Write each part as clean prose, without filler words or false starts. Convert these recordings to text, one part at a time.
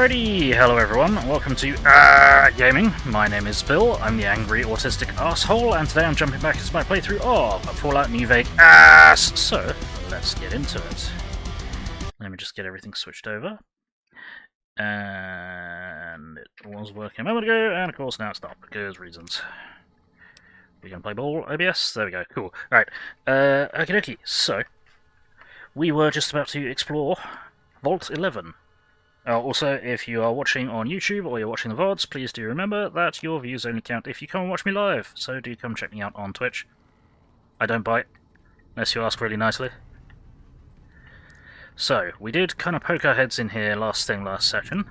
Alrighty, hello everyone, welcome to Gaming. My name is Bill, I'm the angry autistic asshole, and today I'm jumping back into my playthrough of Fallout New Vegas. So, let's get into it. Let me just get everything switched over. And it was working a moment ago, and of course now it's not, because reasons. We're going to play ball, OBS, there we go, cool. Alright, okie dokie, so, we were just about to explore Vault 11. Also, if you are watching on YouTube or you're watching the VODs, please do remember that your views only count if you come and watch me live, so do come check me out on Twitch. I don't bite, unless you ask really nicely. So, we did kind of poke our heads in here last session,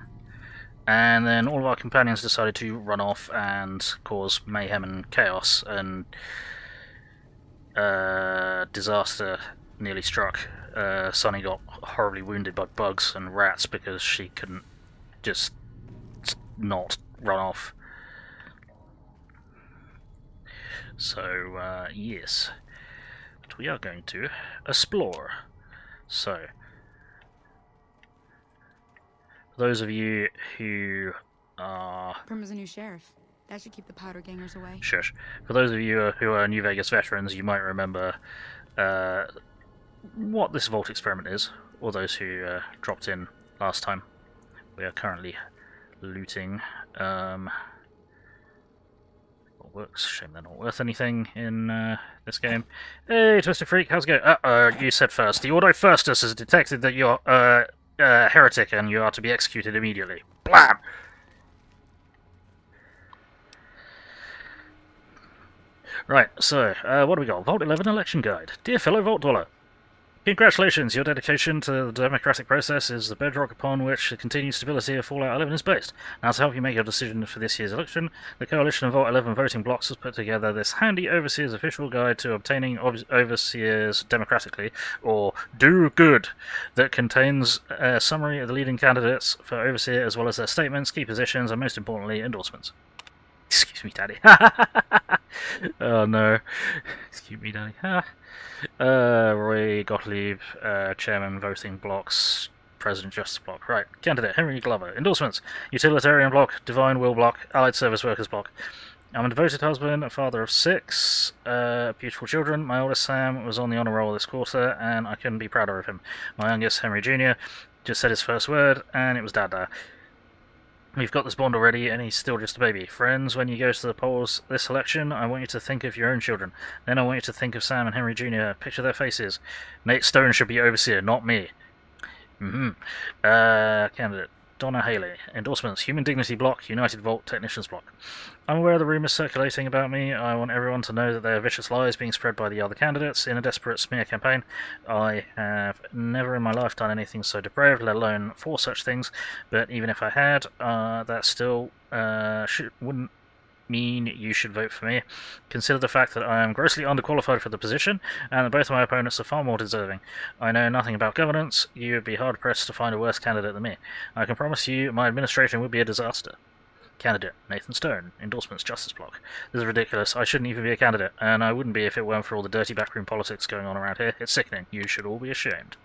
and then all of our companions decided to run off and cause mayhem and chaos, and disaster nearly struck. Sunny got horribly wounded by bugs and rats because she couldn't just not run off. So, yes. But we are going to explore. So, for those of you who are... Prima's a new sheriff. That should keep the powder gangers away. Shush. For those of you who are New Vegas veterans, you might remember what this Vault experiment is, or those who dropped in last time. We are currently looting what works. Shame they're not worth anything in this game. Hey, Twisted Freak, how's it going? You said first. The Ordo Firstus has detected that you're a heretic and you are to be executed immediately. Blam! Right, so, what do we got? Vault 11 Election Guide. Dear fellow Vault Dweller, congratulations, your dedication to the democratic process is the bedrock upon which the continued stability of Fallout 11 is based. Now, to help you make your decision for this year's election, the Coalition of Vault 11 voting blocks has put together this handy Overseer's official guide to obtaining Overseers democratically, or do good, that contains a summary of the leading candidates for Overseer as well as their statements, key positions, and most importantly, endorsements. Excuse me, Daddy. Oh no. Excuse me, Daddy. Roy Gottlieb, Chairman, Voting Blocks, President Justice Block. Right, candidate, Henry Glover. Endorsements, Utilitarian Block, Divine Will Block, Allied Service Workers Block. I'm a devoted husband, a father of 6, beautiful children. My oldest Sam was on the honour roll this quarter, and I couldn't be prouder of him. My youngest, Henry Jr., just said his first word, and it was Dada. We've got this bond already, and he's still just a baby. Friends, when you go to the polls this election, I want you to think of your own children. Then I want you to think of Sam and Henry Jr. Picture their faces. Nate Stone should be Overseer, not me. Candidate, Donna Haley. Endorsements, Human Dignity Block, United Vault Technicians Block. I'm aware of the rumours circulating about me. I want everyone to know that there are vicious lies being spread by the other candidates in a desperate smear campaign. I have never in my life done anything so depraved, let alone 4 such things, but even if I had, that still wouldn't mean you should vote for me. Consider the fact that I am grossly underqualified for the position, and that both of my opponents are far more deserving. I know nothing about governance. You would be hard-pressed to find a worse candidate than me. I can promise you my administration would be a disaster. Candidate, Nathan Stone. Endorsements, Justice Block. This is ridiculous. I shouldn't even be a candidate, and I wouldn't be if it weren't for all the dirty backroom politics going on around here. It's sickening. You should all be ashamed.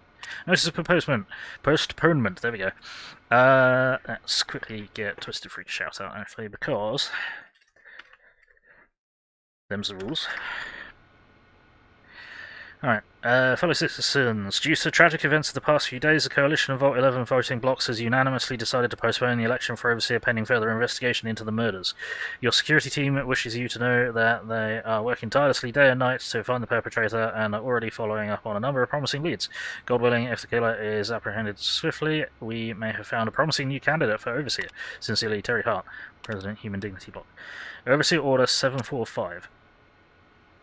Notice of postponement. There we go. Let's quickly get Twisted Freak shout out, actually, because them's the rules. Alright, fellow citizens, due to tragic events of the past few days, the Coalition of Vault 11 voting blocks has unanimously decided to postpone the election for Overseer pending further investigation into the murders. Your security team wishes you to know that they are working tirelessly day and night to find the perpetrator and are already following up on a number of promising leads. God willing, if the killer is apprehended swiftly, we may have found a promising new candidate for Overseer. Sincerely, Terry Hart, President, Human Dignity Block. Overseer Order 745.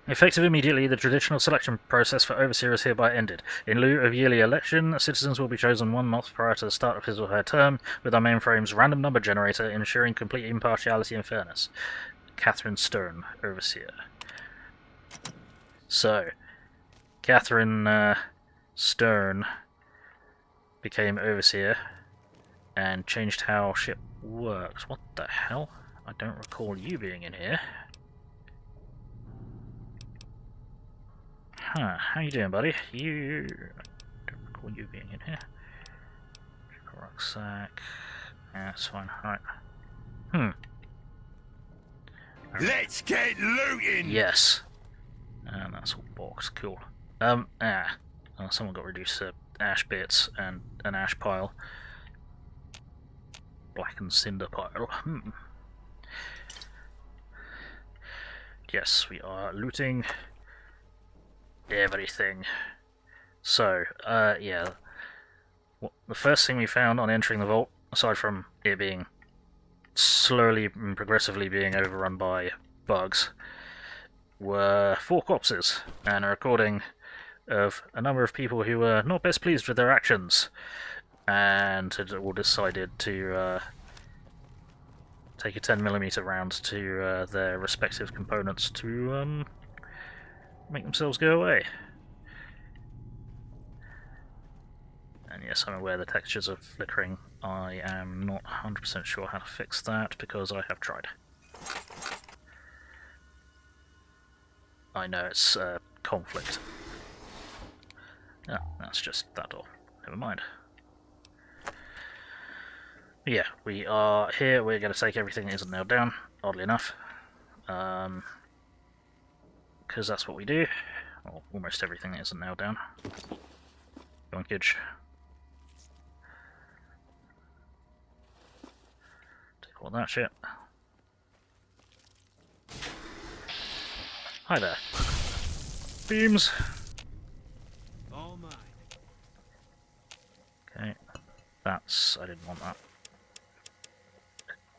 Effective immediately, the traditional selection process for Overseer is hereby ended. In lieu of yearly election, citizens will be chosen 1 month prior to the start of his or her term, with our mainframe's random number generator ensuring complete impartiality and fairness. Catherine Stone, Overseer. So, Catherine Stone became Overseer and changed how shit works. What the hell? I don't recall you being in here. Huh, how you doing, buddy? I don't recall you being in here. Rucksack. Yeah, it's fine. Right. Hmm. Get looting! Yes. And that's all boxed. Cool. Someone got reduced to ash bits and an ash pile. Blackened cinder pile. Yes, we are looting everything. So, yeah. The first thing we found on entering the vault, aside from it being slowly and progressively being overrun by bugs, were 4 corpses, and a recording of a number of people who were not best pleased with their actions, and had all decided to take a 10mm round to their respective components to make themselves go away. And yes, I'm aware the textures are flickering. I am not 100% sure how to fix that because I have tried. I know it's conflict. Oh, that's just that door. Never mind. Yeah, we are here. We're going to take everything that isn't nailed down, oddly enough. Because that's what we do. Or almost everything that isn't nailed down. Yonkage. Take all that shit. Hi there. Beams. All mine. Okay. That's... I didn't want that.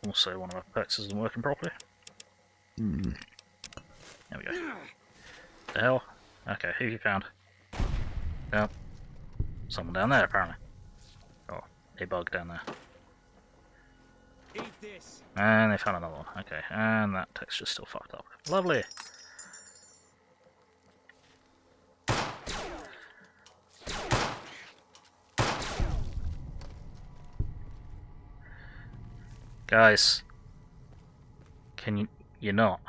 Also, one of our perks isn't working properly. There we go. The hell? Okay, who you found? Oh. Someone down there, apparently. Oh, a bug down there. Eat this. And they found another one. Okay, and that texture's still fucked up. Lovely! Guys, can you're not.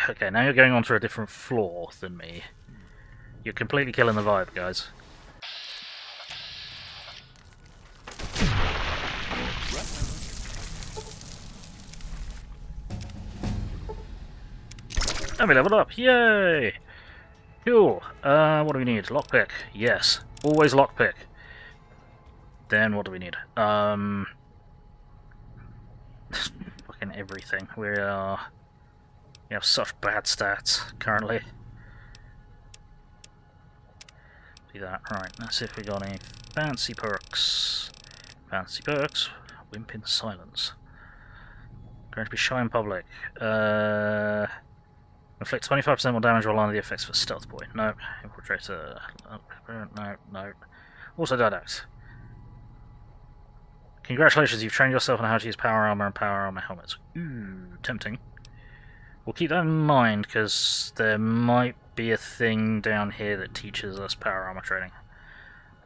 Okay, now you're going onto a different floor than me. You're completely killing the vibe, guys. And we leveled up, yay! Cool. What do we need? Lockpick. Yes, always lockpick. Then what do we need? Fucking everything. We have such bad stats currently. Do that. Right, let's see if we got any fancy perks. Fancy perks. Wimp in silence. Going to be shy in public. Inflict 25% more damage while under the effects of a stealth boy. No. Infiltrator. No. Also Didact. Congratulations, you've trained yourself on how to use power armor and power armor helmets. Ooh, tempting. We'll keep that in mind, because there might be a thing down here that teaches us power armor training.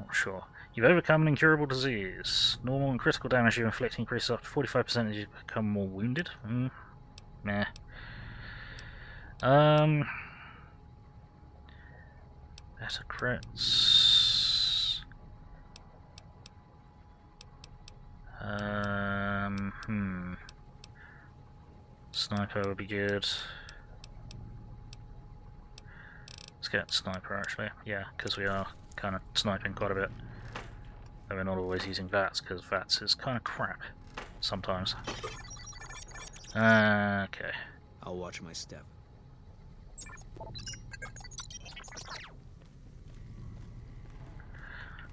Not sure. You've overcome an incurable disease. Normal and critical damage you inflict increases up to 45% as you become more wounded. Meh. Better crits. Sniper would be good. Let's get sniper actually, yeah, because we are kind of sniping quite a bit. Though we're not always using VATS, because VATS is kind of crap sometimes. Okay. I'll watch my step.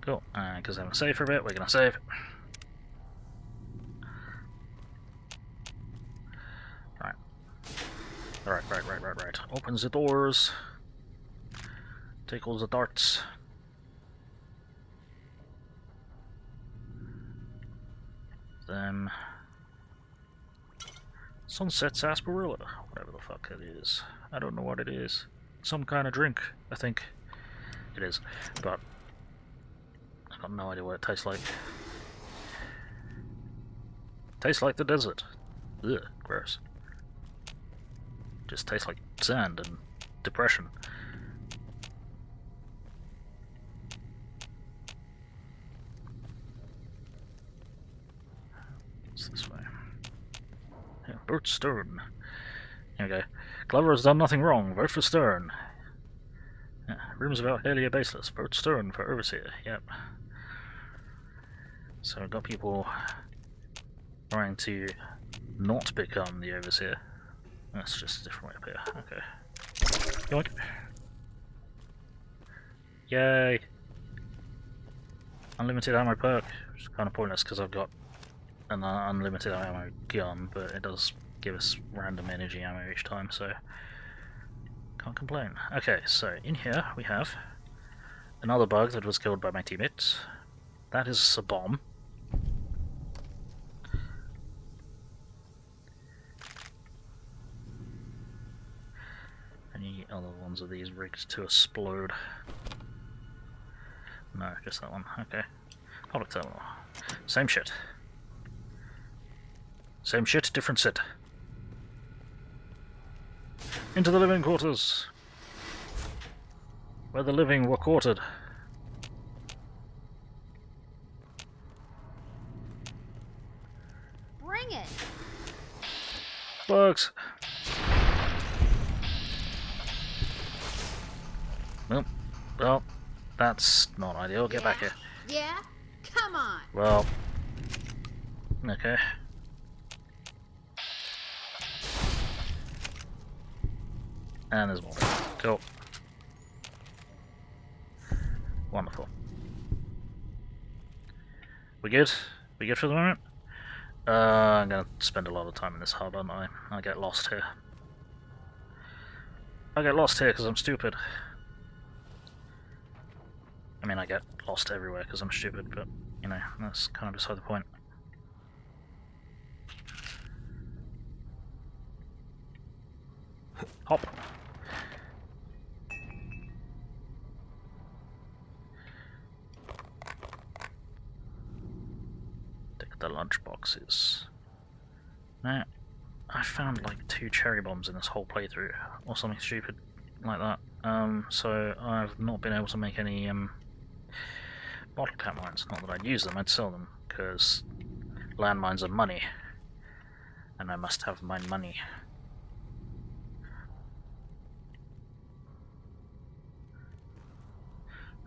Cool, because I'm going to save for a bit, we're going to save. Right. Open the doors. Take all the darts. Then... Sunset Sarsaparilla. Whatever the fuck it is. I don't know what it is. Some kind of drink, I think it is. But... I've got no idea what it tastes like. Tastes like the desert. Ugh, gross. Just tastes like sand and depression. Vote Stern. Here we go. Glover has done nothing wrong. Vote for Stern. Yeah. Rumors about Haley are baseless. Vote Stern for Overseer. Yep. So I've got people trying to not become the Overseer. That's just a different way up here. Okay. Yoink. Yay! Unlimited ammo perk, which is kind of pointless because I've got an unlimited ammo gun, but it does give us random energy ammo each time, so can't complain. Okay, so in here we have another bug that was killed by my teammates. That is a bomb. Any other ones of these rigged to explode? No, just that one. Okay. Public terminal. Same shit. Same shit, different sit. Into the living quarters, where the living were quartered. Bring it! Bugs! Well, that's not ideal. Get back here. Yeah? Come on! Well, okay. And there's more. Cool. Wonderful. We good? We good for the moment? I'm gonna spend a lot of time in this hub, aren't I? I get lost here. I get lost here because I'm stupid. I mean, I get lost everywhere because I'm stupid, but, you know, that's kind of beside the point. Hop! Take the lunch boxes. Now, I found like 2 cherry bombs in this whole playthrough, or something stupid like that. So I've not been able to make any bottle cap mines. Not that I'd use them, I'd sell them, because landmines are money, and I must have my money.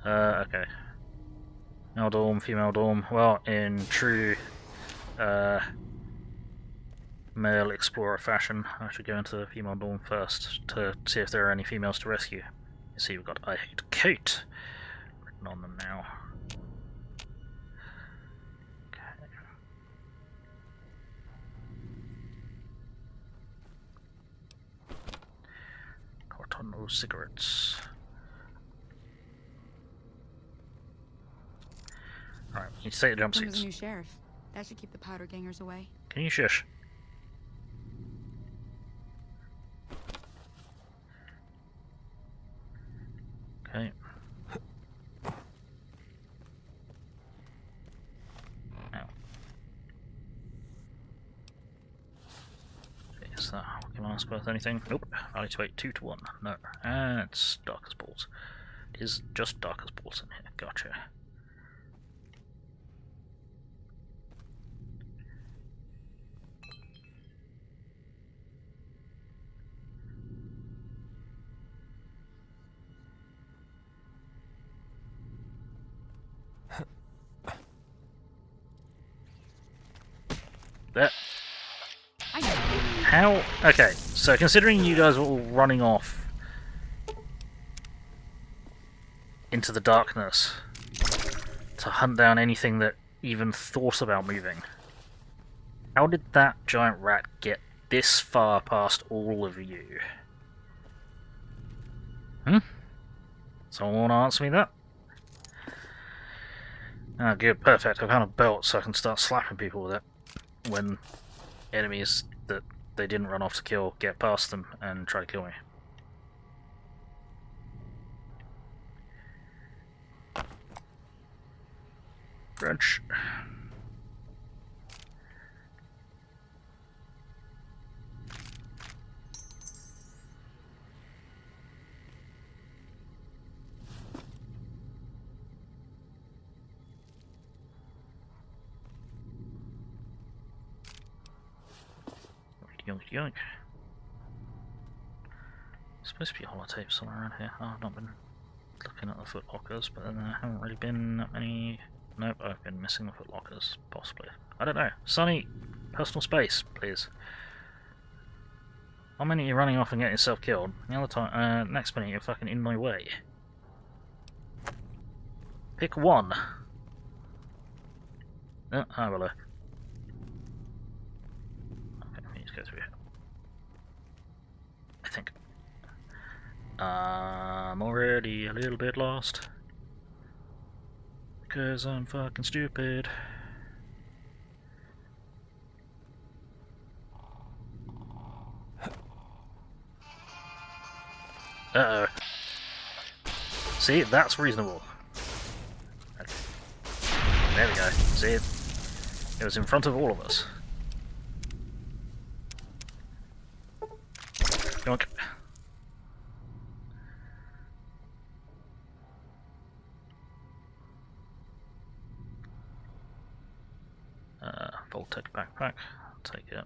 Okay. Male dorm, female dorm. Well, in true male explorer fashion, I should go into the female dorm first to see if there are any females to rescue. You see, we've got I hate Kate written on them now. Okay. Carton of cigarettes. Alright, you take the jump There's a seats. new sheriff. That should keep the powder gangers away. Can you shush? Okay. Now. Is that Pokemon worth anything? Nope. Value to 8, 2 to 1. No. And it's dark as balls. It is just dark as balls in here. Gotcha. There. How? Okay, so considering you guys were all running off into the darkness to hunt down anything that even thought about moving, how did that giant rat get this far past all of you? Someone want to answer me that? Ah, good, perfect. I found a belt so I can start slapping people with it when enemies that they didn't run off to kill get past them and try to kill me. Wrench. Yoink yoink. Supposed to be holotapes somewhere around here. Oh, I've not been looking at the footlockers, but then there haven't really been that many. Nope, I've been missing the footlockers, possibly. I don't know. Sonny, personal space, please. One minute you're running off and getting yourself killed, the other time, next minute you're fucking in my way. Pick one. Oh, hi, Willow. Okay, we need to go through here. I think. I'm already a little bit lost. Because I'm fucking stupid. Uh-oh. See, that's reasonable. Okay. There we go. See, it was in front of all of us. Yoink. Voltec backpack. I'll take it.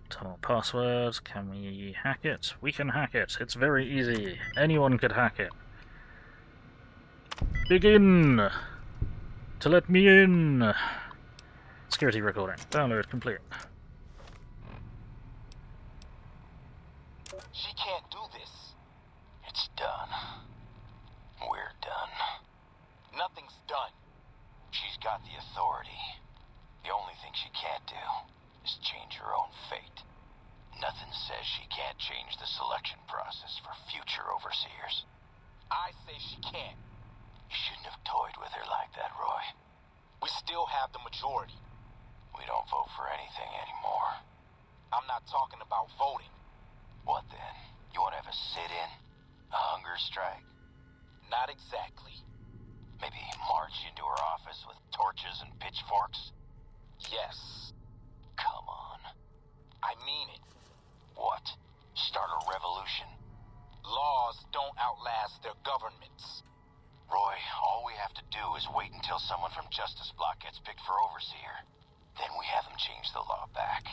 Tunnel password. Can we hack it? We can hack it. It's very easy. Anyone could hack it. Begin to let me in. Security recording. Download complete. She can't do this. It's done. We're done. Nothing's done. She's got the authority. The only thing she can't do is change her own fate. Nothing says she can't change the selection process for future overseers. I say she can't. You shouldn't have toyed with her like that, Roy. We still have the majority. We don't vote for anything anymore. I'm not talking about voting. What then? You want to have a sit-in? A hunger strike? Not exactly. Maybe march into her office with torches and pitchforks? Yes. Come on. I mean it. What? Start a revolution? Laws don't outlast their governments. Roy, all we have to do is wait until someone from Justice Block gets picked for overseer. Then we have them change the law back.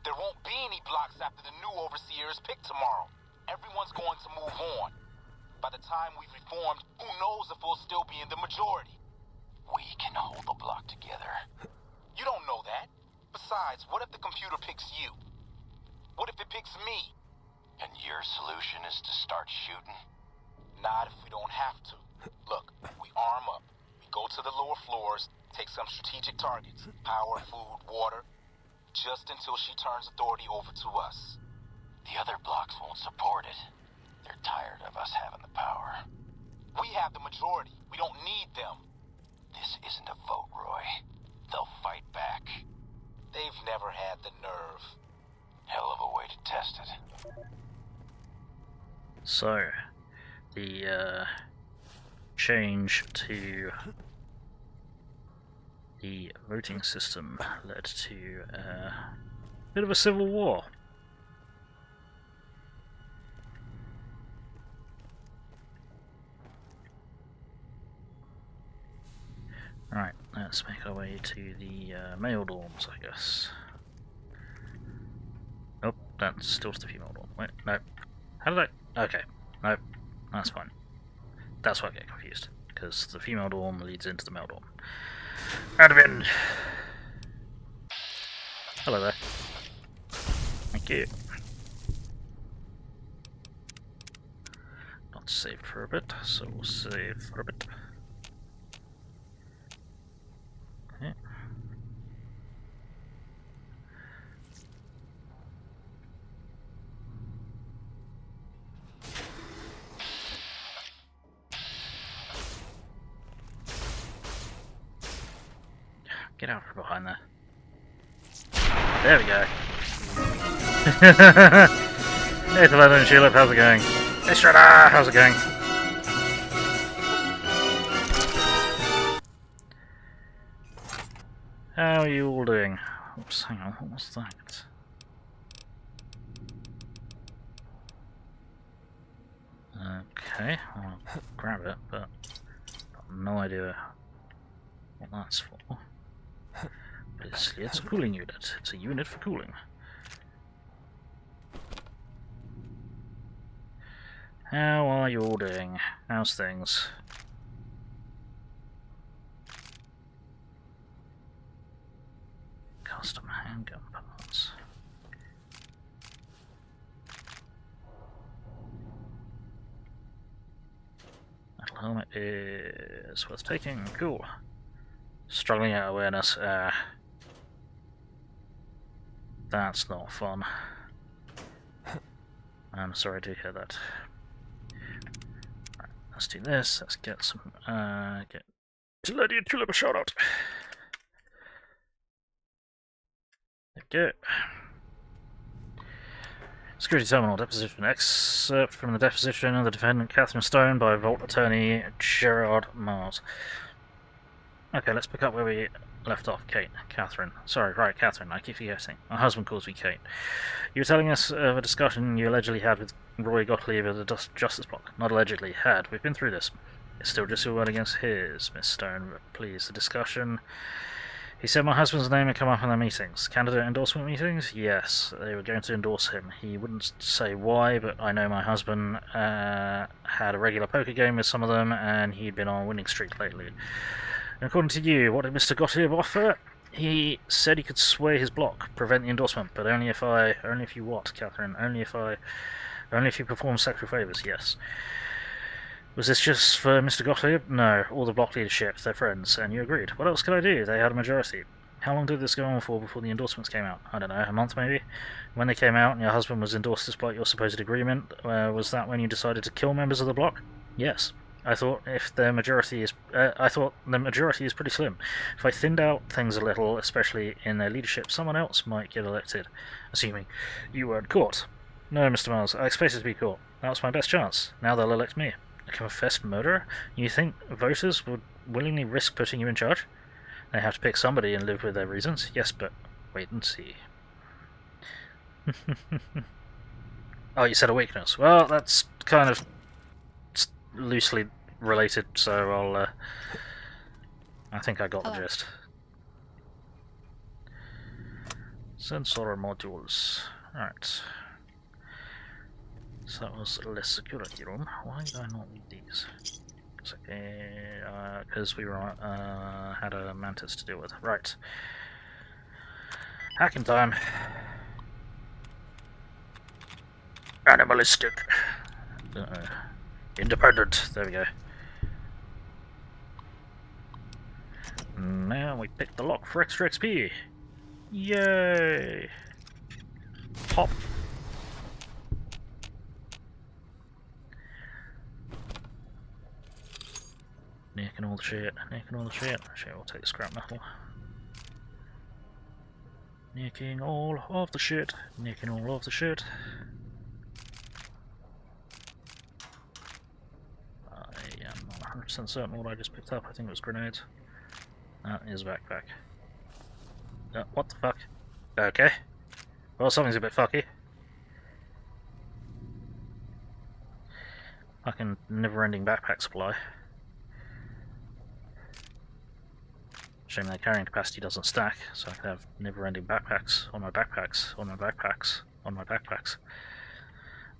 There won't be any blocks after the new overseer is picked tomorrow. Everyone's going to move on. By the time we've reformed, who knows if we'll still be in the majority? We can hold the block together. You don't know that. Besides, what if the computer picks you? What if it picks me? And your solution is to start shooting? Not if we don't have to. Look, we arm up. We go to the lower floors, take some strategic targets. Power, food, water. Just until she turns authority over to us. The other blocks won't support it. They're tired of us having the power. We have the majority. We don't need them. This isn't a vote, Roy. They'll fight back. They've never had the nerve. Hell of a way to test it. So, the change to the voting system led to a bit of a civil war. Right, let's make our way to the male dorms, I guess. Nope, that's still the female dorm. Wait, no. How did I... Okay, nope, that's fine. That's why I get confused, because the female dorm leads into the male dorm. Admin! Hello there. Thank you. Not saved for a bit, so we'll save for a bit. Okay. Get out from behind there. There we go. Hey, Toledo and Sheila, how's it going? Hey, Shredder, how's it going? How are you all doing? Oops, hang on, what was that? Okay, I'll grab it, but got no idea what that's for. Obviously, it's a cooling unit. It's a unit for cooling. How are you all doing? How's things? Custom handgun parts. Metal helmet is worth taking. Cool. Struggling at awareness. That's not fun. I'm sorry to hear that. Right, let's do this. Let's get some. Get to Lady and Tulip a shout out. There we go. Security terminal deposition. Excerpt from the deposition of the defendant Catherine Stone by Vault Attorney Gerard Mars. Okay, let's pick up where we left off. Catherine. Sorry, right, Catherine. I keep forgetting. My husband calls me Kate. You were telling us of a discussion you allegedly had with Roy Gottlieb of the Justice Block. Not allegedly, had. We've been through this. It's still just your word against his, Miss Stone. But please, the discussion. He said my husband's name had come up in their meetings. Candidate endorsement meetings? Yes, they were going to endorse him. He wouldn't say why, but I know my husband had a regular poker game with some of them, and he'd been on a winning streak lately. And according to you, what did Mr. Gottlieb offer? He said he could sway his block, prevent the endorsement, but only if you what, Catherine? Only if you perform sexual favours, yes. Was this just for Mr. Gottlieb? No, all the block leadership, they're friends, and you agreed. What else could I do? They had a majority. How long did this go on for before the endorsements came out? I don't know, a month maybe? When they came out and your husband was endorsed despite your supposed agreement, was that when you decided to kill members of the block? Yes. I thought the majority is pretty slim. If I thinned out things a little, especially in their leadership, someone else might get elected, assuming you weren't caught. No, Mr. Miles, I expected to be caught. That was my best chance. Now they'll elect me. A confessed murderer? You think voters would willingly risk putting you in charge? They have to pick somebody and live with their reasons. Yes, but wait and see. Oh, you said a weakness. Well, that's kind of loosely related, so I think I got the gist. Sensor modules. Alright. So that was the security room. Why did I not need these? It's okay, because we were had a mantis to deal with. Right. Hacking time. Animalistic. Independent. There we go. Now we pick the lock for extra XP. Yay! Pop. Nicking all the shit, nicking all the shit. Actually, we'll take the scrap metal. Nicking all of the shit, nicking all of the shit. I am not 100% certain what I just picked up. I think it was grenades. That is a backpack. What the fuck? Okay. Well, something's a bit fucky. Fucking never-ending backpack supply. Shame their carrying capacity doesn't stack, so I can have never-ending backpacks on my backpacks, on my backpacks, on my backpacks.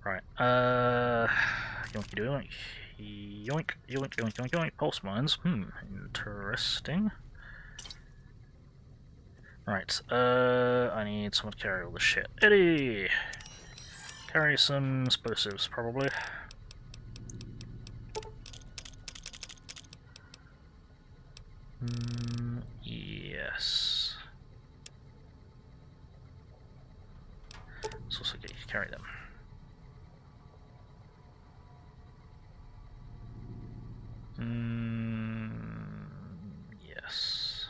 Right, yoinky doink. Yoink, yoink, yoink, yoink, yoink. Pulse mines. Interesting. Right, I need someone to carry all this shit. Eddie! Carry some explosives, probably. Yes. Let's also get you to carry them. Yes.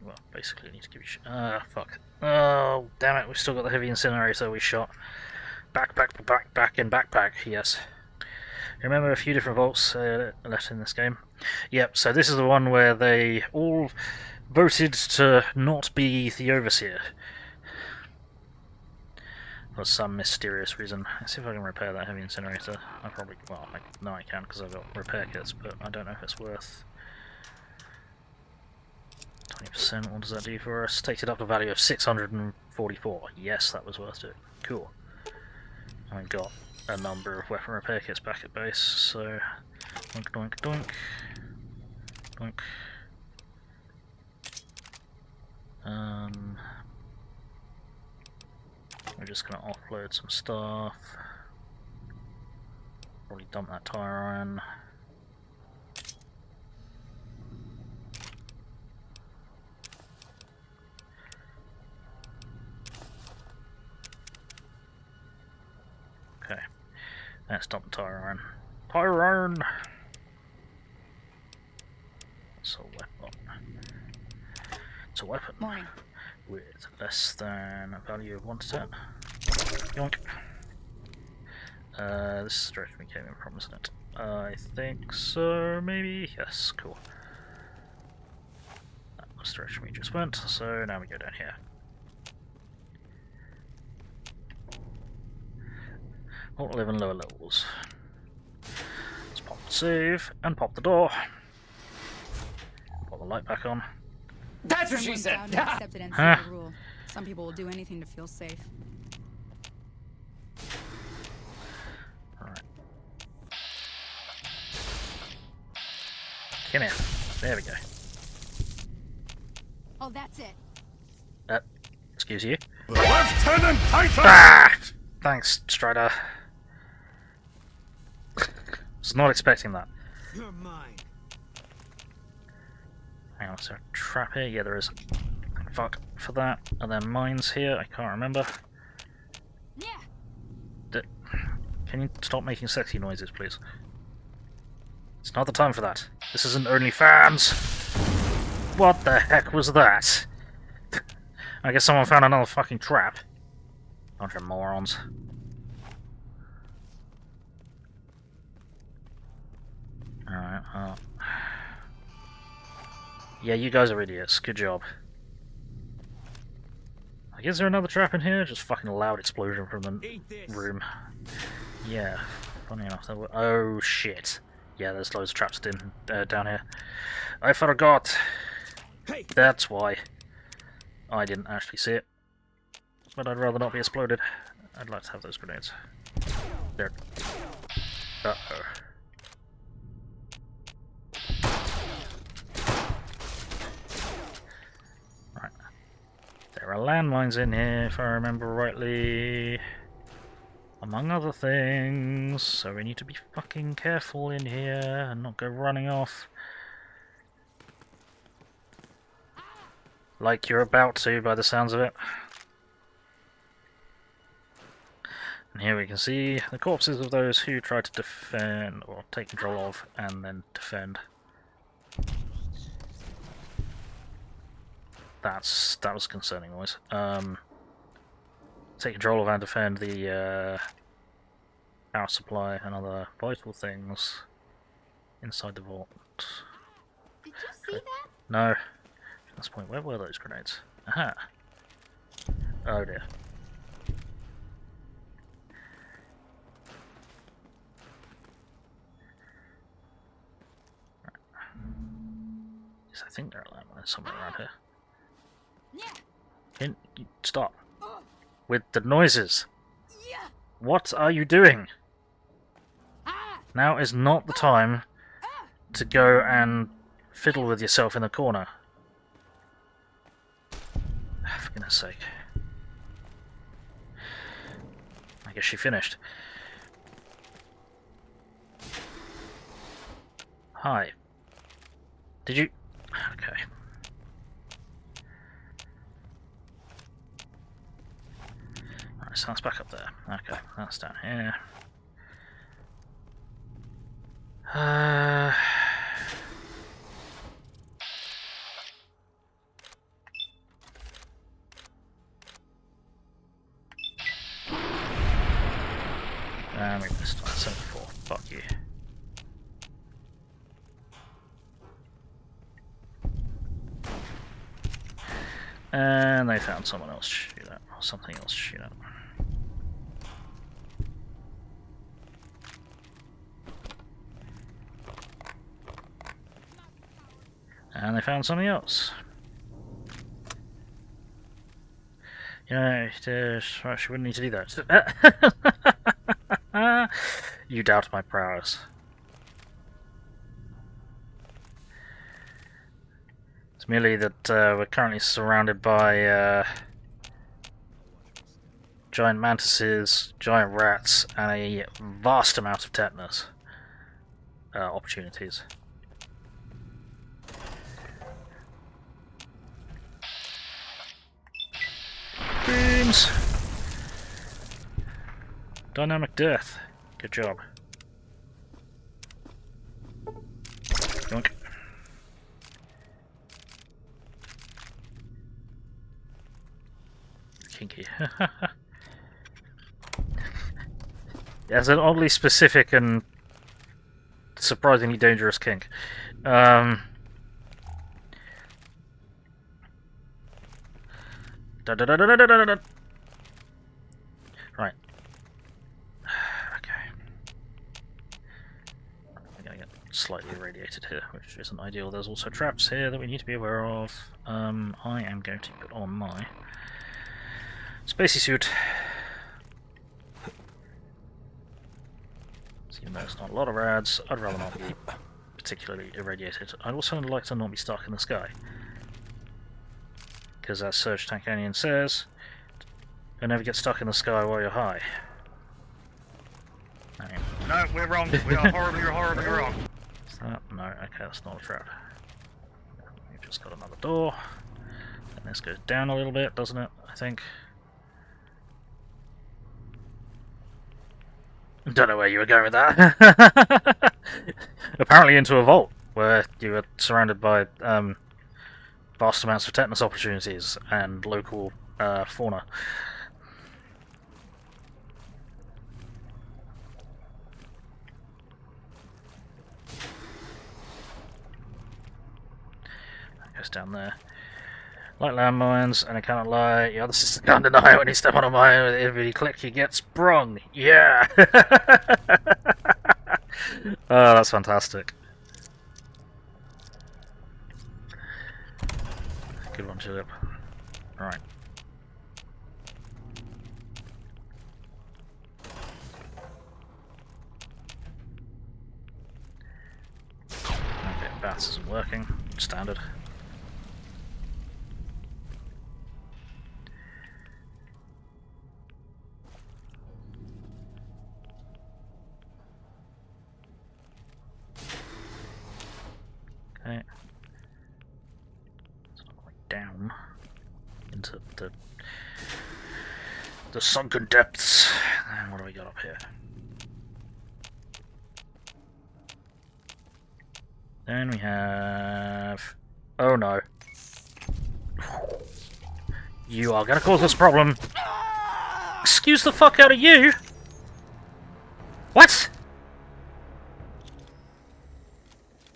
Well, basically I need to give you fuck. Oh, damn it, we've still got the heavy incinerator we shot. Backpack, and backpack, yes. Remember a few different vaults left in this game? Yep, so this is the one where they all voted to not be the Overseer. For some mysterious reason. Let's see if I can repair that heavy incinerator. I probably, well, I know I can because I've got repair kits, but I don't know if it's worth 20%. What does that do for us? Takes it up to a value of 644. Yes, that was worth it. Cool. I've got a number of weapon repair kits back at base, so doink, doink, doink, doink. We're just gonna offload some stuff. Probably dump that tire iron. Okay, let's dump the tire iron. Tire iron! It's a weapon. It's a weapon. Morning. With less than a value of 1 to 10. Yoink. This stretch me came in from, isn't it? I think so, maybe? Yes, cool. That stretch me just went, so now we go down here. All 11 lower levels. Let's pop the save and pop the door. Put the light back on. That's what she Someone's said. bound to accept it and see Huh. the rule. Some people will do anything to feel safe. Alright. Come here. There we go. Oh, that's it. Excuse you. Lieutenant Titan! Ah! Thanks, Strider. Was not expecting that. You're mine. Hang on, is there a trap here? Yeah, there is. Fuck for that. Are there mines here? I can't remember. Yeah. Can you stop making sexy noises, please? It's not the time for that. This isn't OnlyFans. What the heck was that? I guess someone found another fucking trap. Bunch of morons. Alright, well. Yeah, you guys are idiots. Good job. Like, is there another trap in here? Just fucking loud explosion from the Eat this. room. Yeah, funny enough. Oh shit. Yeah, there's loads of traps down here. I forgot. Hey. That's why. I didn't actually see it. But I'd rather not be exploded. I'd like to have those grenades. There. Uh-oh. Right. There are landmines in here, if I remember rightly. Among other things. So we need to be fucking careful in here and not go running off. Like you're about to, by the sounds of it. And here we can see the corpses of those who tried to defend, or take control of, and then defend. That was a concerning noise. Take control of and defend the power supply and other vital things inside the vault. Did you see that? No. At this point, where were those grenades? Aha! Oh dear. Yes, I think there are landmines somewhere around here. Yeah. Stop. With the noises. Yeah. What are you doing? Ah. Now is not the time to go and fiddle with yourself in the corner. For goodness sake. I guess she finished. Hi. Did you... Okay. Alright, so that's back up there. Okay, that's down here. And we missed on 74. Fuck you. And they found someone else to shoot at, or something else to shoot at. And they found something else. You know, she wouldn't need to do that. You doubt my prowess. It's merely that we're currently surrounded by giant mantises, giant rats, and a vast amount of tetanus opportunities. Beams! Dynamic death. Good job. Yoink. Kinky. It's an oddly specific and surprisingly dangerous kink. Da, da, da, da, da, da, da, da. Right. Okay. We're gonna get slightly irradiated here, which isn't ideal. There's also traps here that we need to be aware of. I am going to put on my spacey suit. So even though it's not a lot of rads, I'd rather not be particularly irradiated. I'd also like to not be stuck in the sky. Because as Surge Tankanian says, you'll never get stuck in the sky while you're high. No, we're wrong. We are horribly wrong. Is that? No, okay, that's not a trap. We've just got another door. And this goes down a little bit, doesn't it? I think. Don't know where you were going with that. Apparently into a vault, where you were surrounded by vast amounts of tetanus opportunities and local fauna. That goes down there. Like landmines, and I cannot lie, your other sister can't deny it when you step on a mine with every click you get sprung. Yeah! Oh, that's fantastic. Good one, Tulip. Right. Okay, Bats isn't working. Standard. Okay. It's not going down into the sunken depths. And what do we got up here? Then we have... Oh no. You are gonna cause us a problem. Excuse the fuck out of you! What?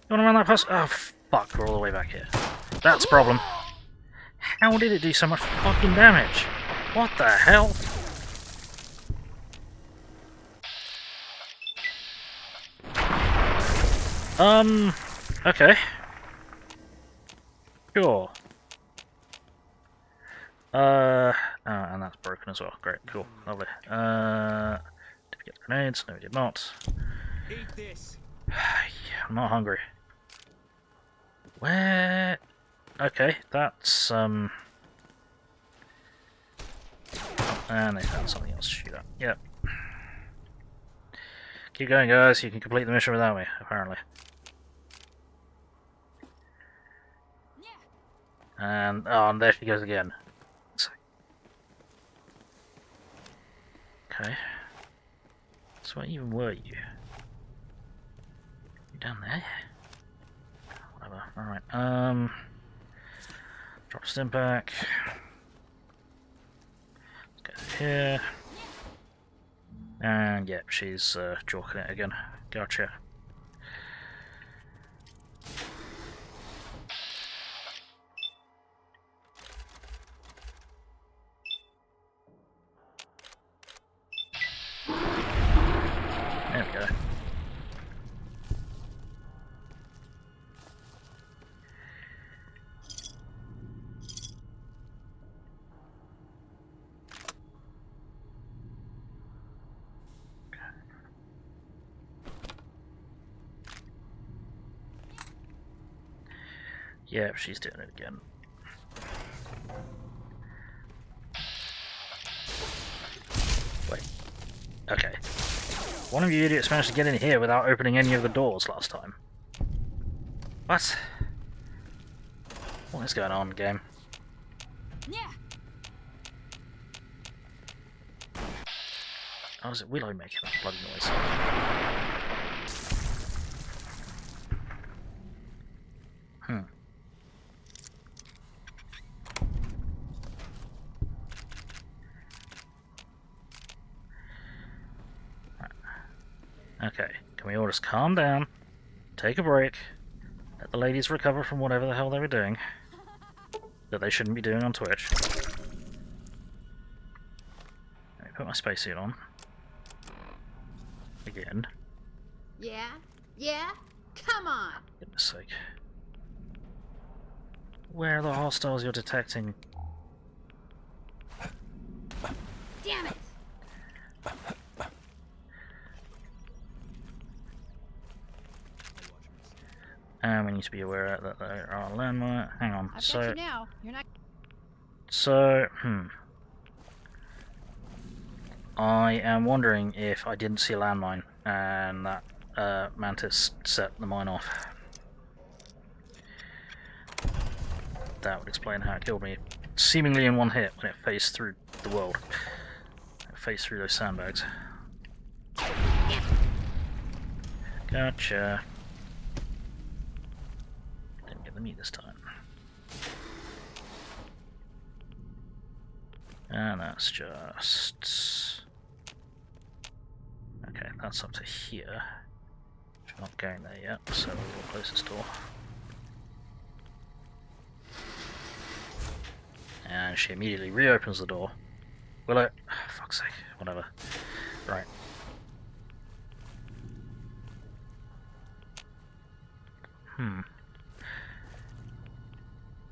You wanna run that past? Oh fuck, we're all the way back here. That's a problem. How did it do so much fucking damage? What the hell? Okay. Sure. Oh, and that's broken as well. Great, cool, lovely. Did we get the grenades? No, we did not. Eat this. I'm not hungry. Where? Okay, that's and they found something else to shoot at. Yep. Keep going, guys. You can complete the mission without me, apparently. And oh, and there she goes again. Okay. So where even were you? You down there? Whatever. Alright, drop stim back. Let's go here. And yep, she's jorking it again. Gotcha. There we go. Yeah, she's doing it again. Wait. Okay. One of you idiots managed to get in here without opening any of the doors last time. What? What is going on, game? Yeah. Oh, is it Willow making that bloody noise? Hmm. Okay, can we all just calm down, take a break, let the ladies recover from whatever the hell they were doing that they shouldn't be doing on Twitch. Let me put my spacesuit on. Again. Yeah? Yeah? Come on! Goodness sake. Where are the hostiles you're detecting? Damn it! And we need to be aware that there are landmines. Hang on. I've got you now. You're not. So, I am wondering if I didn't see a landmine and that mantis set the mine off. That would explain how it killed me, seemingly in one hit when it phased through the world. It phased through those sandbags. Gotcha. Didn't get the meat this time. And that's just... Okay, that's up to here. We're not going there yet, so we'll close this door. And she immediately reopens the door. Willow, fuck's sake, whatever. Right.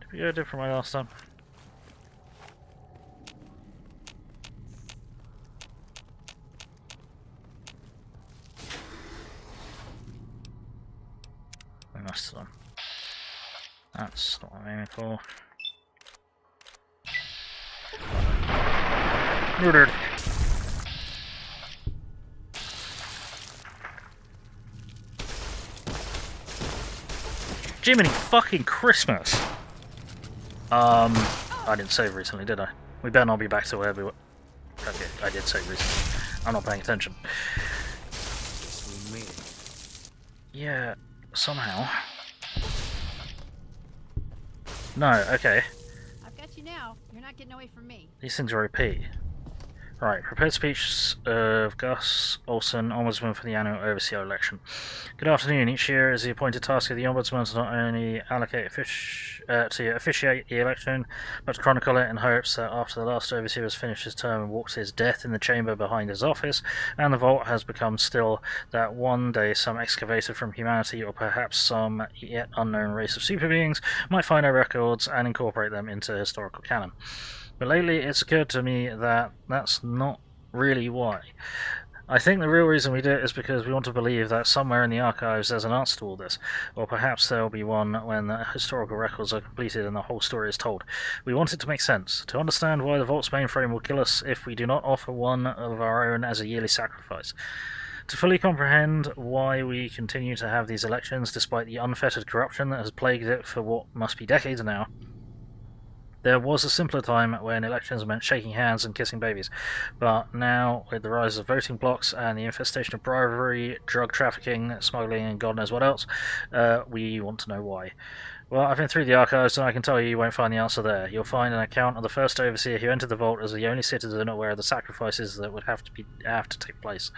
Did we go a different way last time? We must have done. That's not what I'm aiming for. Murdered. Jiminy fucking Christmas! I didn't save recently, did I? We better not be back to where we were. Okay, I did save recently. I'm not paying attention. Yeah, somehow. No, okay. I've got you now. You're not getting away from me. These things are OP. Right, prepared speech of Gus Olsen, Ombudsman for the annual Overseer election. Good afternoon. Each year is the appointed task of the Ombudsman to not only to officiate the election, but to chronicle it in hopes that after the last Overseer has finished his term and walked to his death in the chamber behind his office, and the vault has become still, that one day some excavator from humanity, or perhaps some yet unknown race of super beings, might find our records and incorporate them into historical canon. But lately it's occurred to me that that's not really why. I think the real reason we do it is because we want to believe that somewhere in the archives there's an answer to all this, or perhaps there'll be one when the historical records are completed and the whole story is told. We want it to make sense, to understand why the Vault's mainframe will kill us if we do not offer one of our own as a yearly sacrifice. To fully comprehend why we continue to have these elections despite the unfettered corruption that has plagued it for what must be decades now. There was a simpler time when elections meant shaking hands and kissing babies, but now, with the rise of voting blocks and the infestation of bribery, drug trafficking, smuggling, and God knows what else, we want to know why. Well, I've been through the archives, and I can tell you won't find the answer there. You'll find an account of the first Overseer who entered the vault as the only citizen aware of the sacrifices that would have to take place.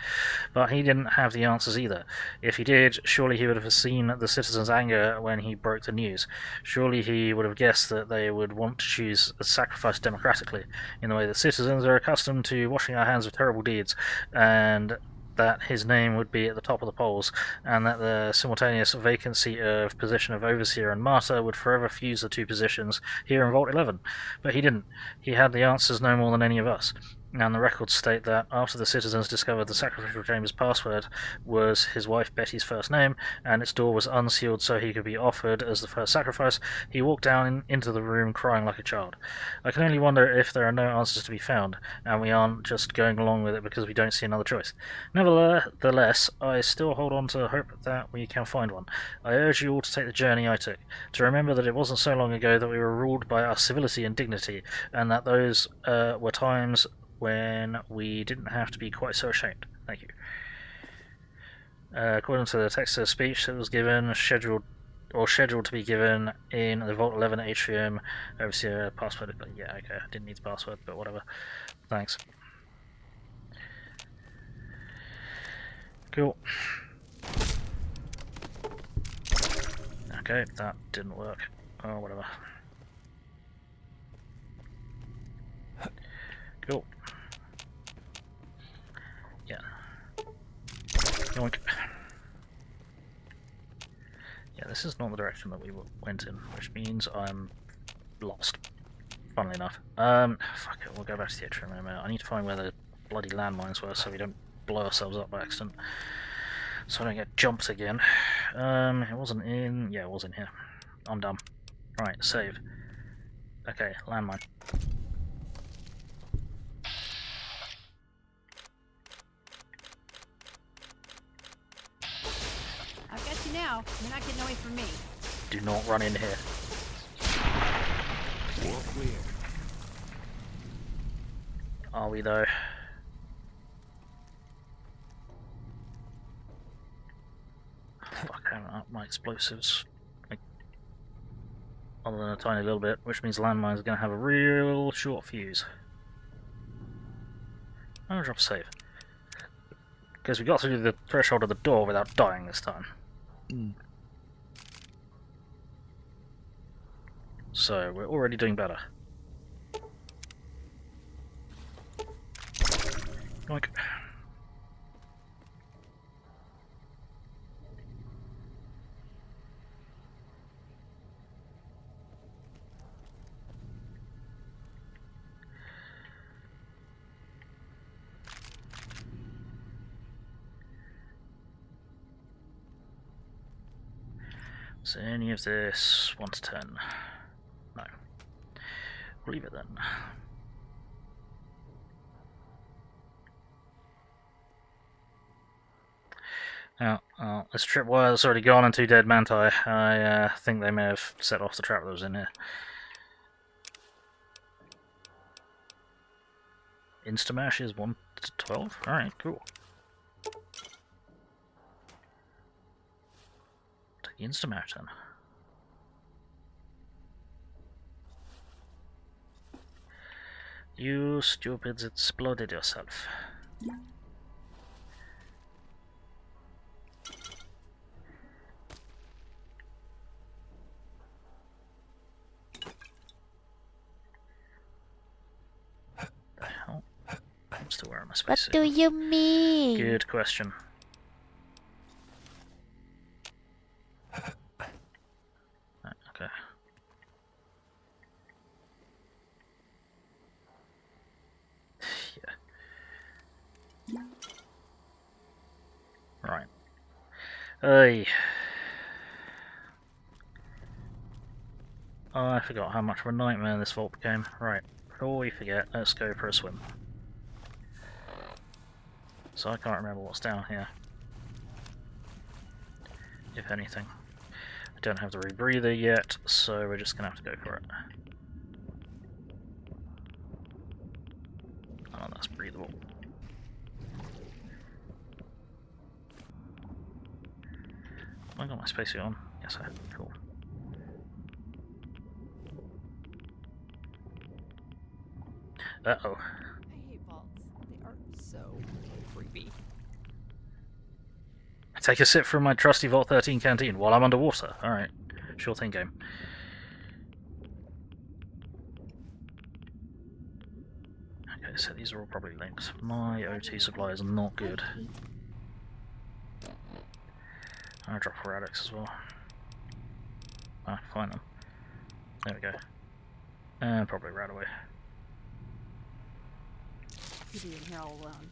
But he didn't have the answers either. If he did, surely he would have seen the citizens' anger when he broke the news. Surely he would have guessed that they would want to choose a sacrifice democratically, in the way that citizens are accustomed to washing our hands of terrible deeds, and that his name would be at the top of the polls, and that the simultaneous vacancy of position of Overseer and Martyr would forever fuse the two positions here in Vault 11. But he didn't. He had the answers no more than any of us. And the records state that after the citizens discovered the sacrificial chamber's password was his wife Betty's first name, and its door was unsealed so he could be offered as the first sacrifice, he walked down into the room crying like a child. I can only wonder if there are no answers to be found, and we aren't just going along with it because we don't see another choice. Nevertheless, I still hold on to hope that we can find one. I urge you all to take the journey I took, to remember that it wasn't so long ago that we were ruled by our civility and dignity, and that those were times when we didn't have to be quite so ashamed. Thank you. According to the text of the speech that was given, scheduled to be given in the Vault 11 atrium, overseer password. Yeah, okay, I didn't need the password, but whatever. Thanks. Cool. Okay, that didn't work. Oh, whatever. Cool. Yeah. Yoink. Yeah, this is not the direction that we went in, which means I'm lost. Funnily enough. Fuck it, we'll go back to the atrium in a minute. I need to find where the bloody landmines were so we don't blow ourselves up by accident. So I don't get jumped again. It wasn't in... yeah, it was in here. I'm dumb. Right, save. Okay, landmine. I've got you now. You're not getting away from me. Do not run in here. Are we though? Fuck, I haven't upped my explosives. Like, other than a tiny little bit, which means landmines are going to have a real short fuse. I'm going to drop a save. Because we got through the threshold of the door without dying this time. So, we're already doing better. Like. So any of this 1 to 10? No. We'll leave it then. Oh, this tripwire's already gone and 2 dead manti. I think they may have set off the trap that was in here. Instamash is 1 to 12? Alright, cool. Take the Instamash then. You stupids exploded yourself. The hell? I'm still wearing my space What do you mean? Good question. Right, okay. Yeah. Right. Hey. Oh, I forgot how much of a nightmare this vault became. Right. Before we forget, let's go for a swim. So I can't remember what's down here. If anything. I don't have the rebreather yet, so we're just gonna have to go for it. Oh, that's breathable. Have I got my spacesuit on? Yes, I have. Cool. Uh-oh. I hate vaults. They are so creepy. Take a sip from my trusty Vault 13 canteen while I'm underwater. Alright. Sure thing, game. Okay, so these are all probably linked. My OT supply is not good. I'll drop erratics as well. Ah, find them. There we go. And probably right away. to be in here all alone.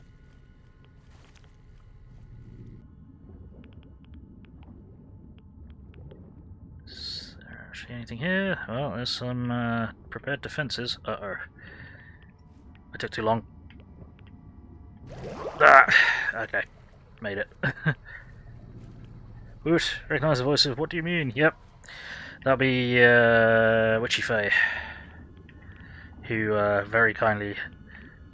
Is there actually anything here? Well, there's some prepared defenses. Uh-oh. I took too long. Ah! Okay. Made it. Woot! Recognize the voice of what do you mean? Yep. That'll be Witchy Faye, who very kindly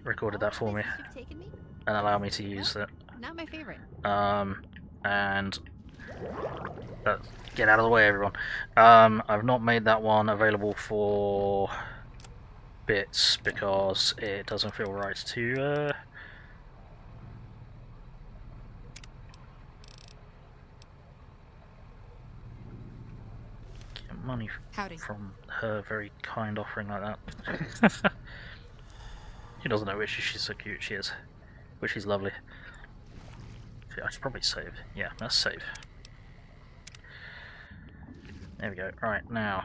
recorded that for me You've taken me? and allowed me to use it. Not my favorite. And get out of the way, everyone. I've not made that one available for bits because it doesn't feel right to get money from her very kind offering like that. She doesn't know which she's so cute she is. Which is lovely. I should probably save. Yeah, let's save. There we go. Right, now,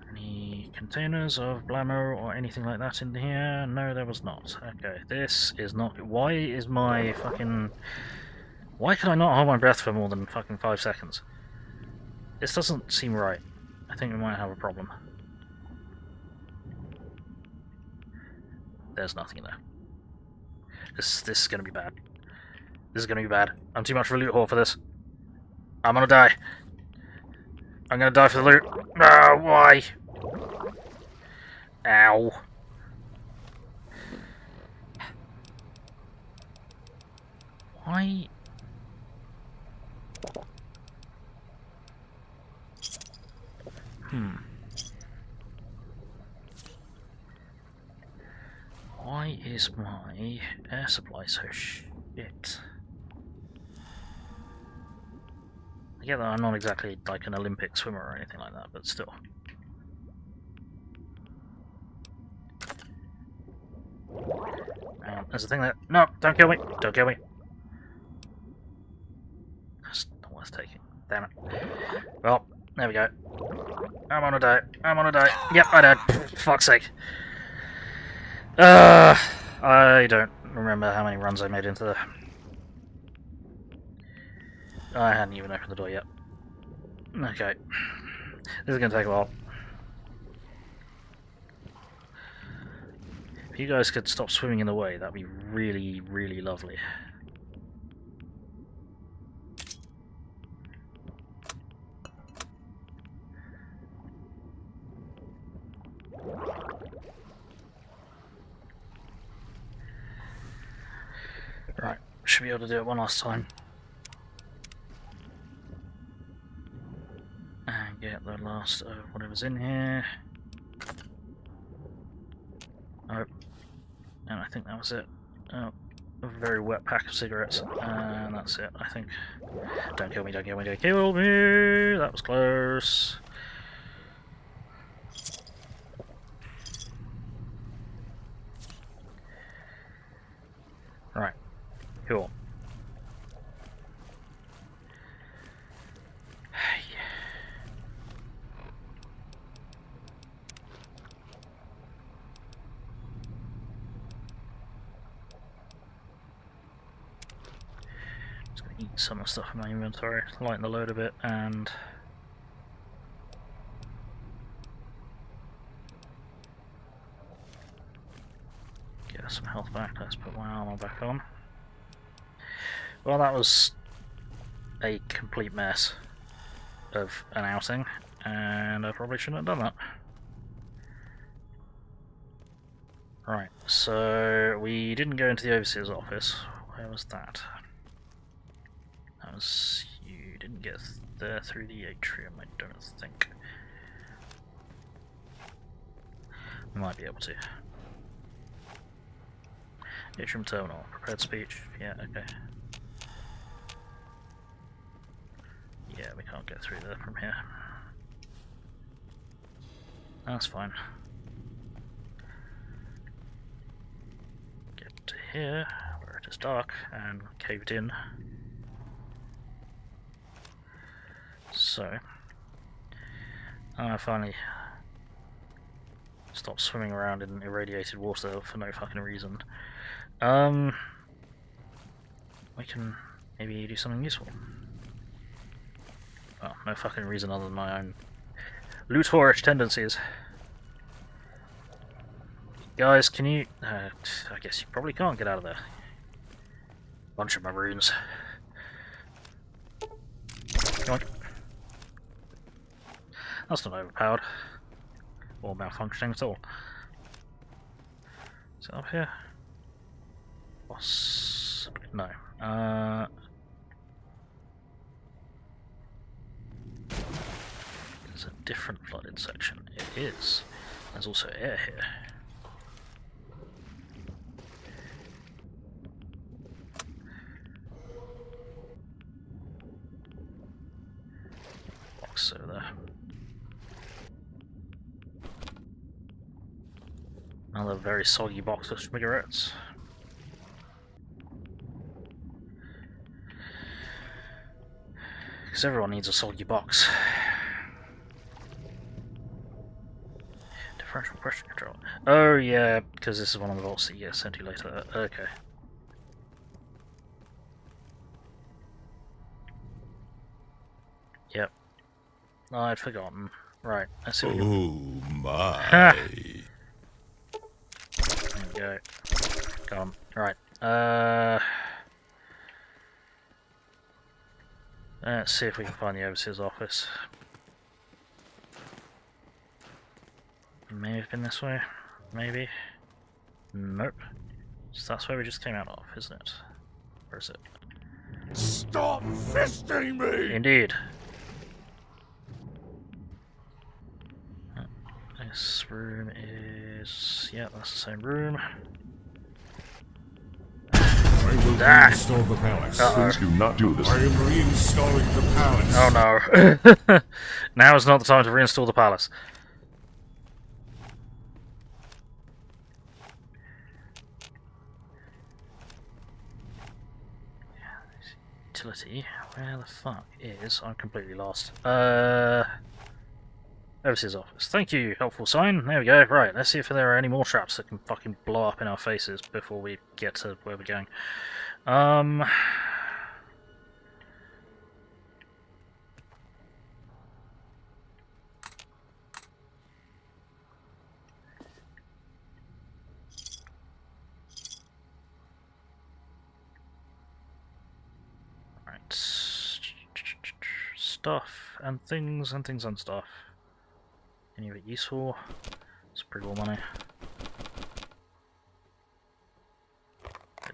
any containers of blammo or anything like that in here? No, there was not. Okay, this is not... Why is my fucking... Why can I not hold my breath for more than fucking 5 seconds? This doesn't seem right. I think we might have a problem. There's nothing in there. This is gonna be bad. This is gonna be bad. I'm too much of a loot whore for this. I'm gonna die. I'm gonna die for the loot. No, why? Ow. Why? Why is my air supply so shit? I get that I'm not exactly like an Olympic swimmer or anything like that, but still. Hang on, there's a thing there. No, don't kill me! Don't kill me! That's not worth taking. Damn it. Well, there we go. I'm gonna die. I'm gonna die. Yep, I died. Fuck's sake. I don't remember how many runs I made into the... I hadn't even opened the door yet. Okay. This is gonna take a while. If you guys could stop swimming in the way, that'd be really, really lovely. Right, should be able to do it one last time. And get the last of whatever's in here. Oh, and I think that was it. Oh, a very wet pack of cigarettes, and that's it, I think. Don't kill me, don't kill me, don't kill me! That was close. Right. Cool. Just gonna eat some of the stuff in my inventory, lighten the load a bit, and get some health back. Let's put my armor back on. Well, that was a complete mess of an outing, and I probably shouldn't have done that. Right, so we didn't go into the overseer's office. Where was that? That was... you didn't get there through the atrium, I don't think. Might be able to. Atrium terminal, prepared speech, yeah, okay. Yeah, we can't get through there from here. That's fine. Get to here, where it is dark and caved in. So, I finally Stop swimming around in irradiated water for no fucking reason. We can maybe do something useful. Well, no fucking reason other than my own loot-whorish tendencies. Guys, can you... I guess you probably can't get out of there. Bunch of maroons. Come on. That's not overpowered. Or malfunctioning at all. Is it up here? Possibly. No. There's a different flooded section. It is. There's also air here. Box over there. Another very soggy box of cigarettes. Because everyone needs a soggy box. Differential pressure control. Oh yeah, because this is one of the vaults that you get sent to later. Okay. Yep. I'd forgotten. Right, let's see what we got. Oh my. Ha! There we go. Gone. Right. Let's see if we can find the overseer's office. May have been this way. Maybe. Nope. So that's where we just came out of, isn't it? Where is it? Stop fisting me! Indeed. This room is... yeah, that's the same room. I will Ah! reinstall the palace. Uh-oh. do not do this. I am reinstalling the palace. Oh no. Now is not the time to reinstall the palace. Utility. Where the fuck is... I'm completely lost. Overseer's office. Thank you, helpful sign. There we go. Right, let's see if there are any more traps that can fucking blow up in our faces before we get to where we're going. Right. Stuff and things and stuff. Any of it useful? It's pretty cool money.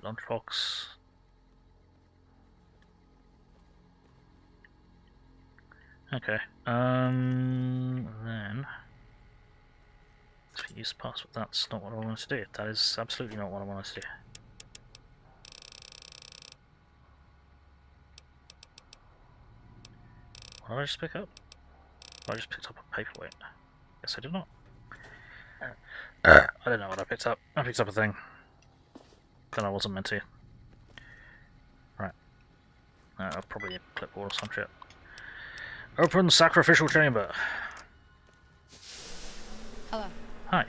Lunchbox. Okay. Then let's use password. That's not what I wanted to do. That is absolutely not what I wanted to do. What did I just pick up? I just picked up a paperweight. Guess I did not. I don't know what I picked up. I picked up a thing that I wasn't meant to. Right. Probably a clipboard or some shit. Open sacrificial chamber. Hello. Hi.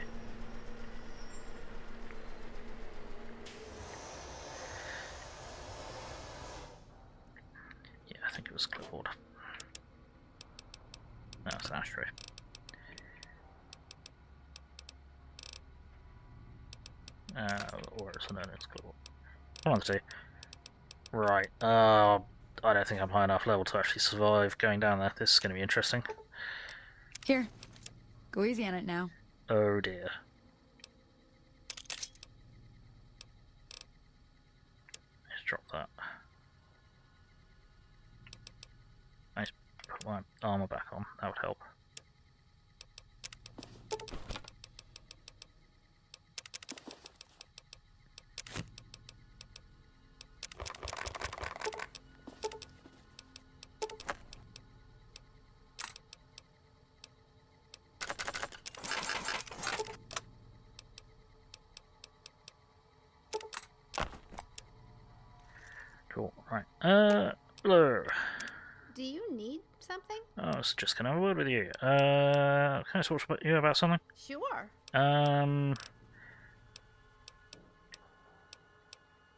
Yeah, I think it was clipboard. No, it's an ashtray. Or it's known as clipboard. Come on, see. Right. I don't think I'm high enough level to actually survive going down there. This is going to be interesting. Here. Go easy on it now. Oh dear. Let's drop that. Nice. Put my armor back on. That would help. Cool. Right. Hello. Do you need something? Oh, I was just gonna have a word with you. Can I talk to you about something? Sure.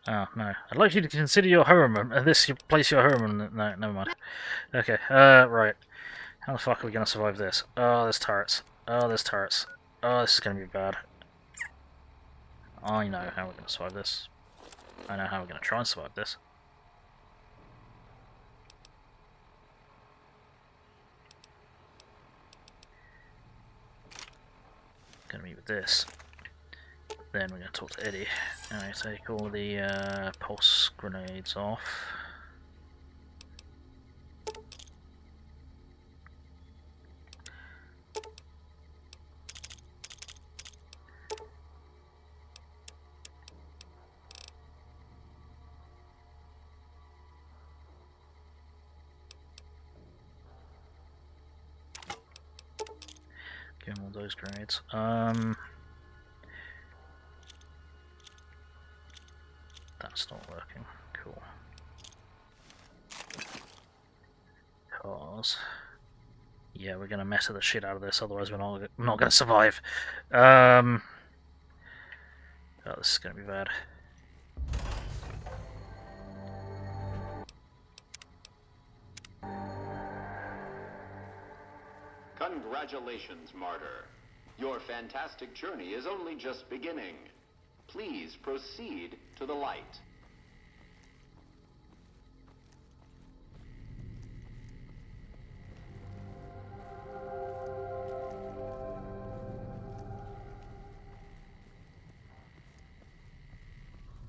Oh, no. I'd like you to consider your home, this you place your home, and no, never mind. Okay, right. How the fuck are we gonna survive this? Oh, there's turrets. Oh, there's turrets. Oh, this is gonna be bad. I know how we're gonna survive this. I know how we're gonna try and survive this. Gonna meet with this. Then we're gonna talk to Eddie. And I take all the pulse grenades off. Give him all those grenades. That's not working. Cool. Cars. Yeah, we're gonna mess the shit out of this, otherwise we're not gonna survive. Oh, this is gonna be bad. Congratulations, Martyr. Your fantastic journey is only just beginning. Please proceed to the light.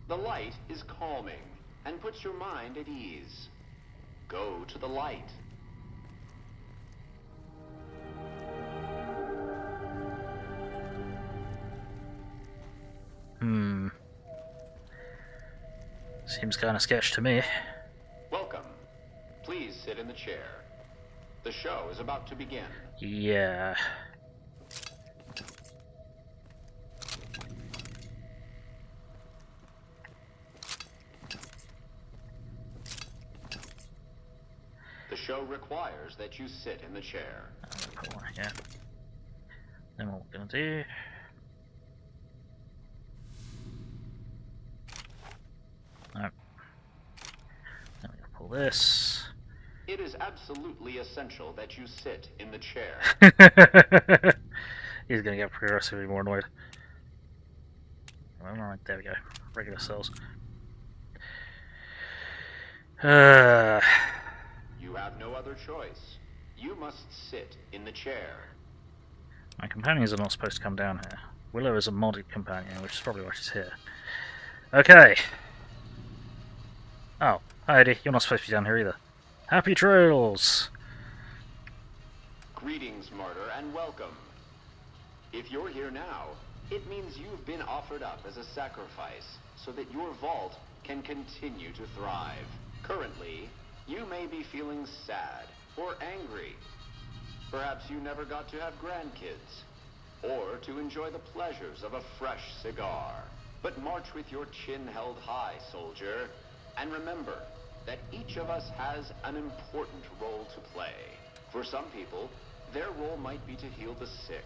The light is calming and puts your mind at ease. Go to the light. Seems kind of sketch to me. Welcome. Please sit in the chair. The show is about to begin. Yeah. The show requires that you sit in the chair. Yeah. Then what we're gonna do? No. Then we're gonna pull this. It is absolutely essential that you sit in the chair. He's gonna get progressively more annoyed. Alright, there we go. Regular cells. You have no other choice. You must sit in the chair. My companions are not supposed to come down here. Willow is a modded companion, which is probably why she's here. Okay. Oh, hi Eddie. You're not supposed to be down here either. Happy trails! Greetings, Martyr, and welcome. If you're here now, it means you've been offered up as a sacrifice so that your vault can continue to thrive. Currently, you may be feeling sad or angry. Perhaps you never got to have grandkids, or to enjoy the pleasures of a fresh cigar. But march with your chin held high, soldier, and remember that each of us has an important role to play. For some people, their role might be to heal the sick.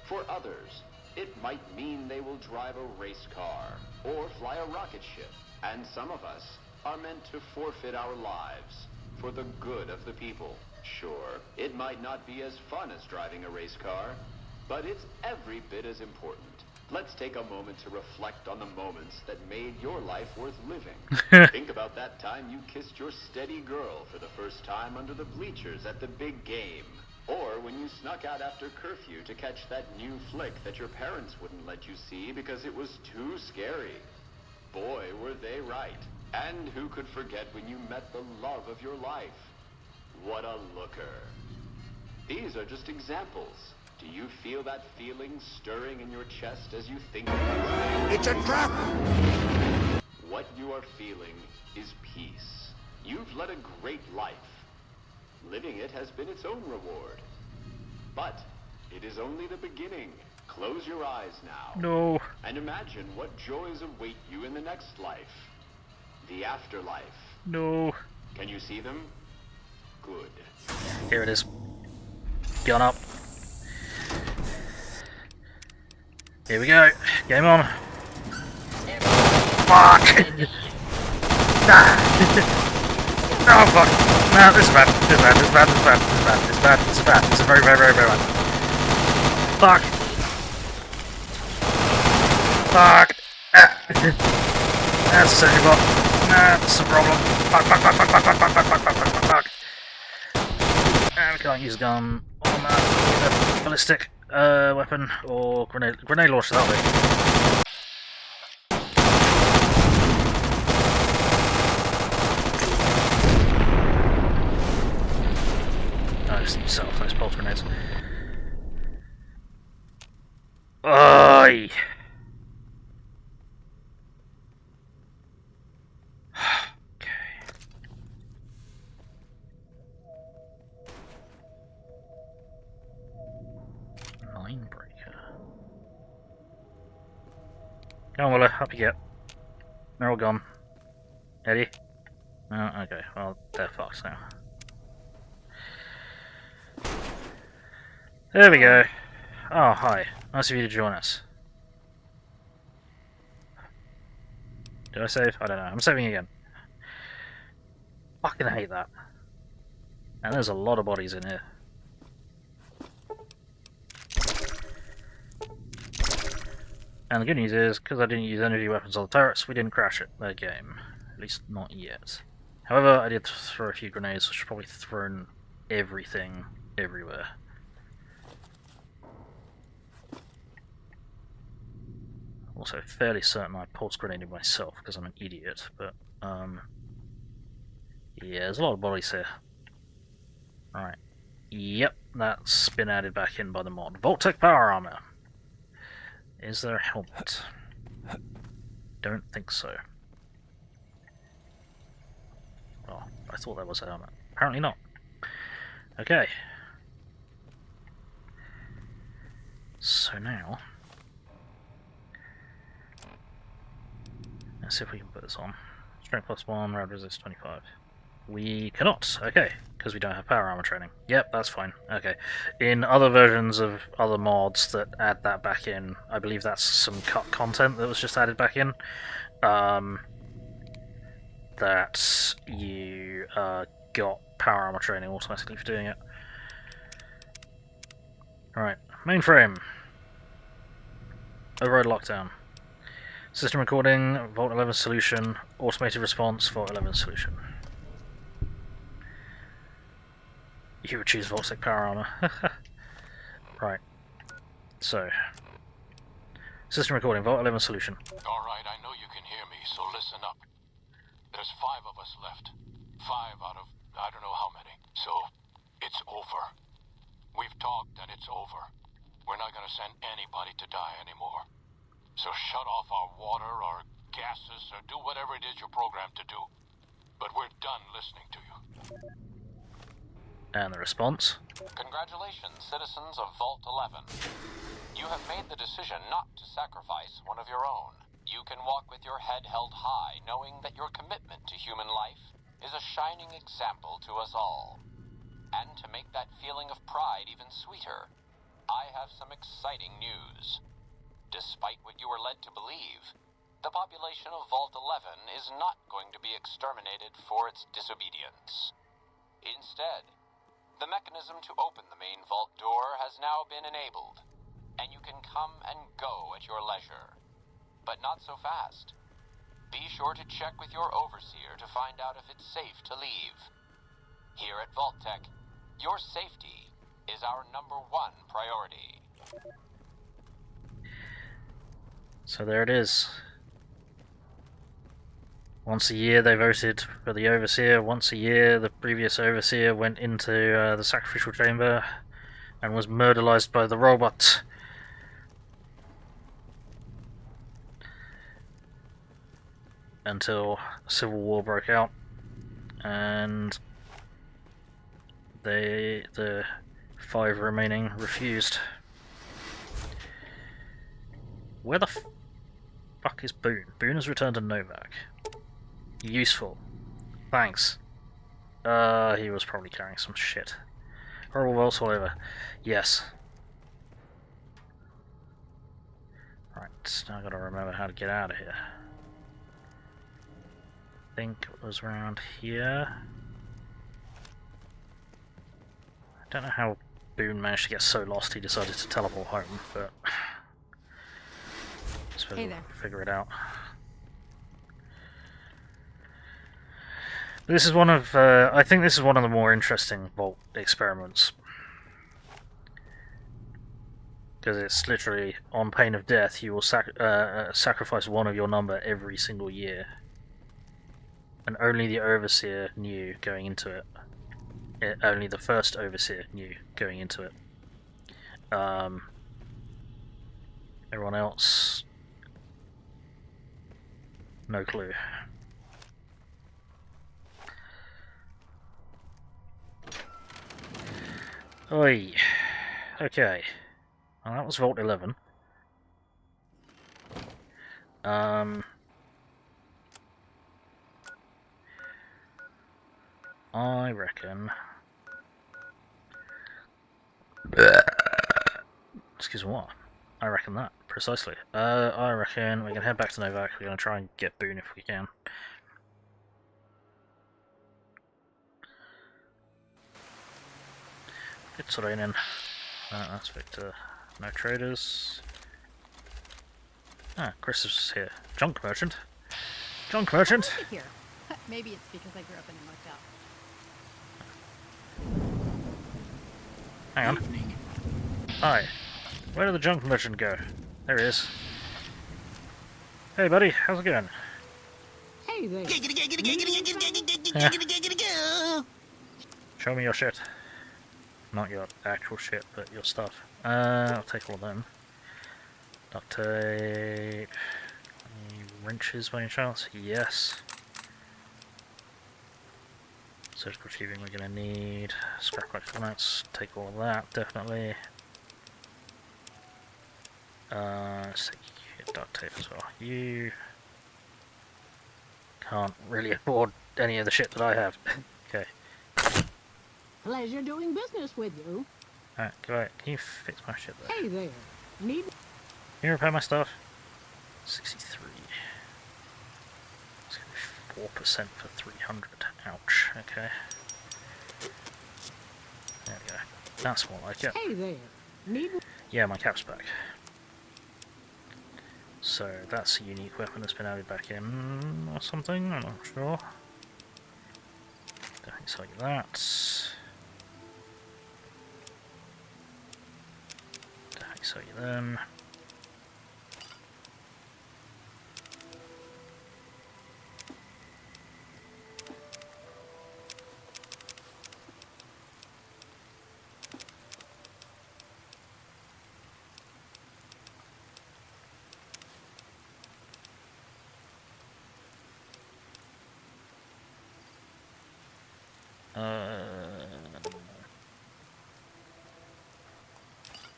For others, it might mean they will drive a race car or fly a rocket ship. And some of us are meant to forfeit our lives for the good of the people. Sure, it might not be as fun as driving a race car, but it's every bit as important. Let's take a moment to reflect on the moments that made your life worth living. Think about that time you kissed your steady girl for the first time under the bleachers at the big game. Or when you snuck out after curfew to catch that new flick that your parents wouldn't let you see because it was too scary. Boy, were they right. And who could forget when you met the love of your life? What a looker. These are just examples. Do you feel that feeling stirring in your chest as you think of these things? It's a trap! What you are feeling is peace. You've led a great life. Living it has been its own reward. But it is only the beginning. Close your eyes now. No. And imagine what joys await you in the next life. The afterlife. No. Can you see them? Good. Here it is. Gun up. Here we go. Game on. Fuck! Ah. Oh fuck! No, this is bad. This is bad. This is bad. This is bad. This is bad. This is bad. This is bad. This is very, very, very, very bad. Fuck! Fuck! Ah. That's a sentry bot. That's a problem. Fuck! Fuck! Fuck! Fuck! Fuck! Fuck! Fuck! Fuck! Fuck! Fuck! Fuck! Fuck! And we can't use a gun on that. Either ballistic weapon or grenade launcher. That'll be. Set off those pulse grenades. Oi! Okay. Mindbreaker. Go on, Willa, up you get. They're all gone. Eddie? Oh, okay. Well, they're fucked now. There we go. Oh, hi. Nice of you to join us. Did I save? I don't know. I'm saving again. Fucking hate that. And there's a lot of bodies in here. And the good news is, because I didn't use energy weapons on the turrets, we didn't crash it, the game. At least not yet. However, I did throw a few grenades, which have probably thrown everything everywhere. Also fairly certain I pulse grenaded myself because I'm an idiot, but yeah, there's a lot of bodies here. Alright. Yep, that's been added back in by the mod. Vault-Tec power armor. Is there a helmet? Don't think so. Oh, I thought there was a helmet. Apparently not. Okay. So now let's see if we can put this on. Strength +1, rad resist 25. We cannot, okay, because we don't have power armor training. Yep, that's fine. Okay. In other versions of other mods that add that back in, I believe that's some cut content that was just added back in. That you got power armor training automatically for doing it. Alright, mainframe. Override lockdown. System recording, Vault 11 solution, automated response, Vault 11 solution. You would choose Vault-Tec power armor. Right. So. System recording, Vault 11 solution. Alright, I know you can hear me, so listen up. There's 5 of us left. 5 out of I don't know how many. So, it's over. We've talked and it's over. We're not gonna send anybody to die anymore. So shut off our water, our gases, or do whatever it is you're programmed to do. But we're done listening to you. And the response? Congratulations, citizens of Vault 11. You have made the decision not to sacrifice one of your own. You can walk with your head held high, knowing that your commitment to human life is a shining example to us all. And to make that feeling of pride even sweeter, I have some exciting news. Despite what you were led to believe, the population of Vault 11 is not going to be exterminated for its disobedience. Instead, the mechanism to open the main vault door has now been enabled, and you can come and go at your leisure. But not so fast. Be sure to check with your overseer to find out if it's safe to leave. Here at Vault-Tec, your safety is our #1 priority. So there it is. Once a year they voted for the overseer. Once a year the previous overseer went into the sacrificial chamber and was murderized by the robot. Until civil war broke out and the 5 remaining refused. Where the fuck is Boone? Boone has returned to Novak. Useful. Thanks. He was probably carrying some shit. Horrible vaults all over. Yes. Right, now I gotta remember how to get out of here. I think it was around here. I don't know how Boone managed to get so lost he decided to teleport home, but I suppose Hey we'll there. figure it out. This is one of, I think this is one of the more interesting vault experiments. Because it's literally, on pain of death, you will sacrifice one of your number every single year. And only the Overseer knew going into it. Only the first Overseer knew going into it. Everyone else, no clue. Oi. Okay. Well, that was Vault 11. I reckon... Excuse me, what? I reckon that, precisely. I reckon we can head back to Novak. We're going to try and get Boone if we can. It's raining. That's Victor. No traders. Ah, Chris is here. Junk merchant. Junk merchant! Here. Maybe it's because I grew up in a motel. Hang on. Hi. Where did the junk merchant go? There he is. Hey buddy, how's it going? Hey there. Show me your shit. Not your actual shit, but your stuff. I'll take all of them. Duct tape. Any wrenches by any chance? Yes. Surgical tubing we're gonna need. Scrap like formats. Take all of that, definitely. Let's take duct tape as well. You can't really afford any of the shit that I have. Okay. Pleasure doing business with you. Alright, go ahead. Can you fix my shit there? Hey there. Need... Can you repair my stuff? 63. It's gonna be 4% for 300. Ouch. Okay. There we go. That's more like it. Hey there. Need... Yeah, my cap's back. So that's a unique weapon that's been added back in or something, I'm not sure. Definitely sell you that. Definitely sell you them.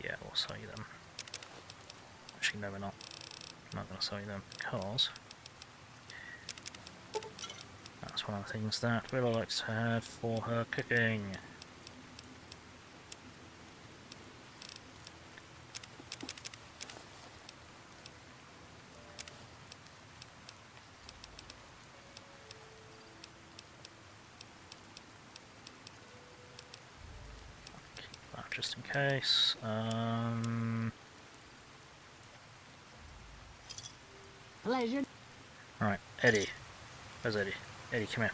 Yeah, we'll sell you them. Actually, no, we're not. I'm not going to sell you them because that's one of the things that Willow likes to have for her cooking. Just in case. Pleasure. Right, Eddie. Where's Eddie? Eddie, come here.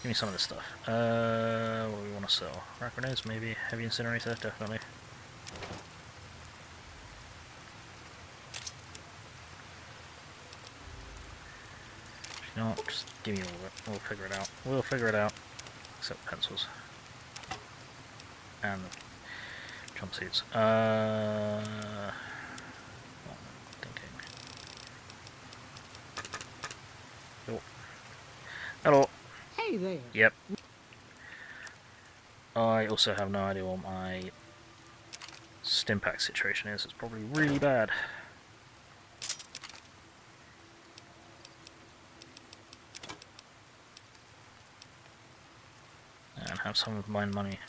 Give me some of this stuff. What do we want to sell? Rock grenades, maybe. Heavy incinerator, definitely. If not, just give me all of it. We'll figure it out. We'll figure it out. Except pencils. And jump suits. What am I thinking? Oh. Hello. Hey there. Yep. I also have no idea what my Stimpack situation is. It's probably really bad. have some of my money.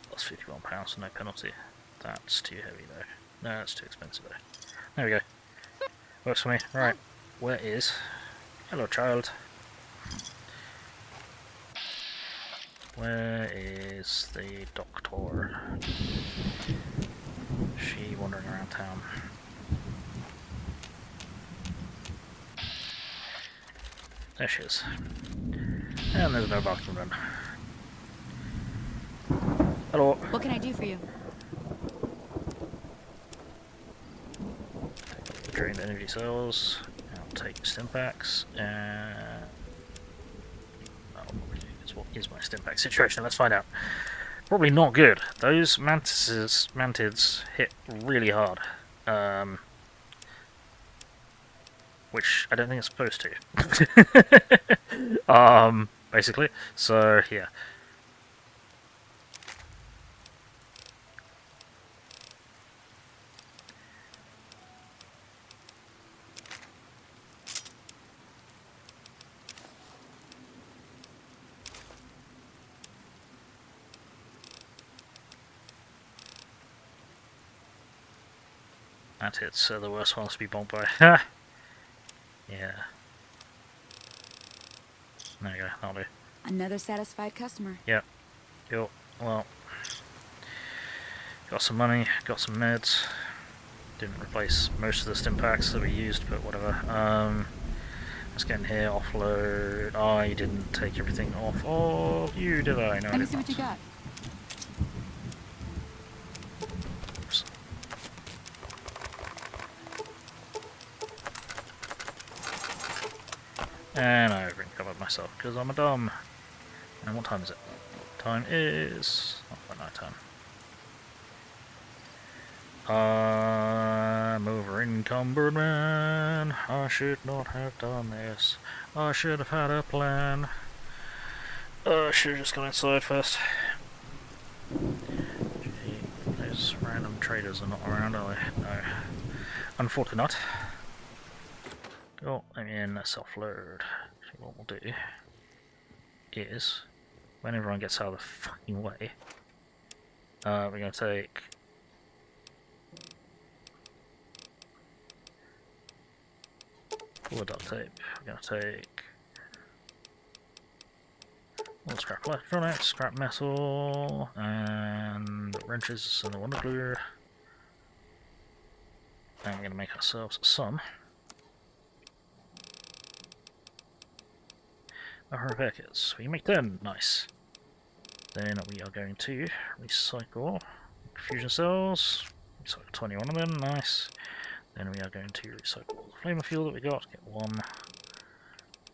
That's £51, no penalty. That's too heavy though. No, that's too expensive though. There we go. Works for me. Right. Where is... Hello, child. Where is the doctor? She wandering around town. There she is. And there's no bathroom run. Hello. What can I do for you? Drain the energy cells. I'll take stim packs and... what is my stim pack situation? Let's find out. Probably not good. Those mantids hit really hard. Which I don't think it's supposed to. Basically. So, yeah. Mantids are the worst ones to be bombed by. Ha! Yeah. There you go, that'll do. Another satisfied customer. Yep. Cool. Well, got some money, got some meds. Didn't replace most of the stim packs that we used, but whatever. Let's get in here, offload. I didn't take everything off of you, did I? No, I Let me did see what not. you got. Oops. And I recovered myself because I'm a dumb. And what time is it? Time is not quite night time. I'm over encumbered, man. I should not have done this. I should have had a plan. I should have just gone inside first. Gee, those random traders are not around, are they? No. Unfortunately not. Cool, let me in, let's offload. What we'll do is, when everyone gets out of the fucking way, we're going to take all the duct tape, we're going to take all the scrap electronics, scrap metal, and wrenches and the wonder glue, and we're going to make ourselves some repair kits. We make them, nice. Then we are going to recycle fusion cells, recycle 21 of them, nice. Then we are going to recycle all the flamer fuel that we got, get one.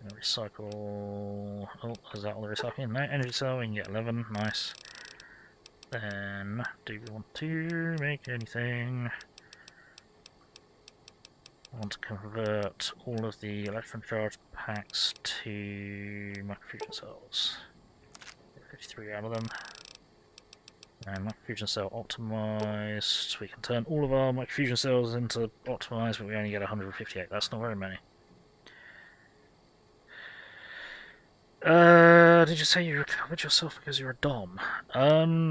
Then recycle, oh, is that all the recycling? No, energy cell, we can get 11, nice. Then, do we want to make anything? I want to convert all of the electron charge packs to microfusion cells. Get 53 out of them. And microfusion cell optimized. We can turn all of our microfusion cells into optimized, but we only get 158. That's not very many. Did you say you recovered yourself because you're a dom?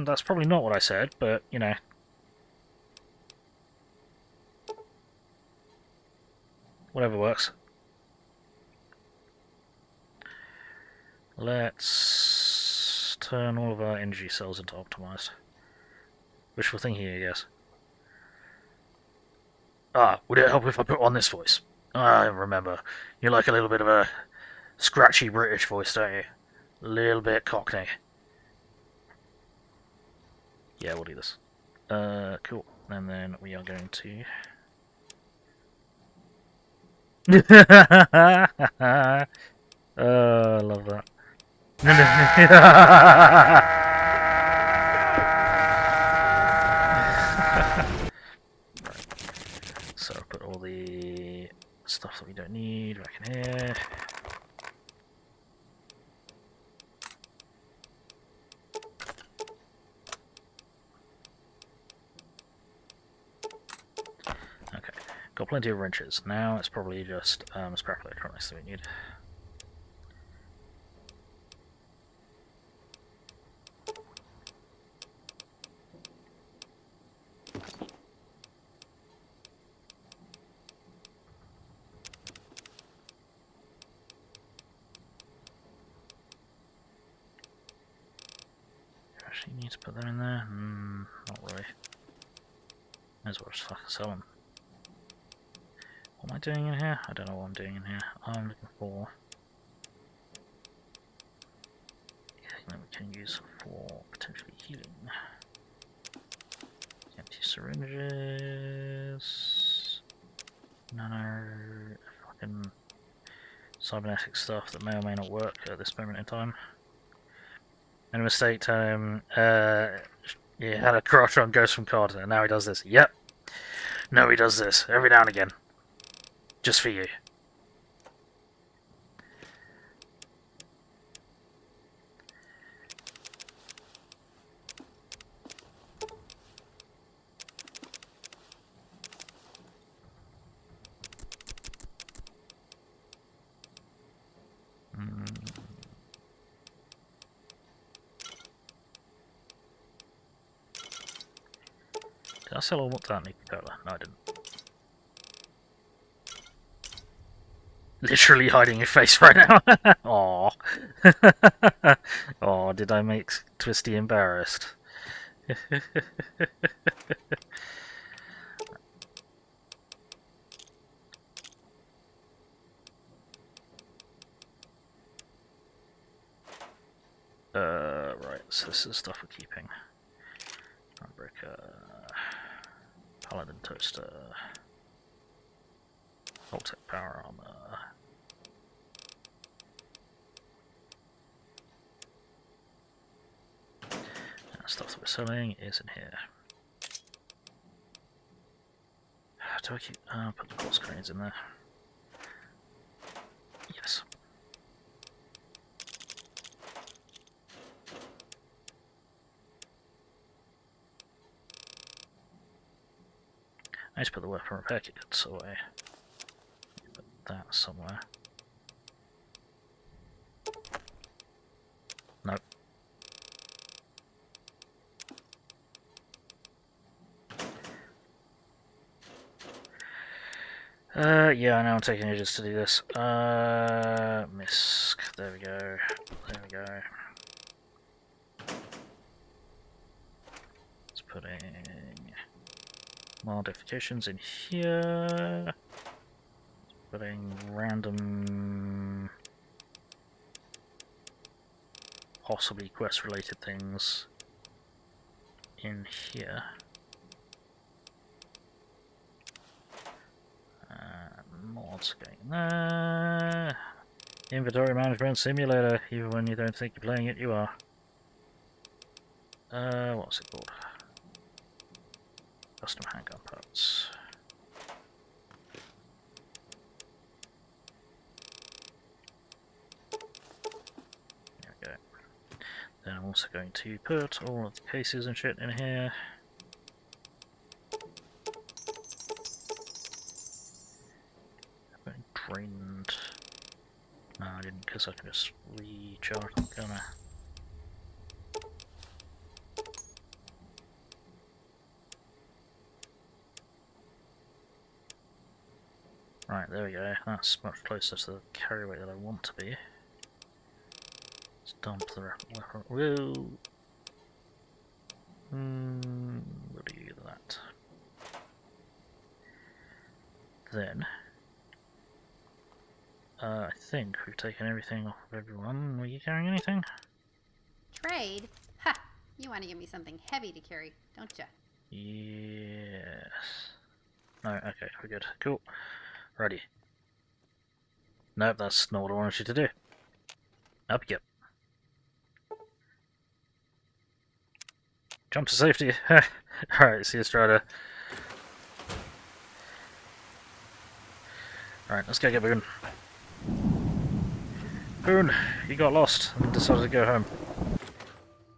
That's probably not what I said, but, you know. Whatever works. Let's turn all of our energy cells into optimized. Wishful thinking here, yes. Ah, would it help if I put on this voice? I remember. You like a little bit of a scratchy British voice, don't you? A little bit cockney. Yeah, we'll do this. Cool. And then we are going to... I love that. Right. So put all the stuff that we don't need back in here. Okay, Got plenty of wrenches. Now it's probably just scrap electronics that we need. Actually need to put them in there? Not really. Might as well just fucking sell them. What am I doing in here? I don't know what I'm doing in here. I'm looking for anything that we can use for potentially healing. Empty syringes. Nano fucking cybernetic stuff that may or may not work at this moment in time. And a mistake time, yeah, had a crotch on Ghost from COD, and now he does this. Yep. No, he does this every now and again. Just for you. Did I sell all that Nickel Cola? No, I didn't. Literally hiding your face right now. Aww. Aw, did I make Twisty embarrassed? Right, so this is stuff we're keeping. Unbreaker, Paladin Toaster, Voltec Power Armor. And the stuff that we're selling is in here. Do I keep put the quartz cranes in there? Yes. I just put the weapon repair kits away. Put that somewhere. Nope. Yeah, I know I'm taking ages to do this. Misc. There we go. There we go. Let's put in modifications in here. Putting random, possibly quest-related things in here. Mods going in there. Inventory management simulator. Even when you don't think you're playing it, you are. What's it called? Custom handgun parts. There we go. Then I'm also going to put all of the cases and shit in here. I'm drained. No, I didn't, because I can just recharge them, can't I? Right, there we go. That's much closer to the carrier that I want to be. Let's dump the weapon. Whoa! We'll do that. Then, I think we've taken everything off of everyone. Were you carrying anything? Trade? Ha! You want to give me something heavy to carry, don't ya? Yes. No, okay, we're good. Cool. Ready. Nope, that's not what I wanted you to do. Up you go. Jump to safety. Alright, see you, Strider. Alright, let's go get Boone. Boone, you got lost and decided to go home.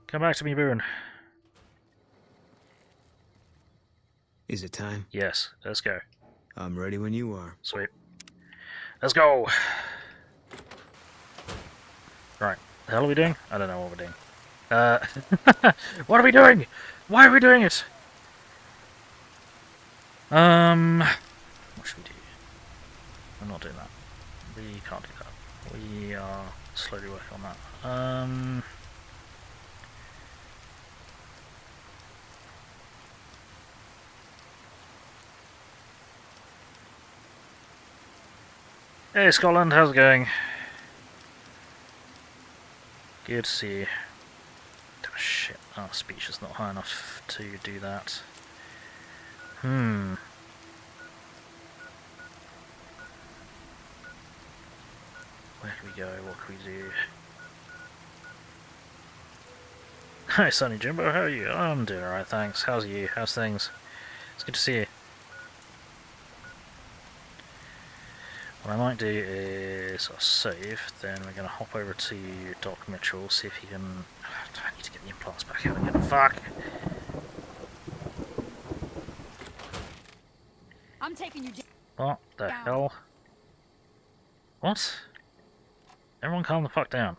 Come back to me, Boone. Is it time? Yes, let's go. I'm ready when you are. Sweet. Let's go! Right. The hell are we doing? I don't know what we're doing. What are we doing? Why are we doing it? What should we do? I'm not doing that. We can't do that. We are slowly working on that. Hey Scotland, how's it going? Good to see you. Oh, shit, our speech is not high enough to do that. Where can we go? What can we do? Hi Sonny Jimbo, how are you? I'm doing alright, thanks. How's you? How's things? It's good to see you. What I might do is I'll save, then we're going to hop over to Doc Mitchell, see if he can... I need to get the implants back out again. Fuck! I'm taking you What the down. hell? What? Everyone calm the fuck down.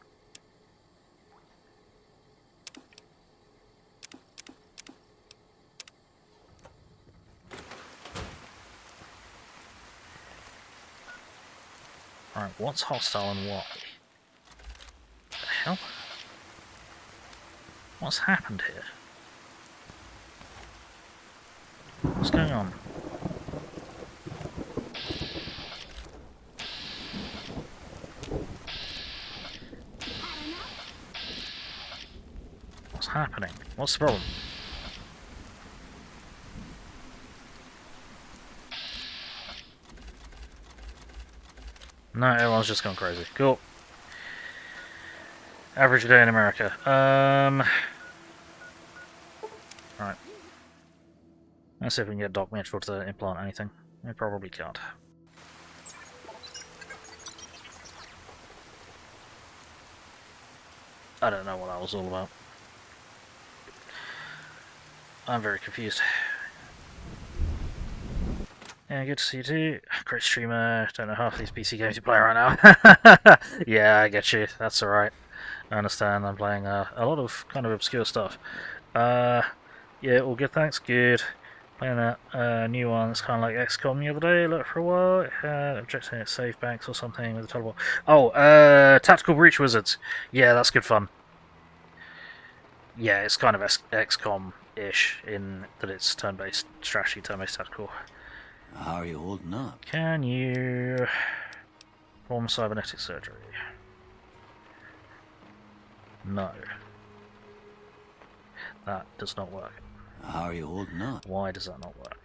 Alright, what's hostile and why? The hell? What's happened here? What's going on? What's happening? What's the problem? No, everyone's just gone crazy. Cool. Average day in America. Right. Let's see if we can get Doc Mitchell to implant anything. We probably can't. I don't know what that was all about. I'm very confused. Yeah, good to see you too. Great streamer. Don't know half these PC games you play right now. Yeah, I get you. That's alright. I understand. I'm playing a lot of kind of obscure stuff. Yeah, all good, thanks. Good. Playing that new one that's kind of like XCOM the other day. Looked for a while. It had objecting at save banks or something with a total. Oh, Tactical Breach Wizards. Yeah, that's good fun. Yeah, it's kind of XCOM-ish in that it's turn-based strategy, turn-based tactical. How are you holding up? Can you perform cybernetic surgery? No. That does not work. How are you holding up? Why does that not work?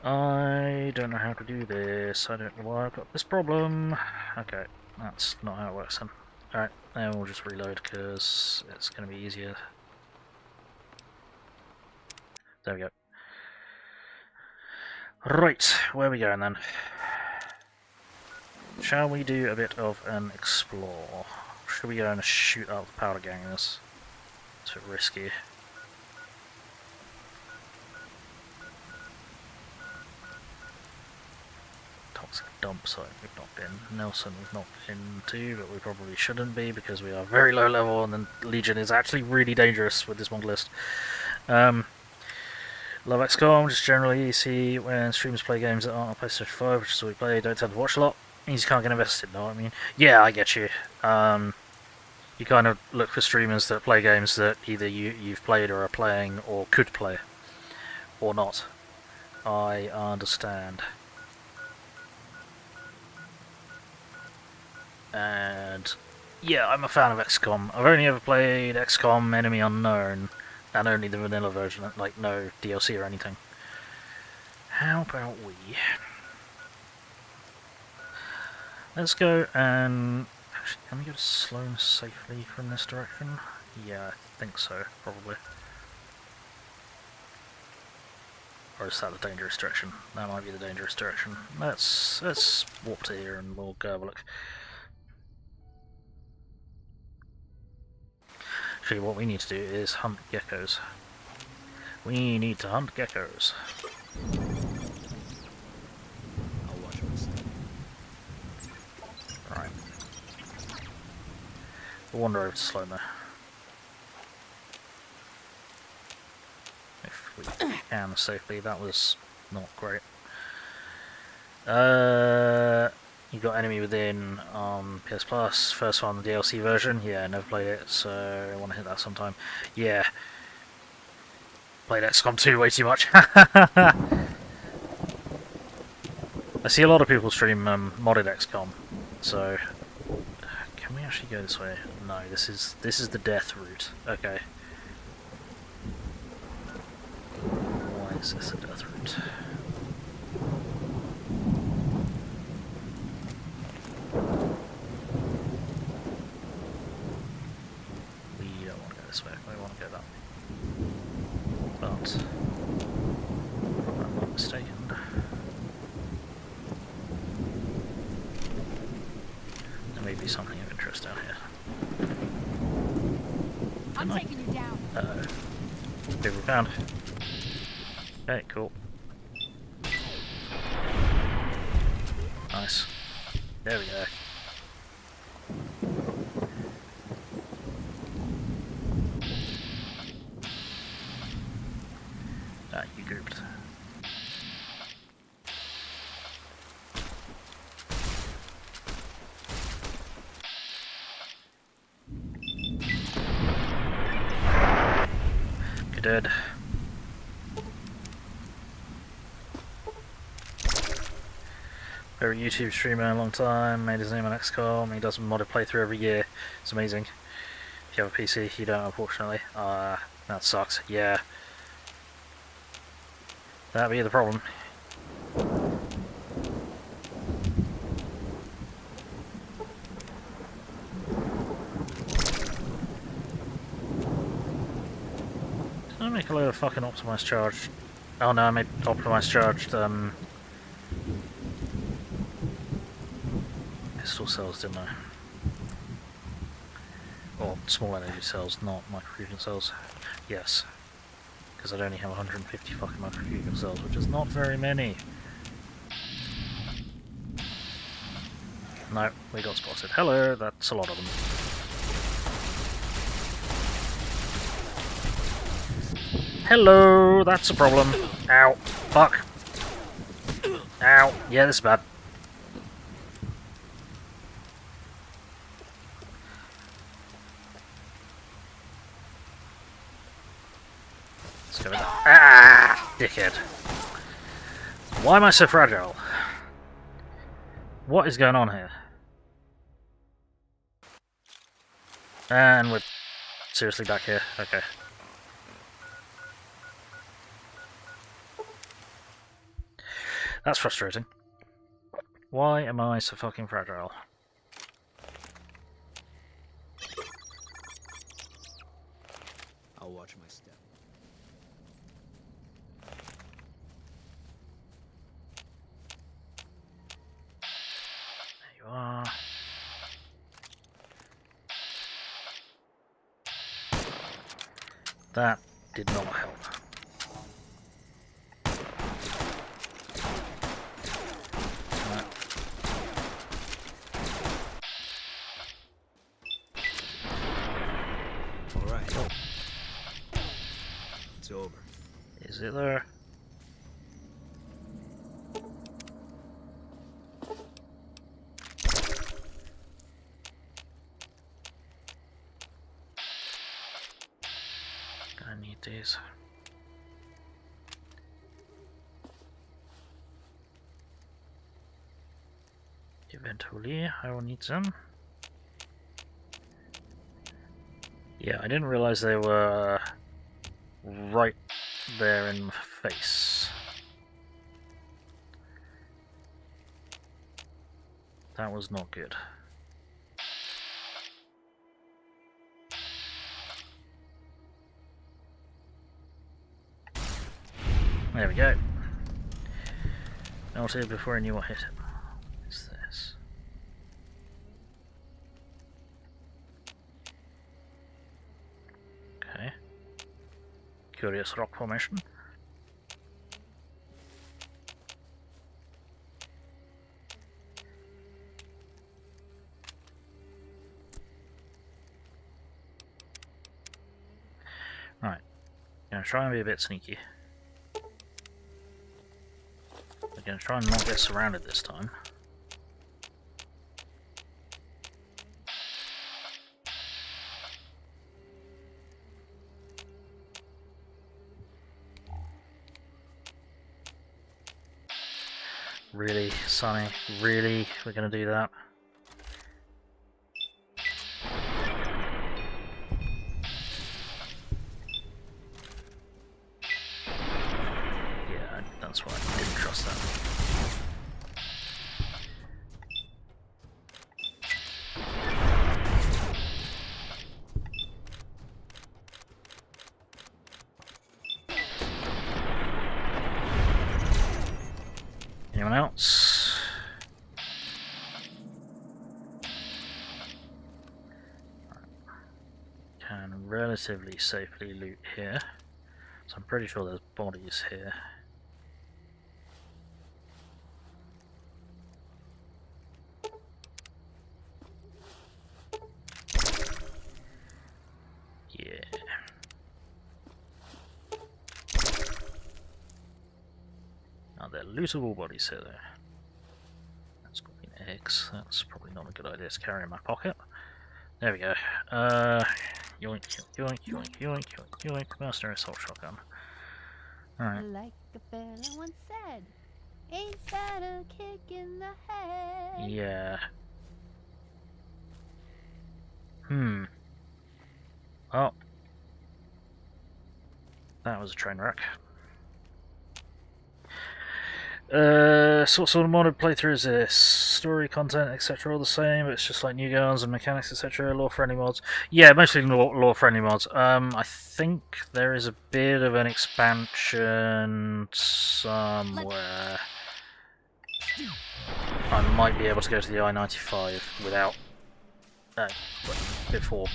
I don't know how to do this. I don't know why I've got this problem. Okay, that's not how it works then. Alright, then we'll just reload because it's going to be easier. There we go. Right, where are we going then? Shall we do a bit of an explore? Should we go and shoot up the powder gangers? It's a bit risky. Toxic dump site we've not been. Nelson we've not been to, but we probably shouldn't be because we are very low level and the Legion is actually really dangerous with this mod list. Love XCOM, just generally see when streamers play games that aren't on PlayStation 5, which is what we play, don't tend to watch a lot. You just can't get invested, know what I mean? Yeah, I get you. You kind of look for streamers that play games that either you've played or are playing or could play. Or not. I understand. And yeah, I'm a fan of XCOM. I've only ever played XCOM Enemy Unknown, and only the vanilla version, like no DLC or anything. How about we... Let's go and... Actually, can we go to Sloane safely from this direction? Yeah, I think so, probably. Or is that the dangerous direction? That might be the dangerous direction. Let's warp to here and we'll go have a look. Actually, what we need to do is hunt geckos. We need to hunt geckos. I'll watch my step. Right. We'll wander over to slow-mo. If we can safely, that was not great. You got Enemy Within on PS Plus, first one, the DLC version. Yeah, never played it, so I want to hit that sometime. Yeah. Played XCOM 2 way too much. I see a lot of people stream modded XCOM, so can we actually go this way? No, this is the death route. Okay. Why is this a death route? We don't want to go this way. We want to go that way. But I'm not mistaken. There may be something of interest down here. I'm taking you down. Uh-oh. Big found. Okay, cool. Nice. There we go. Ah, you grouped. You're dead. Favorite YouTube streamer in a long time, made his name on XCOM, he does a modded playthrough every year. It's amazing. If you have a PC, you don't, unfortunately. That sucks. Yeah. That'd be the problem. Did I make a load of fucking optimized charged? Oh no, I made optimized charged pistol cells, didn't I? Or small energy cells, not microfusion cells. Yes. Because I'd only have 150 fucking microfusion cells, which is not very many. No, we got spotted. Hello, that's a lot of them. Hello, that's a problem. Ow. Fuck. Ow. Yeah, this is bad. Let's go with that. Ah! Dickhead. Why am I so fragile? What is going on here? And we're seriously back here. Okay. That's frustrating. Why am I so fucking fragile? I'll watch my step. There you are. That did not help. Alright. It's over. Is it there? I need these. Eventually, I will need them. Yeah, I didn't realize they were right there in my face. That was not good. There we go. Melted before I knew what hit it. What's this? curious rock formation. Right, gonna try and be a bit sneaky. We're gonna try and not get surrounded this time. Really, Sonny? Really? We're gonna do that? Yeah, that's why I didn't trust that. Anyone else? Can relatively safely loot here. So I'm pretty sure there's bodies here. Yeah. Are there lootable bodies here though? That's got me eggs. That's probably not a good idea to carry in my pocket. There we go. Yoink, yoink, yoink, yoink, yoink, yoink, mercenary assault shotgun. Alright. Like a fella once said, ain't that a kick in the head? Yeah. Oh. That was a train wreck. So what sort of modded playthrough is this? Story, content, etc. all the same, but it's just like new guns and mechanics, etc. Lore-friendly mods. Yeah, mostly lore-friendly mods. I think there is a bit of an expansion somewhere. I might be able to go to the I-95 without... before...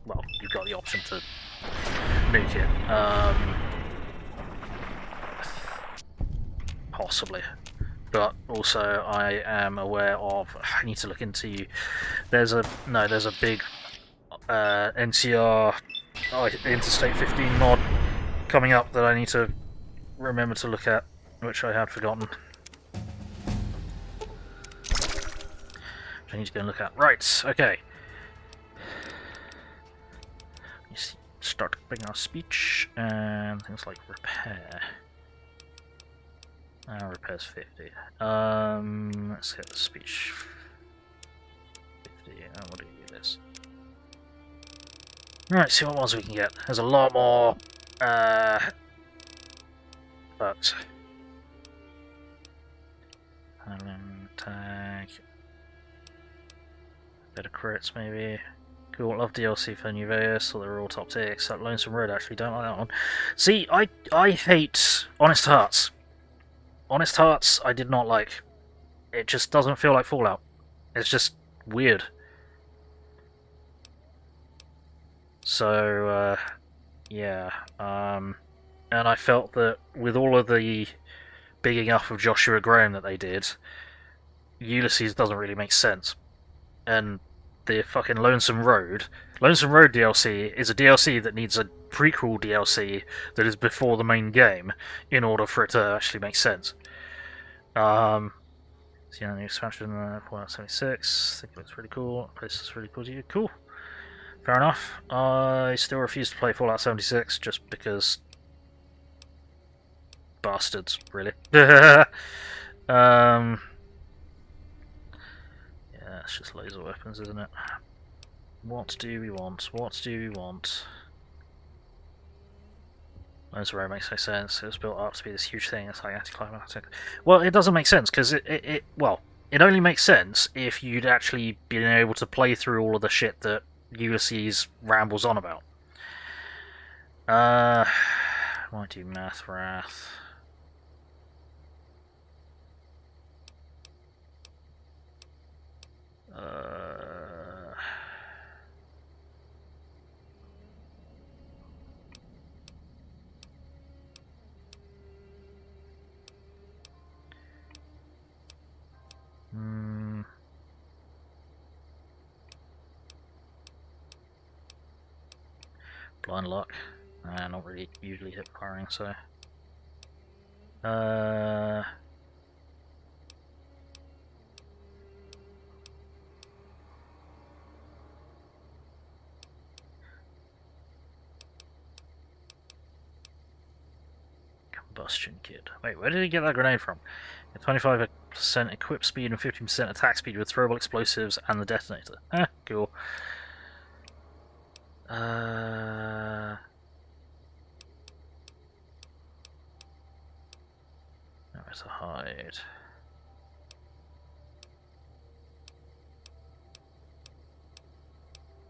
Well, you've got the option to nuke it. Possibly, but also I am aware of. I need to look into. There's a big NCR Interstate 15 mod coming up that I need to remember to look at, which I had forgotten. Which I need to go and look at. Right. Okay. Start bringing our speech and things like repair. Repairs 50. Let's get the speech 50. What do you do this? Right, see what ones we can get. There's a lot more, but tag. Bit of crits maybe. Cool, love DLC for New Vegas, so they're all top tier except Lonesome Road. Actually, don't like that one. See, I hate Honest Hearts. Honest Hearts, I did not like. It just doesn't feel like Fallout. It's just weird. So, yeah. And I felt that with all of the bigging up of Joshua Graham that they did, Ulysses doesn't really make sense. And the fucking Lonesome Road DLC is a DLC that needs a prequel DLC that is before the main game in order for it to actually make sense. So yeah, the expansion Fallout 76, I think it looks really cool. The place is really cool to you. Cool. Fair enough. I still refuse to play Fallout 76 just because bastards, really. Yeah, it's just laser weapons, isn't it? What do we want? What do we want? Lonesome Road makes no sense. It was built up to be this huge thing. It's like anticlimactic. Well, it doesn't make sense because it only makes sense if you'd actually been able to play through all of the shit that Ulysses rambles on about. Might do Math Wrath. Blind luck. Not really usually hip firing, so. Combustion kit. Wait, where did he get that grenade from? 25% equip speed and 15% attack speed with throwable explosives and the detonator. Cool. Where's the hide?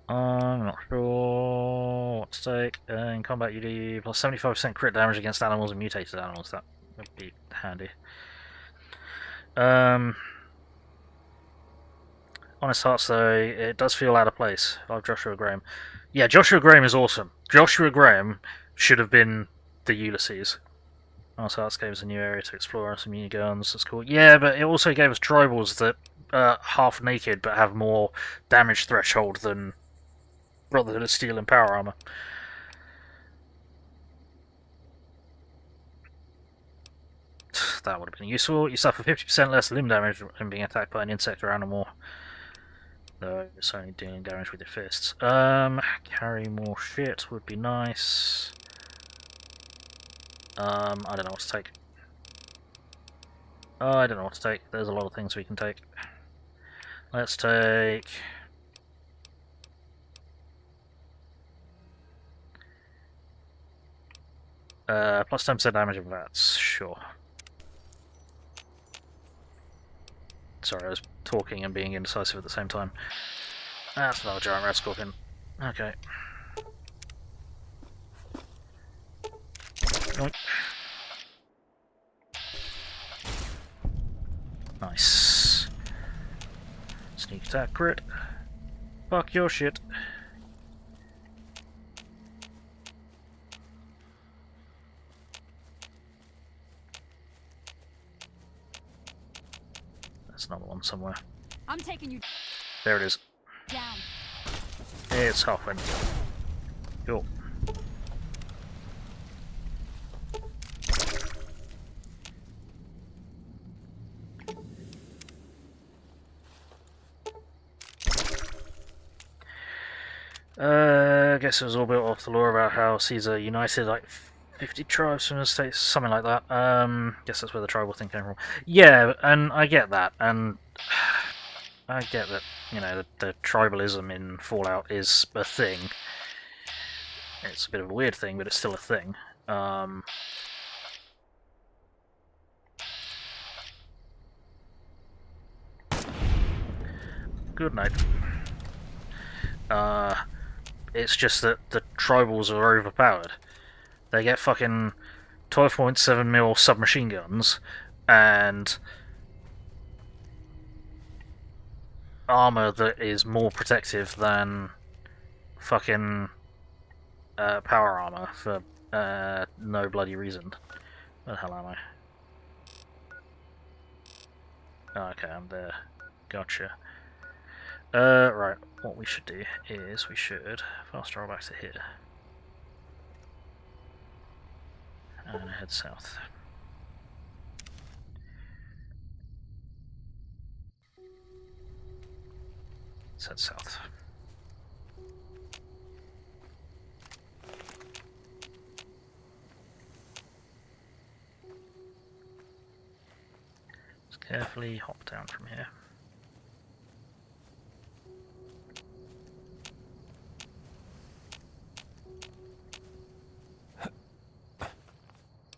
I'm not sure what to take. In combat, you do plus 75% crit damage against animals and mutated animals. That would be handy. Honest Hearts, though, it does feel out of place. I love Joshua Graham. Yeah, Joshua Graham is awesome. Joshua Graham should have been the Ulysses. Honest Hearts gave us a new area to explore and some miniguns. That's cool. Yeah, but it also gave us tribals that are half naked but have more damage threshold than Brotherhood of Steel and Power Armor. That would have been useful. You suffer 50% less limb damage when being attacked by an insect or animal. Though it's only dealing damage with your fists. Carry more shit would be nice. I don't know what to take. I don't know what to take. There's a lot of things we can take. Let's take... plus 10% damage of VATs, sure. Sorry, I was talking and being indecisive at the same time. That's another giant red scorpion. Okay. Yoink. Nice. Sneak attack crit. Fuck your shit. There's another one somewhere. I'm taking you There it is. down. It's halfway. Cool. I guess it was all built off the lore about how Caesar united like 50 tribes from the states, something like that. Guess that's where the tribal thing came from. Yeah, and I get that, and I get that, you know, the tribalism in Fallout is a thing. It's a bit of a weird thing, but it's still a thing. Good night. It's just that the tribals are overpowered. They get fucking 12.7mm submachine guns and armor that is more protective than fucking power armor for no bloody reason. Where the hell am I? Oh, okay, I'm there. Gotcha. Right, what we should do is we should fast travel back to here. And head south. Let's head south. Just carefully hop down from here.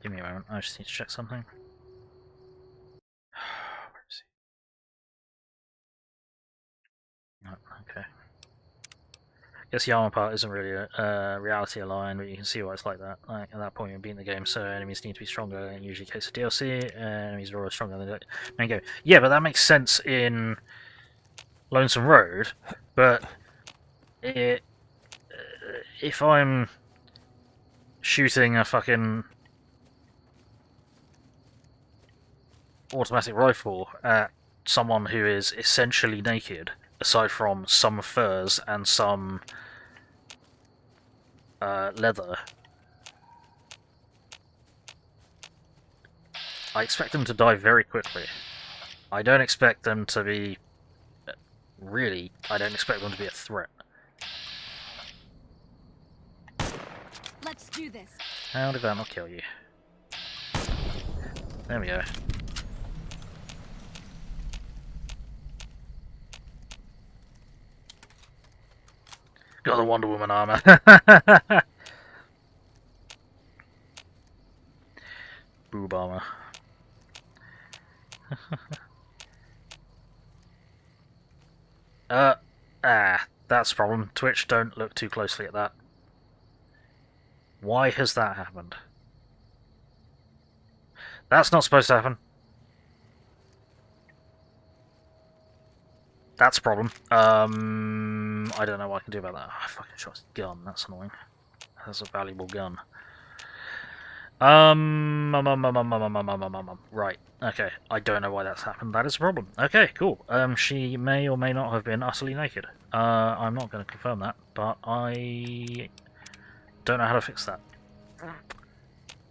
Give me a moment, I just need to check something. Where is he? Oh, okay. Guess the armor part isn't really reality aligned, but you can see why it's like that. Like, at that point you're beating the game, so enemies need to be stronger, and usually in case of DLC, enemies are always stronger than the main game. Yeah, but that makes sense in Lonesome Road, but if I'm shooting a fucking automatic rifle at someone who is essentially naked, aside from some furs and some leather. I expect them to die very quickly. I don't expect them to be... Really, I don't expect them to be a threat. Let's do this. How did that not kill you? There we go. Got the Wonder Woman armor. Boob armor. That's a problem. Twitch, don't look too closely at that. Why has that happened? That's not supposed to happen. That's a problem. I don't know what I can do about that. Oh, I fucking shot his gun. That's annoying. That's a valuable gun. Right. Okay. I don't know why that's happened. That is a problem. Okay, cool. She may or may not have been utterly naked. I'm not going to confirm that, but I don't know how to fix that.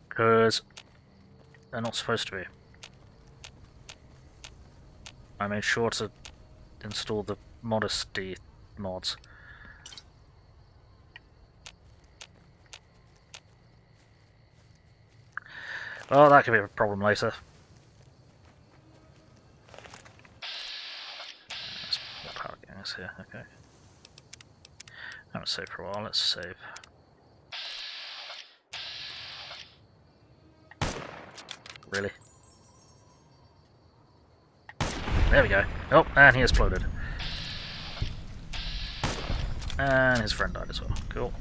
Because they're not supposed to be. I made sure to install the modesty mods. Oh, that could be a problem later. There's more power gangs here, okay. I haven't saved for a while, let's save. Really? There we go. Oh, and he exploded. And his friend died as well. Cool.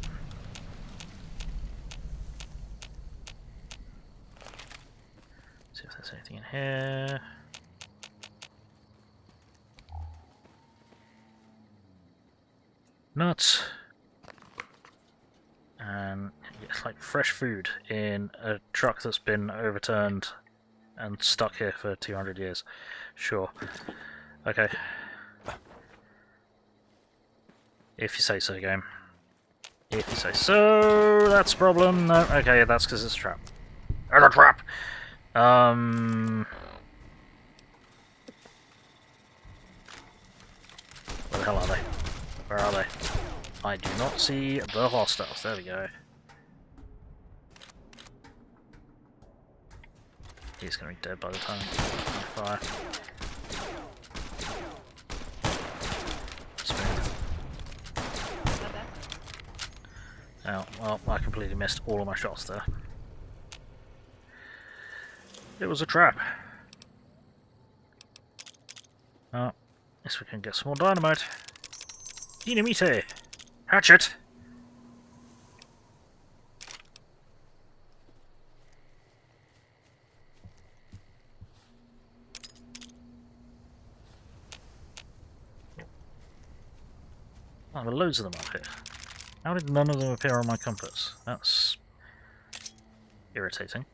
See if there's anything in here. Nuts. And it's like fresh food in a truck that's been overturned and stuck here for 200 years. Sure. Okay. If you say so, game. If you say so, that's a problem. No, okay, that's because it's a trap. It's a trap! Where the hell are they? Where are they? I do not see the hostiles. There we go. He's gonna be dead by the time he's on fire. Smooth. Oh, well, I completely missed all of my shots there. It was a trap. Oh, guess we can get some more dynamite. Dynamite! Hatchet! Oh, there are loads of them up here. How did none of them appear on my compass? That's irritating.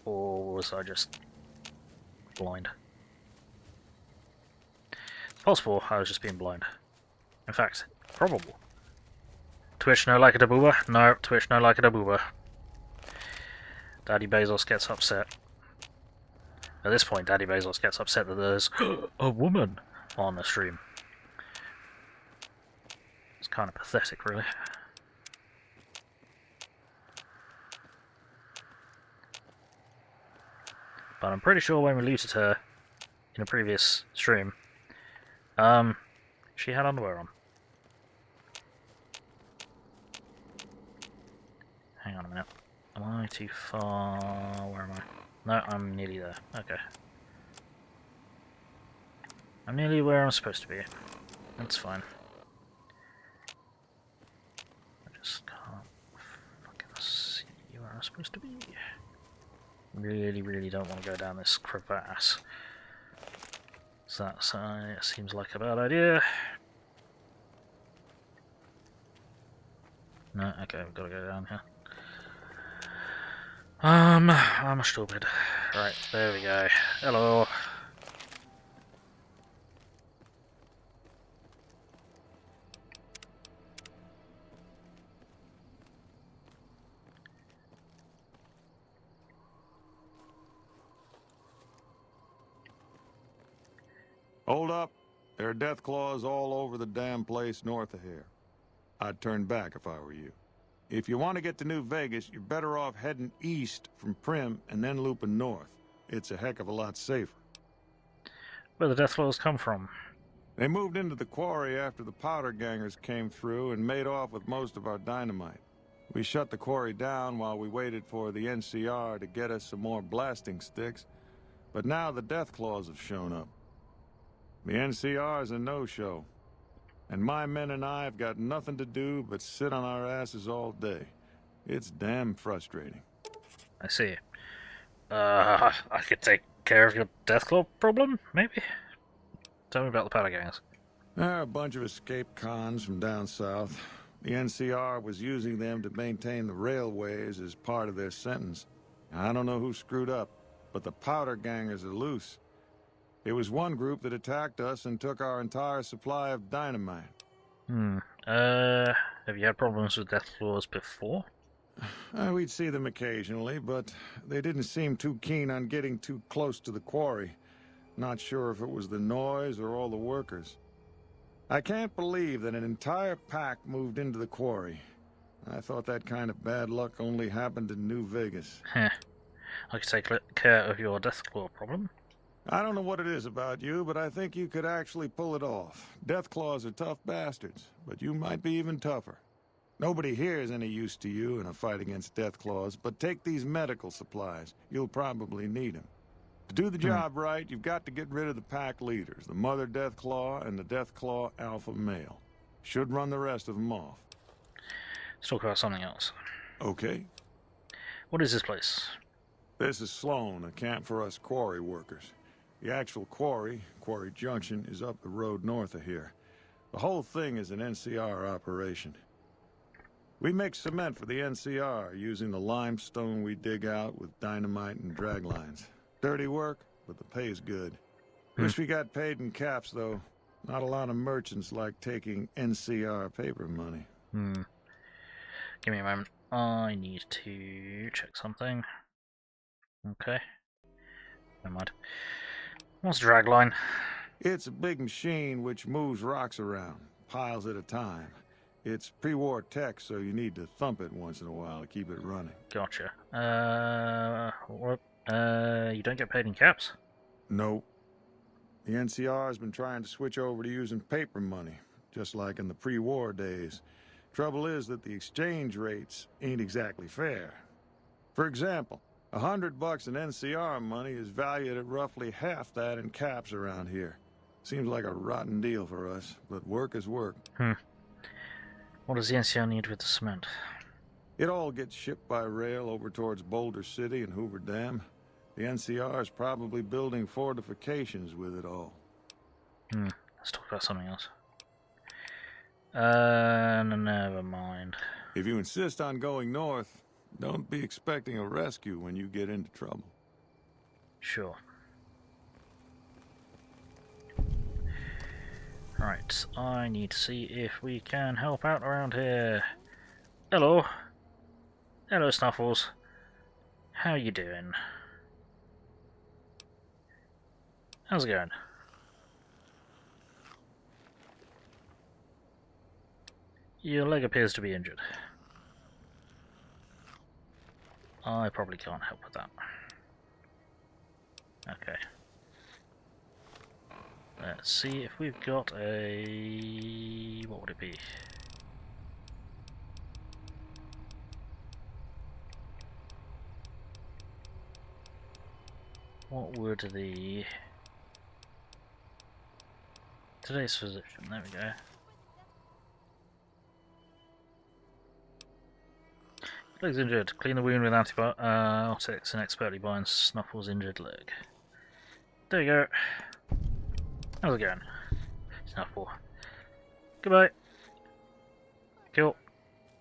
Or was I just blind? It's possible I was just being blind. In fact, probable. Twitch no like a booba? No, Twitch no like a booba. Daddy Bezos gets upset. At this point, Daddy Bezos gets upset that there's a woman on the stream. It's kind of pathetic, really. But I'm pretty sure when we looted her in a previous stream, she had underwear on. Hang on a minute. Am I too far? Where am I? No, I'm nearly there. Okay. I'm nearly where I'm supposed to be. That's fine. I just can't fucking see where I'm supposed to be. Really, really don't want to go down this crevasse. So that seems like a bad idea. No, okay, we've got to go down here. I'm stupid. Right, there we go. Hello. Hold up. There are death claws all over the damn place north of here. I'd turn back if I were you. If you want to get to New Vegas, you're better off heading east from Prim and then looping north. It's a heck of a lot safer. Where the death claws come from? They moved into the quarry after the powder gangers came through and made off with most of our dynamite. We shut the quarry down while we waited for the NCR to get us some more blasting sticks, but now the death claws have shown up. The NCR's a no-show, and my men and I have got nothing to do but sit on our asses all day. It's damn frustrating. I see. I could take care of your Deathclaw problem, maybe? Tell me about the powder gangs. There are a bunch of escaped cons from down south. The NCR was using them to maintain the railways as part of their sentence. I don't know who screwed up, but the powder gangers are loose. It was one group that attacked us and took our entire supply of dynamite. Have you had problems with Deathclaws before? We'd see them occasionally, but they didn't seem too keen on getting too close to the quarry. Not sure if it was the noise or all the workers. I can't believe that an entire pack moved into the quarry. I thought that kind of bad luck only happened in New Vegas. Heh. I could take care of your Deathclaw problem. I don't know what it is about you, but I think you could actually pull it off. Deathclaws are tough bastards, but you might be even tougher. Nobody here is any use to you in a fight against Deathclaws, but take these medical supplies. You'll probably need them. To do the job right, you've got to get rid of the pack leaders, the Mother Deathclaw and the Deathclaw Alpha Male. Should run the rest of them off. Let's talk about something else. Okay. What is this place? This is Sloan, a camp for us quarry workers. The actual quarry, Quarry Junction, is up the road north of here. The whole thing is an NCR operation. We make cement for the NCR using the limestone we dig out with dynamite and drag lines. Dirty work, but the pay's good. Wish we got paid in caps, though. Not a lot of merchants like taking NCR paper money. Give me a moment. I need to check something. Okay. Never mind. What's a dragline? It's a big machine which moves rocks around, piles at a time. It's pre-war tech, so you need to thump it once in a while to keep it running. Gotcha. What? You don't get paid in caps? Nope. The NCR has been trying to switch over to using paper money, just like in the pre-war days. Trouble is that the exchange rates ain't exactly fair. For example, $100 in NCR money is valued at roughly half that in caps around here. Seems like a rotten deal for us, but work is work. What does the NCR need with the cement? It all gets shipped by rail over towards Boulder City and Hoover Dam. The NCR is probably building fortifications with it all. Let's talk about something else. Never mind. If you insist on going north, don't be expecting a rescue when you get into trouble. Sure. Right, I need to see if we can help out around here. Hello. Hello, Snuffles. How you doing? How's it going? Your leg appears to be injured. I probably can't help with that. Okay. Let's see if we've got a... what would it be? What would the... today's physician, there we go. Leg's injured. Clean the wound with antibiotics and expertly bind Snuffle's injured leg. There you go. How's it going? Snuffle. Goodbye. Cool.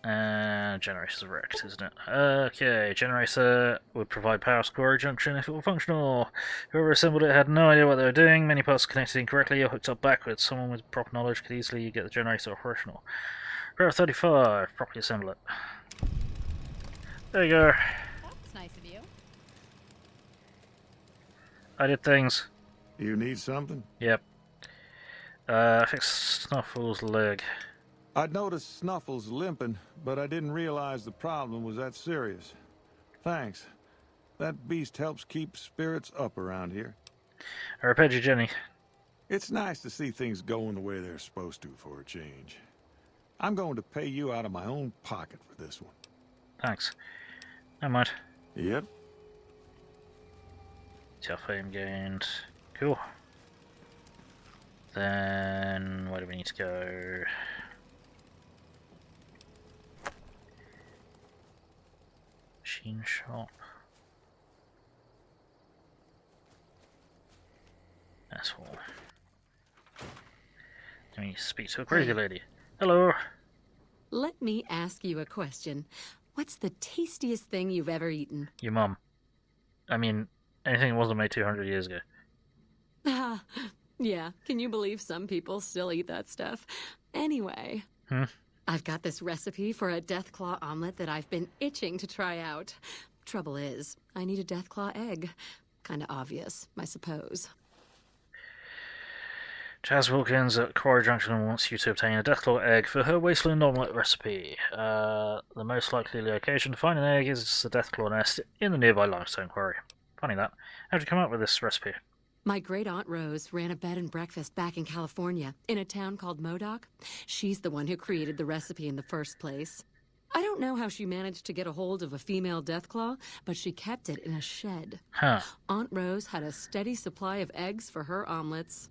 Generator's wrecked, isn't it? Okay, generator would provide power to Quarry Junction if it were functional. Whoever assembled it had no idea what they were doing. Many parts connected incorrectly or hooked up backwards. Someone with proper knowledge could easily get the generator operational. Paragraph 35. Properly assemble it. There you go. That's nice of you. I did things. You need something? Yep. Fix Snuffle's leg. I'd noticed Snuffles limping, but I didn't realize the problem was that serious. Thanks. That beast helps keep spirits up around here. I repaired you, Jenny. It's nice to see things going the way they're supposed to for a change. I'm going to pay you out of my own pocket for this one. Thanks. Never mind. Yep. Self-fame gained. Cool. Then, where do we need to go? Machine shop. That's all. Let me speak to a crazy lady. Hello. Let me ask you a question. What's the tastiest thing you've ever eaten? Your mum. I mean, anything that wasn't made 200 years ago. Ah, yeah. Can you believe some people still eat that stuff? Anyway, I've got this recipe for a deathclaw omelet that I've been itching to try out. Trouble is, I need a deathclaw egg. Kinda obvious, I suppose. Jazz Wilkins at Quarry Junction wants you to obtain a Deathclaw egg for her Wasteland omelette recipe. The most likely location to find an egg is the Deathclaw nest in the nearby limestone quarry. Funny that. How'd you come up with this recipe? My great-aunt Rose ran a bed and breakfast back in California, in a town called Modoc. She's the one who created the recipe in the first place. I don't know how she managed to get a hold of a female Deathclaw, but she kept it in a shed. Huh. Aunt Rose had a steady supply of eggs for her omelets.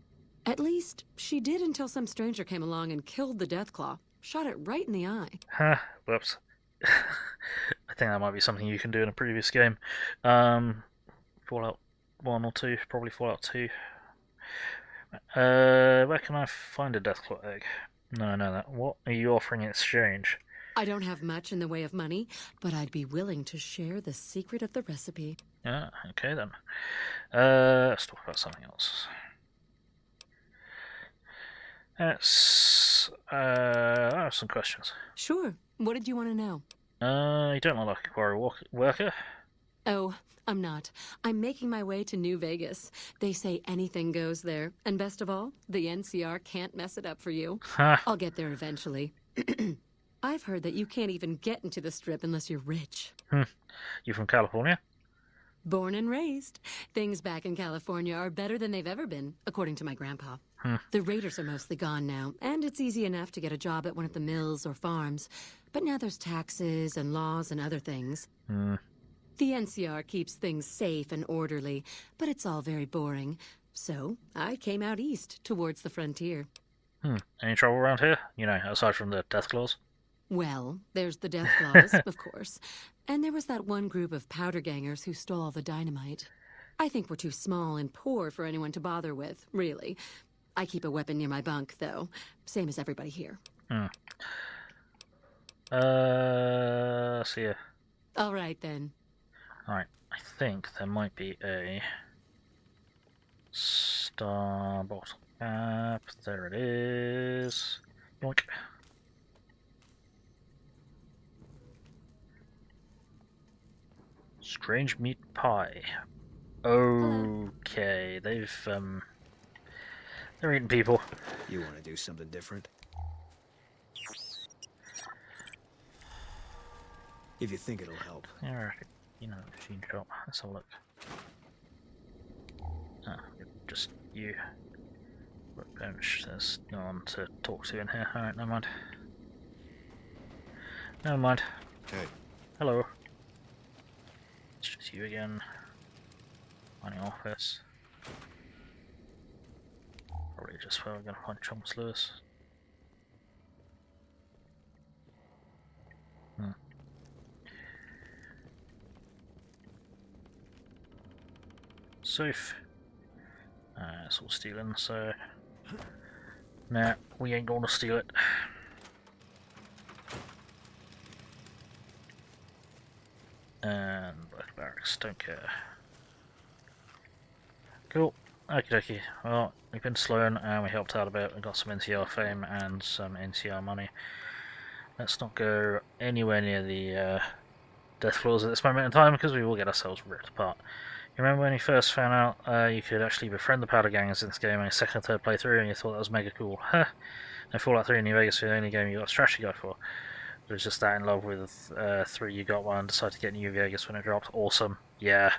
At least, she did until some stranger came along and killed the Deathclaw. Shot it right in the eye. Huh. Whoops. I think that might be something you can do in a previous game. Fallout 1 or 2, probably Fallout 2. Where can I find a Deathclaw egg? No, I know that. What are you offering in exchange? I don't have much in the way of money, but I'd be willing to share the secret of the recipe. Yeah, okay then. Let's talk about something else. I have some questions. Sure. What did you want to know? You don't look like a quarry worker. Oh, I'm not. I'm making my way to New Vegas. They say anything goes there. And best of all, the NCR can't mess it up for you. Huh. I'll get there eventually. I've heard that you can't even get into the Strip unless you're rich. You from California? Born and raised. Things back in California are better than they've ever been, according to my grandpa. The raiders are mostly gone now, and it's easy enough to get a job at one of the mills or farms. But now there's taxes and laws and other things. The NCR keeps things safe and orderly, but it's all very boring. So I came out east, towards the frontier. Any trouble around here? You know, aside from the Deathclaws? Well, there's the Deathclaws, of course. And there was that one group of powder gangers who stole all the dynamite. I think we're too small and poor for anyone to bother with, really. I keep a weapon near my bunk, though. Same as everybody here. See ya. All right, then. Alright, I think there might be a star bottle cap. There it is. Yoink. Strange meat pie. Okay, they've they're eating people. You want to do something different? If you think it'll help. Yeah, you know, machine shop. Let's have a look. Ah, just you. Workbench. There's no one to talk to in here. Alright, never mind. Never mind. Hey. Hello. It's just you again. Mining office. Probably just where we're gonna find Chomps Lewis. Safe. It's all stealing, so nah, we ain't gonna steal it. And Black Barracks, don't care. Cool. Okie dokie. Well, we've been Sloan and we helped out a bit. We got some NCR fame and some NCR money. Let's not go anywhere near the Deathclaws at this moment in time because we will get ourselves ripped apart. You remember when you first found out you could actually befriend the powder gangers in this game in a second or third playthrough, and you thought that was mega cool? Huh. And Fallout 3 New Vegas was the only game you got a strategy guide for. It was just that in love with 3, you got one and decided to get New Vegas when it dropped. Awesome. Yeah.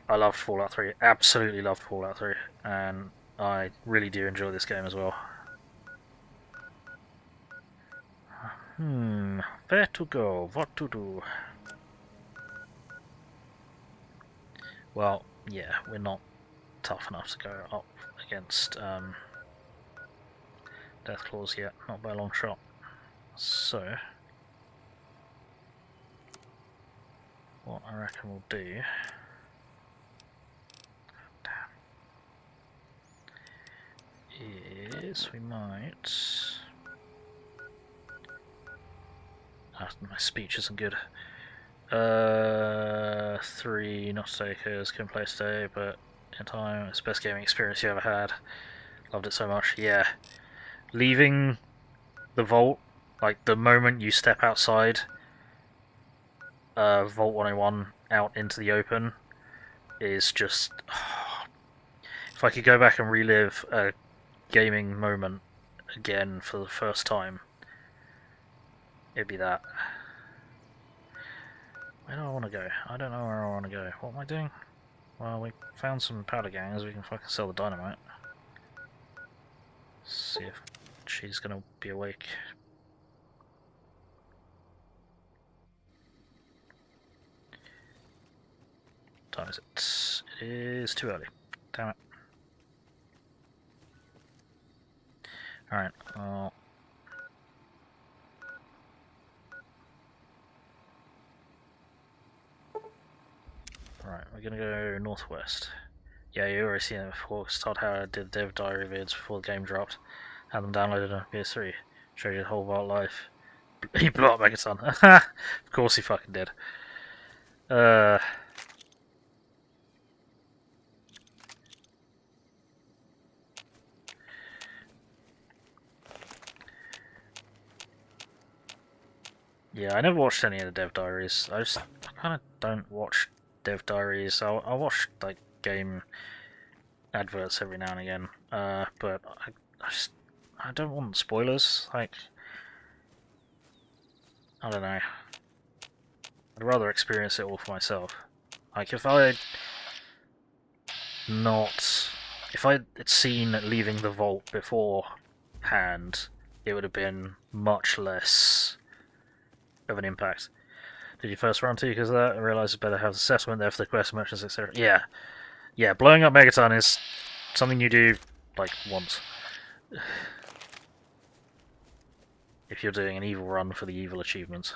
I loved Fallout 3. Absolutely loved Fallout 3. And I really do enjoy this game as well. Where to go? What to do? Well, yeah, we're not tough enough to go up against Death Claws yet, not by a long shot. So, what I reckon we'll do... is we might... my speech isn't good. 3 not takers can play today, but in time it's the best gaming experience you ever had. Loved it so much. Yeah, leaving the vault, like the moment you step outside Vault 101 out into the open, is just... if I could go back and relive a gaming moment again for the first time, it'd be that. Where do I want to go? I don't know where I want to go. What am I doing? Well, we found some powder gangs. We can fucking sell the dynamite. See if she's gonna be awake. What time is it? It is too early. Damn it. Alright, well... Right, we're gonna go northwest. Yeah, you already seen it before, because Todd Howard did dev diary vids before the game dropped. Had them downloaded on PS3. Showed you the whole vault life. He blew up Megaton. Of course he fucking did. Yeah, I never watched any of the dev diaries. I kind of don't watch dev diaries. I'll watch like game adverts every now and again, but I don't want spoilers. Like, I don't know. I'd rather experience it all for myself. Like, if I'd seen leaving the vault beforehand, it would have been much less of an impact. Did you first run to because of that? I realised it's better to have the assessment there for the quest merchants, etc. Yeah. Yeah, blowing up Megaton is something you do, like, once. If you're doing an evil run for the evil achievements.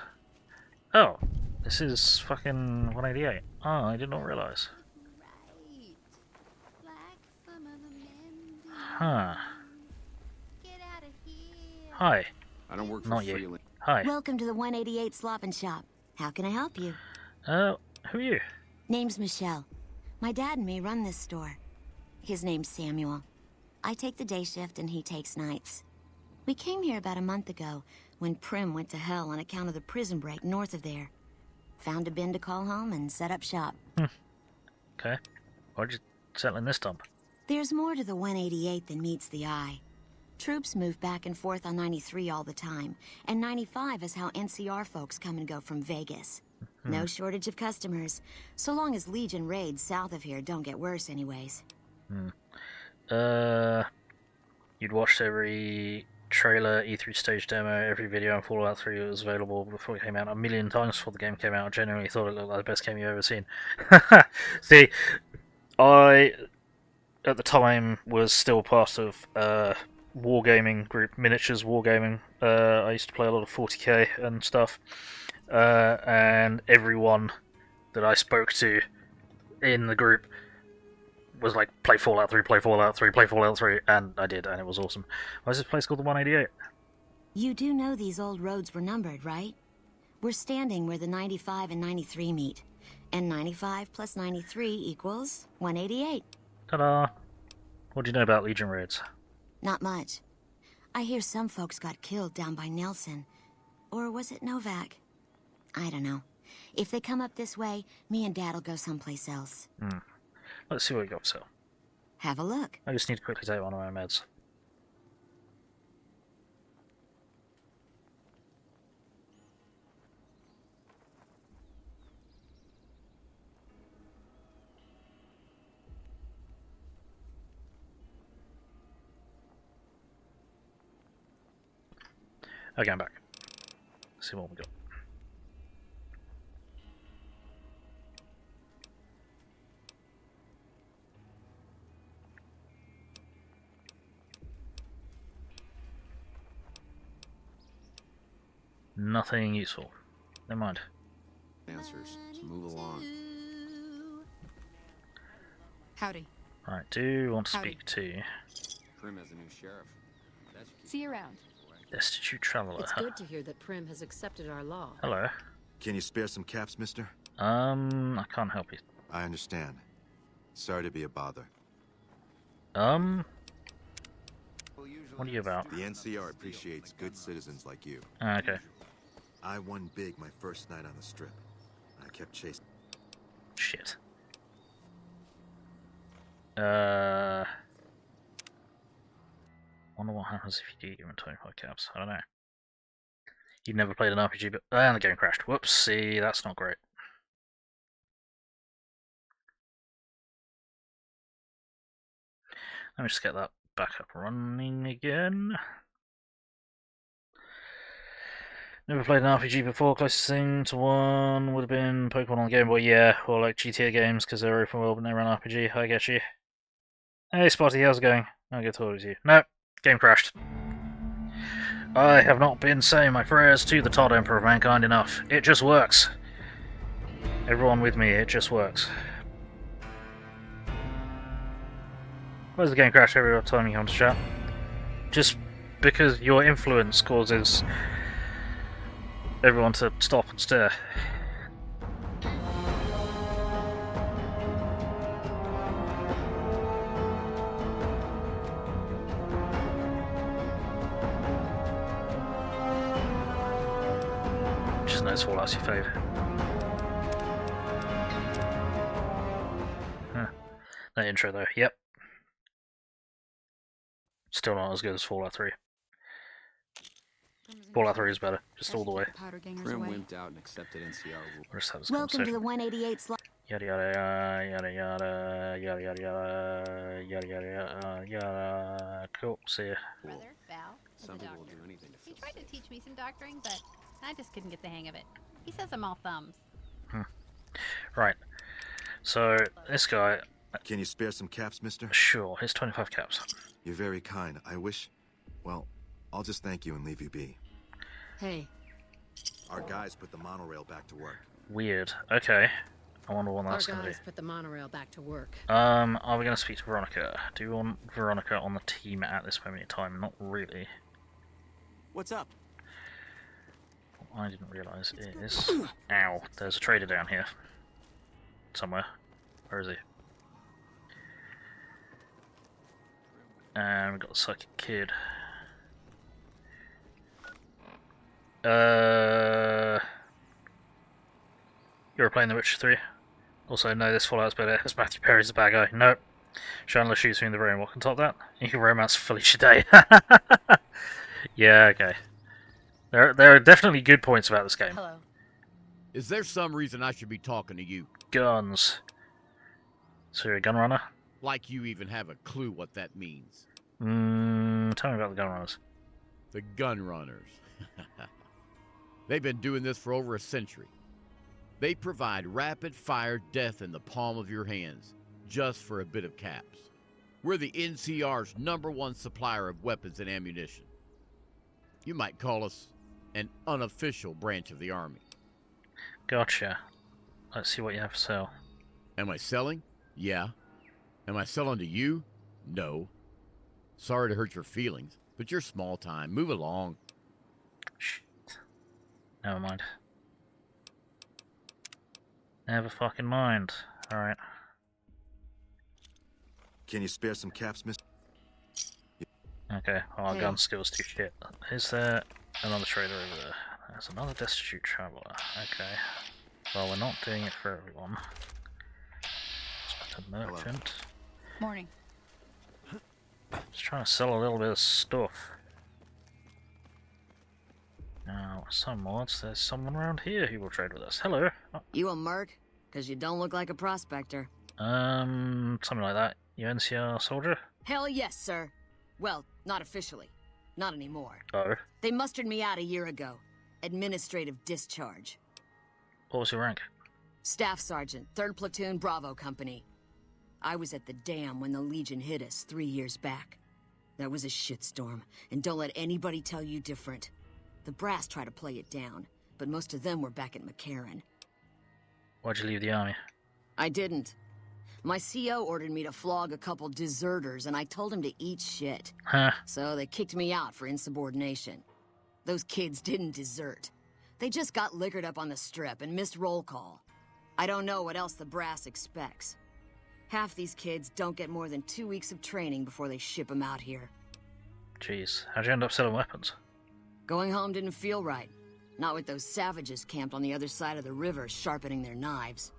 Oh, this is fucking 188. Oh, I did not realise. Huh. Hi. I don't work for Not you. freelance. Hi. Welcome to the 188 Slop and Shop. How can I help you? Who are you? Name's Michelle. My dad and me run this store. His name's Samuel. I take the day shift and he takes nights. We came here about a month ago when Prim went to hell on account of the prison break north of there. Found a bin to call home and set up shop. Okay. Why'd you settle in this dump? There's more to the 188 than meets the eye. Troops move back and forth on 93 all the time, and 95 is how NCR folks come and go from Vegas. No shortage of customers, so long as Legion raids south of here don't get worse anyways. You'd watched every trailer, E3 stage demo, every video on Fallout 3 that was available before it came out, a million times before the game came out. I genuinely thought it looked like the best game you've ever seen. See, I, at the time, was still part of wargaming group, Miniatures Wargaming. I used to play a lot of 40k and stuff, and everyone that I spoke to in the group was like, play Fallout 3, play Fallout 3, play Fallout 3, and I did, and it was awesome. Why is this place called the 188? You do know these old roads were numbered, right? We're standing where the 95 and 93 meet, and 95 plus 93 equals 188. Ta-da! What do you know about Legion raids? Not much. I hear some folks got killed down by Nelson. Or was it Novak? I don't know. If they come up this way, me and Dad'll go someplace else. Let's see what we got for sale. Have a look. I just need to quickly take one of my meds. Okay, I'm back. Let's see what we got. Nothing useful. Never mind. Answers. So move along. Howdy. Right, do you want to Howdy. speak to Prim has a new sheriff. That should keep See you around. Destitute Traveller? It's good to hear that Prim has accepted our law. Hello. Can you spare some caps, mister? I can't help you. I understand. Sorry to be a bother. What are you about? The NCR appreciates good citizens like you. Okay. I won big my first night on the strip. I kept chasing. Shit. Wonder what happens if you do give him 25 caps. I don't know. You've never played an RPG, but and the game crashed. Whoopsie, that's not great. Let me just get that back up running again. Never played an RPG before. Closest thing to one would have been Pokemon on the Game Boy, yeah, or like GTA games because they're open world but never an RPG. I get you. Hey Spotty, how's it going? I'll get towards you. Nope, game crashed. I have not been saying my prayers to the Todd Emperor of Mankind enough. It just works. Everyone with me, it just works. Why does the game crash every time you come to chat? Just because your influence causes everyone to stop and stare. Just knows what else you fade. Huh. That intro though, yep. Still not as good as Fallout 3. Fallout 3 is better, just all the way. Prim wimped out and accepted NCR rules. We'll just have this Welcome to the conversation. 188 slot. Yada yada yada yada yada yada yada yada yada yada. Cool, see ya. Brother, Val, is a Some people will doctor. do anything to He feel tried to safe. teach me some doctoring, but I just couldn't get the hang of it. He says I'm all thumbs. Right. So this guy, Can you spare some caps, mister? sure, here's 25 caps. You're very kind. I wish... Well, I'll just thank you and leave you be. Hey, Our guys put the monorail back to work. Weird. Okay. I wonder what our that's gonna guys put the monorail back to work. do. Are we gonna speak to Veronica? Do you want Veronica on the team at this moment in time? Not really. What's up? What I didn't realise is... Ow, there's a trader down here. Somewhere. Where is he? And we've got the psychic kid. You're playing The Witcher 3? Also, no, this Fallout's better, as Matthew Perry's the bad guy. Nope. Chandler shoots me in the brain. What can top that? You can romance Felicia Day. Yeah, okay. There are definitely good points about this game. Hello. Is there some reason I should be talking to you? Guns. So you're a gun runner? Like you even have a clue what that means. Tell me about the gun runners. The gun runners. They've been doing this for over a century. They provide rapid-fire death in the palm of your hands, just for a bit of caps. We're the NCR's #1 supplier of weapons and ammunition. You might call us an unofficial branch of the Army. Gotcha. Let's see what you have for sale. Am I selling? Yeah. Am I selling to you? No. Sorry to hurt your feelings, but you're small time. Move along. Shit. Never mind. Never fucking mind. Alright. Can you spare some caps, mister? Okay, well, our Hey. gun skill's too shit. Is there another trader over there? There's another destitute traveller. Okay. Well, we're not doing it for everyone. Spent a merchant. Morning. Just trying to sell a little bit of stuff. Now, some mods, there's someone around here who will trade with us. Hello. Oh. You a merc? Because you don't look like a prospector. Something like that. You NCR soldier? Hell yes, sir. Well, not officially. Not anymore. Oh. They mustered me out a year ago. Administrative discharge. What was your rank? Staff Sergeant, 3rd Platoon Bravo Company. I was at the dam when the Legion hit us 3 years back. That was a shitstorm, and don't let anybody tell you different. The brass tried to play it down, but most of them were back at McCarran. Why'd you leave the army? I didn't. My CO ordered me to flog a couple deserters, and I told him to eat shit. Huh. So they kicked me out for insubordination. Those kids didn't desert. They just got liquored up on the strip and missed roll call. I don't know what else the brass expects. Half these kids don't get more than 2 weeks of training before they ship them out here. Jeez, how'd you end up selling weapons? Going home didn't feel right. Not with those savages camped on the other side of the river sharpening their knives.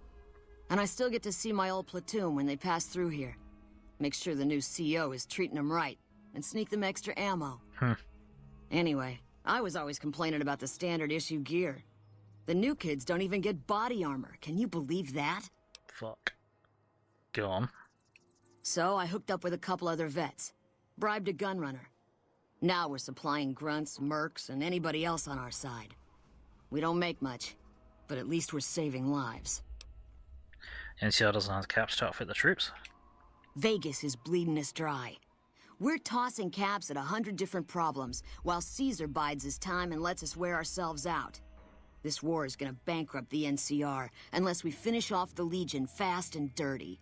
And I still get to see my old platoon when they pass through here. Make sure the new CO is treating them right, and sneak them extra ammo. Anyway, I was always complaining about the standard issue gear. The new kids don't even get body armor. Can you believe that? Fuck. Go on. So I hooked up with a couple other vets. Bribed a gunrunner. Now we're supplying grunts, mercs, and anybody else on our side. We don't make much, but at least we're saving lives. NCR doesn't have the caps to outfit the troops. Vegas is bleeding us dry. We're tossing caps at 100 different problems, while Caesar bides his time and lets us wear ourselves out. This war is gonna bankrupt the NCR unless we finish off the Legion fast and dirty.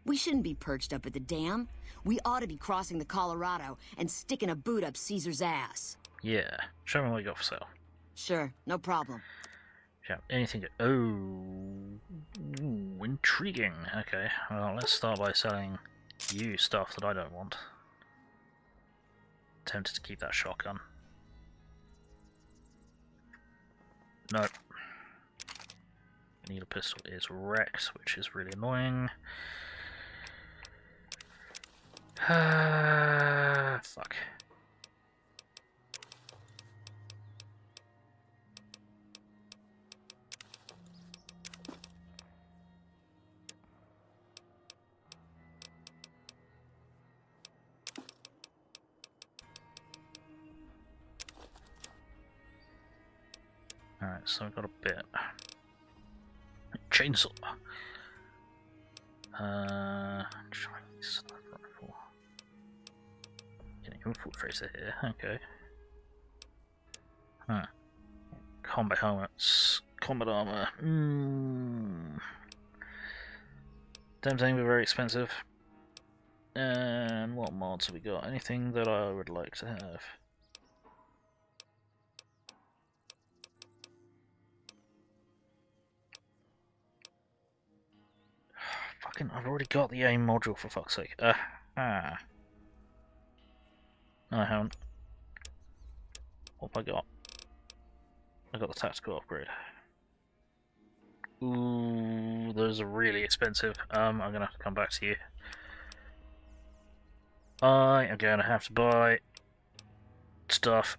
We shouldn't be perched up at the dam. We ought to be crossing the Colorado and sticking a boot up Caesar's ass. Yeah. Show me what you got for sale. Sure, no problem. Yeah, anything. Oh, ooh, intriguing. Okay, well, let's start by selling you stuff that I don't want. Tempted to keep that shotgun. No. Needle pistol is wrecked, which is really annoying. Fuck. Alright, so I've got a bit. Chainsaw. Chinese sniper rifle. Getting infiltrator here, okay. Huh. Combat helmets. Combat armor. Tempting but very expensive. And what mods have we got? Anything that I would like to have? Fucking, I've already got the aim module for fuck's sake. No, I haven't. What have I got? I got the tactical upgrade. Ooh, those are really expensive. I'm gonna have to come back to you. I am gonna have to buy stuff.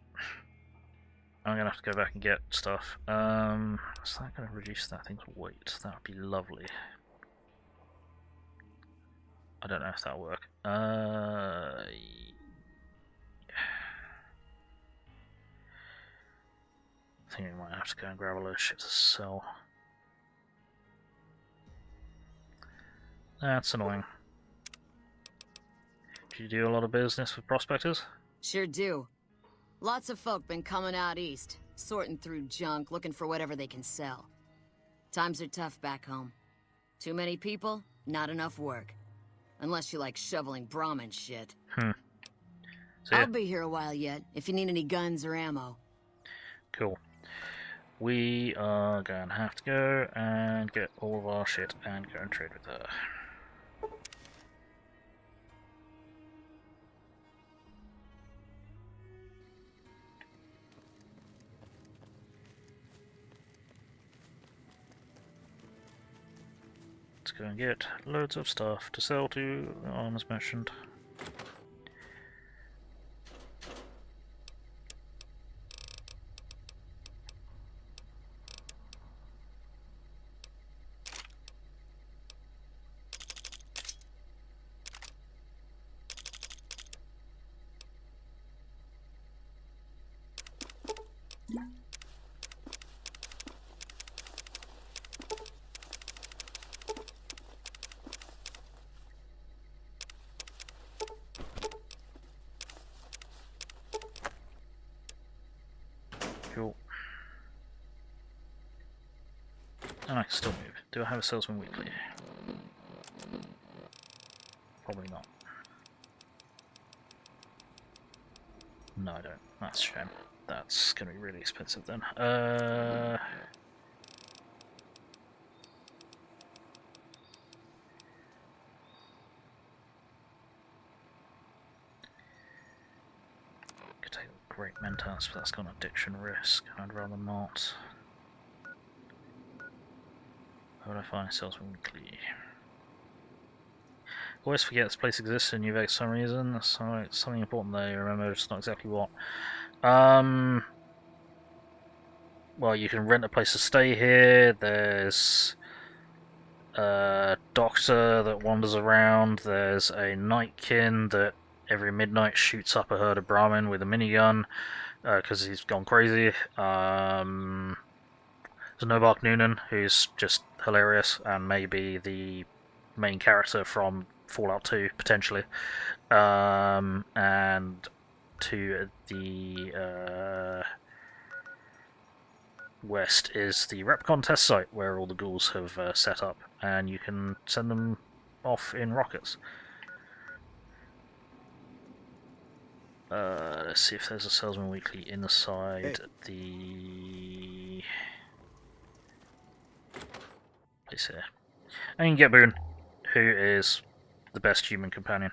I'm gonna have to go back and get stuff. Is that gonna reduce that thing's weight? That would be lovely. I don't know if that'll work. I think we might have to go and grab a load of shit to sell. That's annoying. Do you do a lot of business with prospectors? Sure do. Lots of folk been coming out east, sorting through junk, looking for whatever they can sell. Times are tough back home. Too many people, not enough work. Unless you like shoveling Brahmin shit. So, I'll be here a while yet, if you need any guns or ammo. Cool. We are going to have to go and get all of our shit and go and trade with her. let's go and get loads of stuff to sell to as mentioned. Cool. And I can still move. Do I have a salesman weekly? Probably not. No, I don't. That's a shame. That's going to be really expensive then. Could take a great mentas, but that's got an addiction risk. I'd rather not. Where would I find a salesman weekly? Always forget this place exists in New Vegas for some reason. So it's something important there. Remember, just not exactly what. Well, you can rent a place to stay here. There's a doctor that wanders around. There's a nightkin that every midnight shoots up a herd of Brahmin with a minigun because he's gone crazy. There's Nobark Noonan, who's just hilarious and maybe the main character from Fallout 2 potentially, and to the west is the REPCONN test site where all the ghouls have set up, and you can send them off in rockets. Let's see if there's a salesman weekly inside the place here, and you can get Boone, who is the best human companion.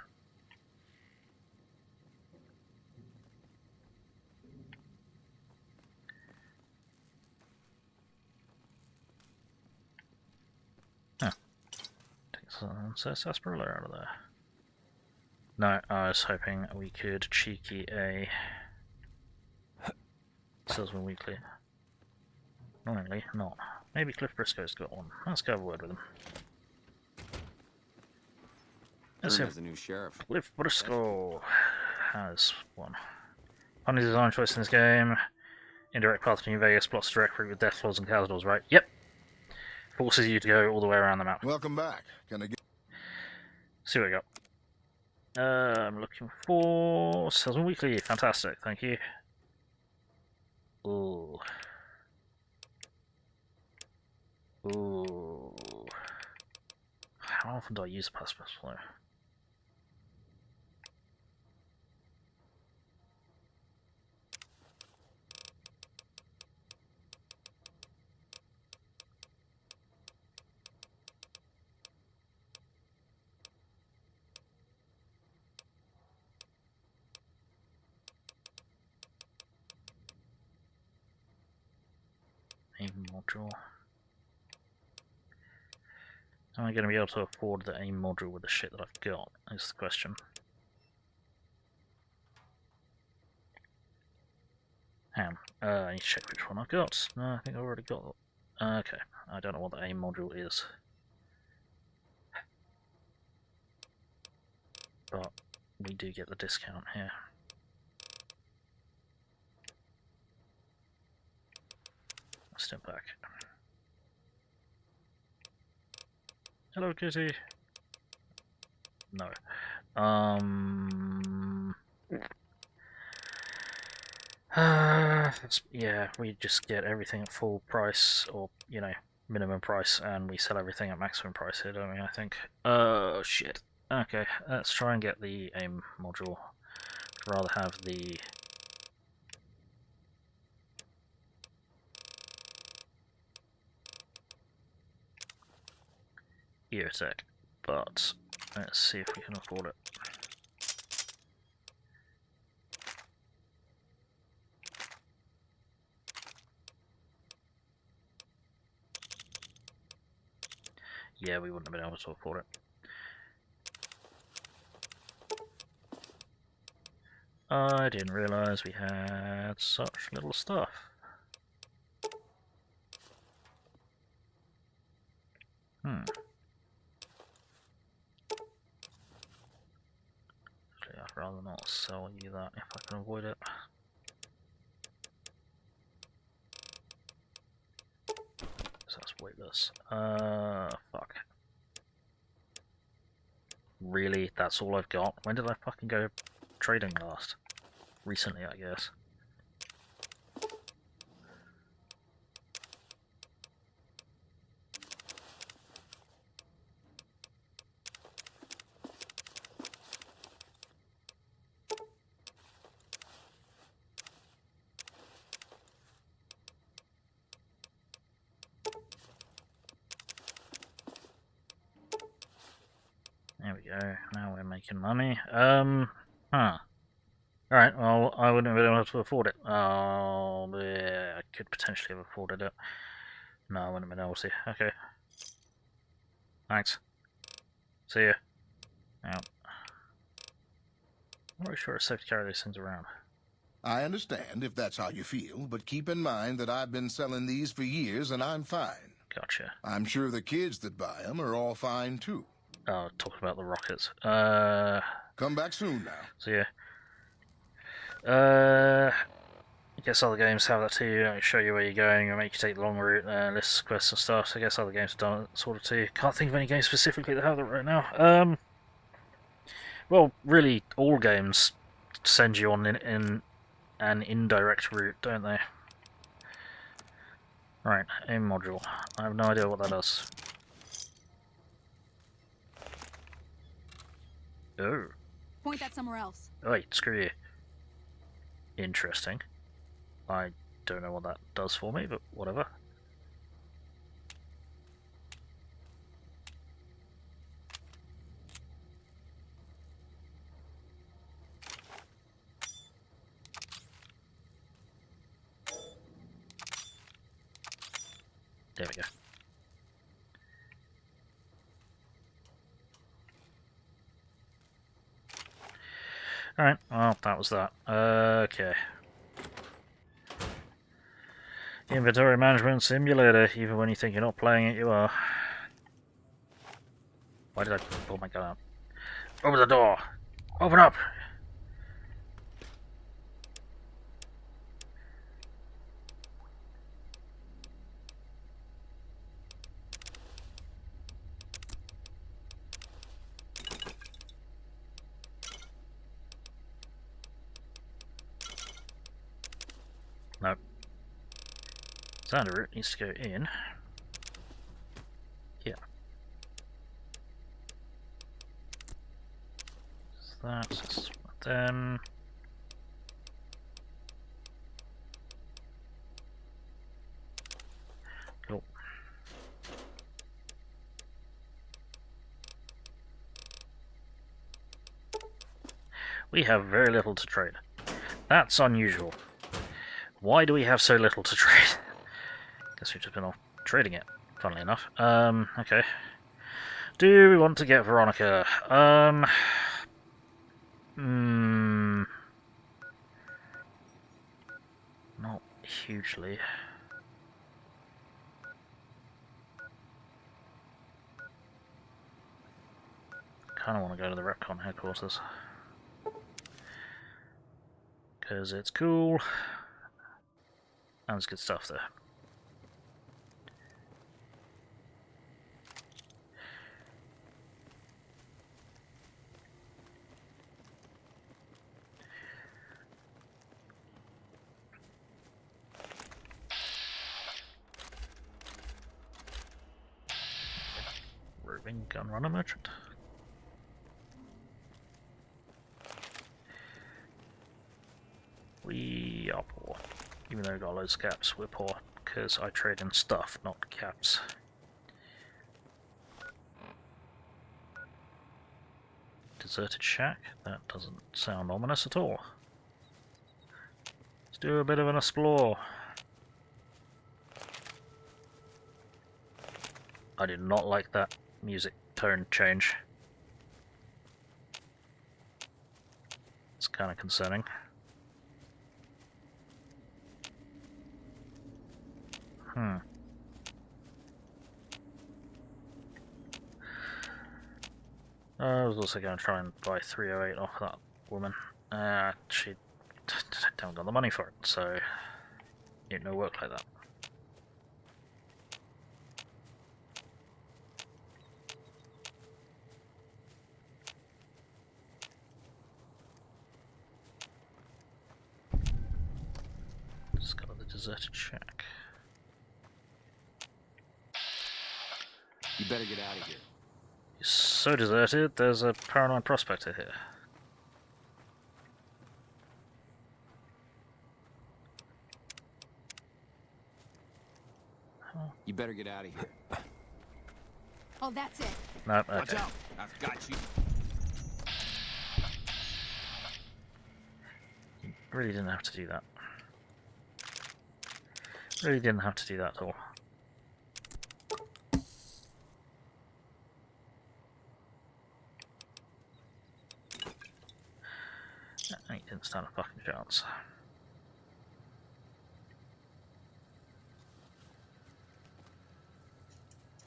Oh. Take some sarsaparilla out of there. No, I was hoping we could cheeky a salesman weekly. Annoyingly, not. Maybe Cliff Briscoe's got one. Let's go have a word with him. Prim has a new sheriff. Cliff Briscoe has one. Funny design choice in this game. Indirect path to New Vegas blocks direct route with death floors and casualties, right? Yep. Forces you to go all the way around the map. Welcome back. Can I get... See what we got. I'm looking for Salesman Weekly. Fantastic, thank you. Ooh. Ooh. How often do I use the plasma flow? AIM module. Am I going to be able to afford the AIM module with the shit that I've got, is the question. Hang on, I need to check which one I've got. No, I think I've already got it. Okay, I don't know what the AIM module is. But we do get the discount here. Step back. Hello, kitty. No. Yeah, we just get everything at full price, or, you know, minimum price, and we sell everything at maximum price here, don't we, I think? Oh, shit. Okay, let's try and get the AIM module. I'd rather have the... Eartech, but let's see if we can afford it. yeah, we wouldn't have been able to afford it. I didn't realise we had such little stuff. Actually, I'd rather not sell you that if I can avoid it. So that's weightless. Fuck. Really? That's all I've got? When did I fucking go trading last? Recently, I guess. There we go, now we're making money. Alright, well, I wouldn't have been able to afford it. Oh, yeah, I could potentially have afforded it. No, I wouldn't have been able to. Okay. Thanks. See ya. Out. I'm not really sure it's safe to carry these things around. I understand if that's how you feel, but keep in mind that I've been selling these for years and I'm fine. Gotcha. I'm sure the kids that buy them are all fine too. Oh, talking about the rockets. Come back soon now. So yeah. I guess other games have that too. They show you where you're going and make you take the long route, lists, quests and stuff. So I guess other games have done it sort of too. Can't think of any games specifically that have that right now. Well, really, all games send you on in an indirect route, don't they? Right, aim module. I have no idea what that does. Oh. Point that somewhere else. Wait, screw you. Interesting. I don't know what that does for me, but whatever. There we go. Alright, well, that was that. Okay. Inventory management simulator. Even when you think you're not playing it, you are. Why did I pull my gun out? Open the door! Open up! No. Sounder route needs to go in. Here. That's them. Cool. We have very little to trade. That's unusual. Why do we have so little to trade? Guess we've just been off trading it, funnily enough. Okay. Do we want to get Veronica? Not hugely. Kinda want to go to the REPCONN Headquarters. Because it's cool. And there's good stuff there. Roving gun runner merchant. We are poor. Even though we've got loads of caps, we're poor, because I trade in stuff, not caps. Deserted shack? That doesn't sound ominous at all. Let's do a bit of an explore. I did not like that music tone change. It's kind of concerning. I was also going to try and buy 308 off that woman. She don't got the money for it, so it no work like that. Discover the deserted shack. You better get out of here. It's so deserted, there's a paranoid prospector here. You better get out of here. Oh, that's it. No, okay. Watch out! I've got you. Really didn't have to do that. Really didn't have to do that at all. He didn't stand a fucking chance.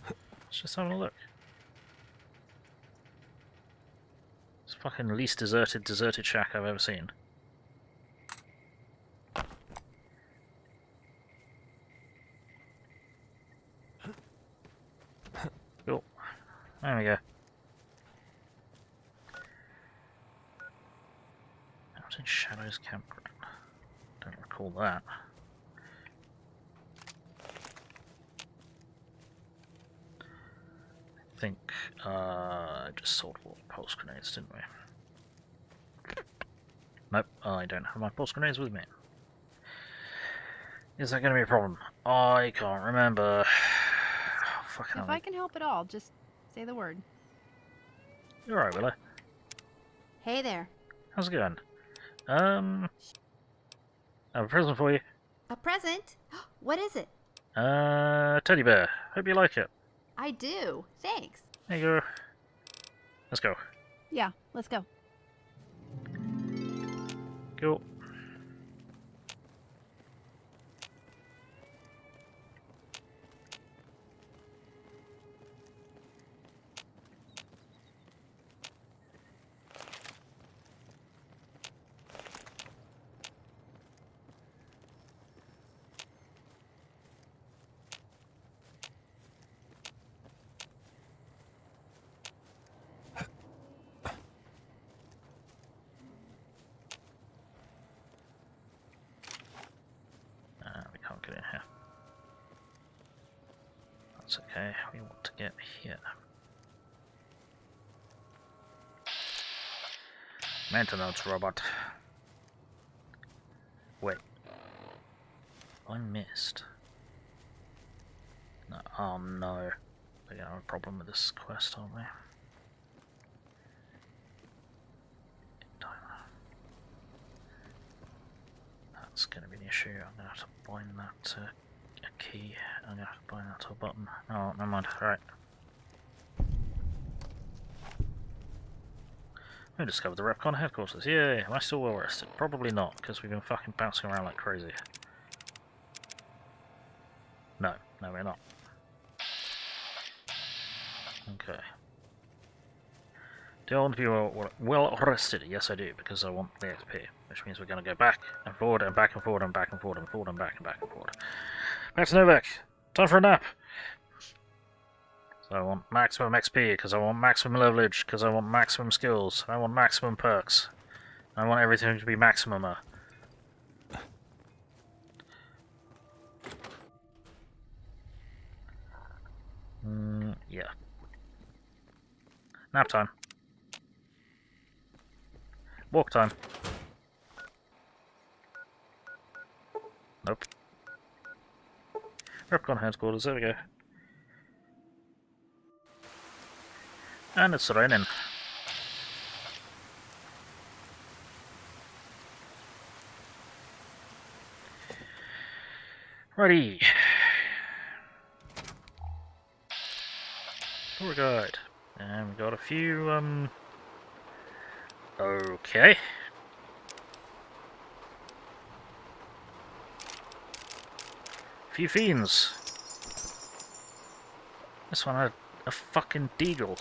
Let's just have a look. It's the fucking least deserted shack I've ever seen. Cool. There we go. Out in Shadows Campground. Don't recall that. I think just sold all the pulse grenades, didn't we? Nope, I don't have my pulse grenades with me. Is that going to be a problem? I can't remember. If I can help at all, just say the word. You're right, Willow. Hey there. How's it going? I have a present for you. A present? What is it? Teddy bear. Hope you like it. I do. Thanks. There you go. Let's go. Yeah, let's go. Cool. We can't get in here. That's okay. We want to get here. Maintenance robot. Wait. I missed. No, oh no. We're gonna have a problem with this quest, aren't we? That's going to be an issue. I'm going to have to bind that to a key. I'm going to have to bind that to a button. Oh, never mind. Right. We discovered the REPCONN Headquarters. Yay! Am I still well rested? Probably not, because we've been fucking bouncing around like crazy. No, we're not. Okay. Do I want to be well rested? Yes, I do, because I want the XP, which means we're going to go back and forward and back and forward and back and forward and forward and back and back and forward. Back to Novak. Time for a nap. So I want maximum XP, because I want maximum leverage, because I want maximum skills, I want maximum perks. I want everything to be maximum. Yeah. Nap time. Walk time. Nope. REPCONN Headquarters, there we go. And it's raining. Righty. tour guide. And we got a few, okay. Few fiends. This one had a fucking deagle.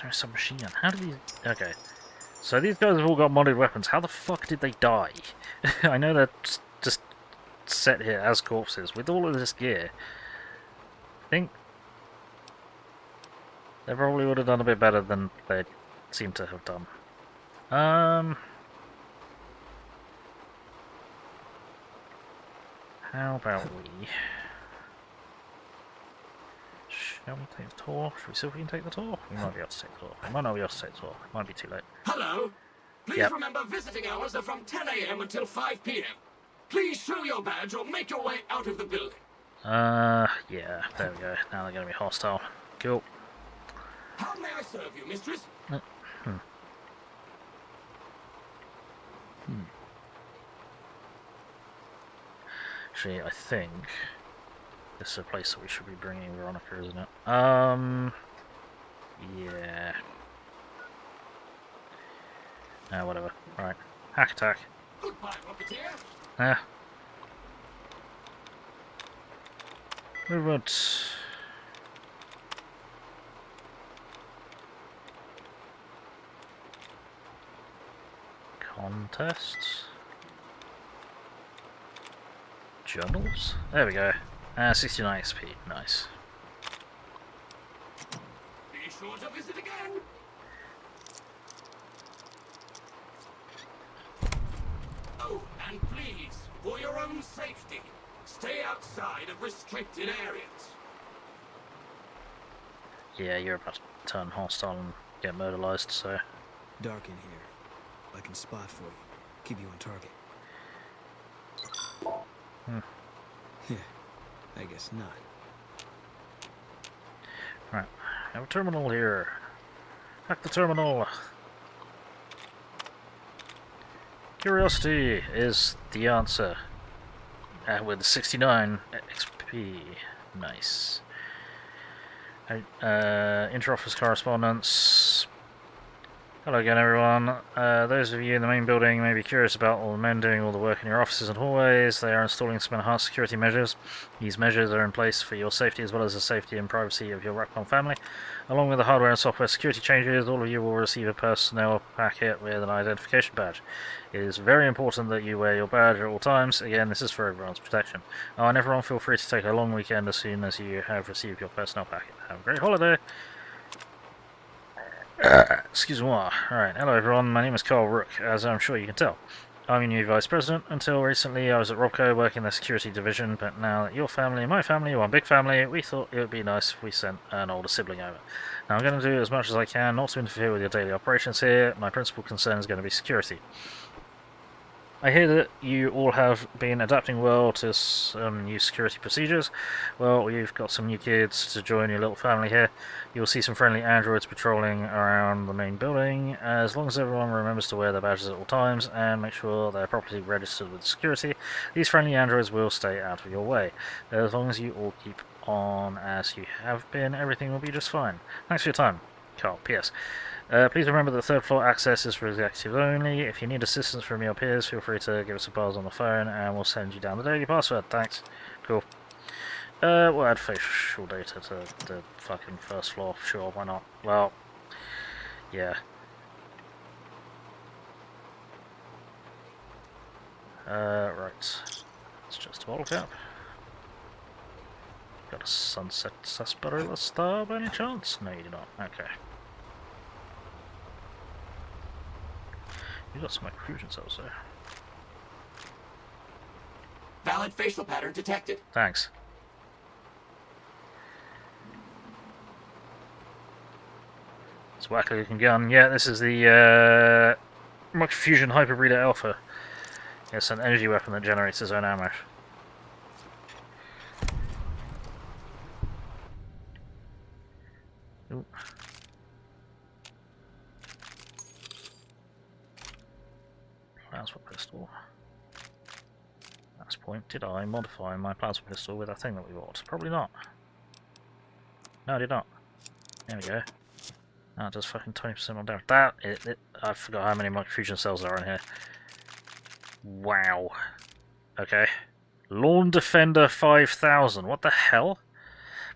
There's some machine gun. How did these... Okay. So these guys have all got modded weapons. How the fuck did they die? I know they're just set here as corpses. With all of this gear, I think they probably would have done a bit better than they seem to have done. How about we... Shall we take the tour? Should we see if we can take the tour? We might be able to take the tour. We might not be able to take the tour. It might be too late. Hello. Please Yep. remember visiting hours are from 10 a.m. until 5 p.m. Please show your badge or make your way out of the building. Yeah, there we go. Now they're going to be hostile. Cool. How may I serve you, mistress? Actually, I think this is a place that we should be bringing Veronica, isn't it? Yeah. Whatever. Right. Hack attack. Goodbye, Rocketeer. Movement. Contests. Journals? There we go. 69 XP. Nice. Be sure to visit again. Oh, and please, for your own safety, stay outside of restricted areas. Yeah, you're about to turn hostile and get murderized, so... Dark in here. I can spot for you. Keep you on target. Yeah, I guess not. Right, have a terminal here. Hack the terminal. Curiosity is the answer. With 69 XP. Nice. Inter-office correspondence. Hello again, everyone. Those of you in the main building may be curious about all the men doing all the work in your offices and hallways. They are installing some enhanced security measures. These measures are in place for your safety as well as the safety and privacy of your REPCONN family. Along with the hardware and software security changes, all of you will receive a personnel packet with an identification badge. It is very important that you wear your badge at all times. Again, this is for everyone's protection. And everyone feel free to take a long weekend as soon as you have received your personnel packet. Have a great holiday! Excuse me. Alright, hello everyone, my name is Carl Rook, as I'm sure you can tell. I'm your new Vice President. Until recently I was at Robco working in the security division, but now that your family and my family are one big family, we thought it would be nice if we sent an older sibling over. Now I'm going to do as much as I can not to interfere with your daily operations here. My principal concern is going to be security. I hear that you all have been adapting well to some new security procedures. Well, you've got some new kids to join your little family here. You'll see some friendly androids patrolling around the main building. As long as everyone remembers to wear their badges at all times and make sure they're properly registered with security, these friendly androids will stay out of your way. As long as you all keep on as you have been, everything will be just fine. Thanks for your time, Carl. P.S. Please remember that third floor access is for executives only. If you need assistance from your peers, feel free to give us a buzz on the phone and we'll send you down the daily password. Thanks. Cool. We'll add facial data to the fucking first floor. Sure, why not? Well, yeah. Right. It's just a bottle cap. Got a sunset sarsaparilla star by any chance? No, you do not. Okay. You got some extrusion cells there. Valid facial pattern detected. Thanks. It's a wacky looking gun. Yeah, this is the Microfusion Hyperbreeder Alpha. It's an energy weapon that generates its own ammo. Ooh. pistol. Last point, did I modify my plasma pistol with that thing that we bought? Probably not. No, I did not. There we go. That does fucking 20% more damage. I forgot how many microfusion cells there are in here. Wow. Okay. Lawn Defender 5000. What the hell?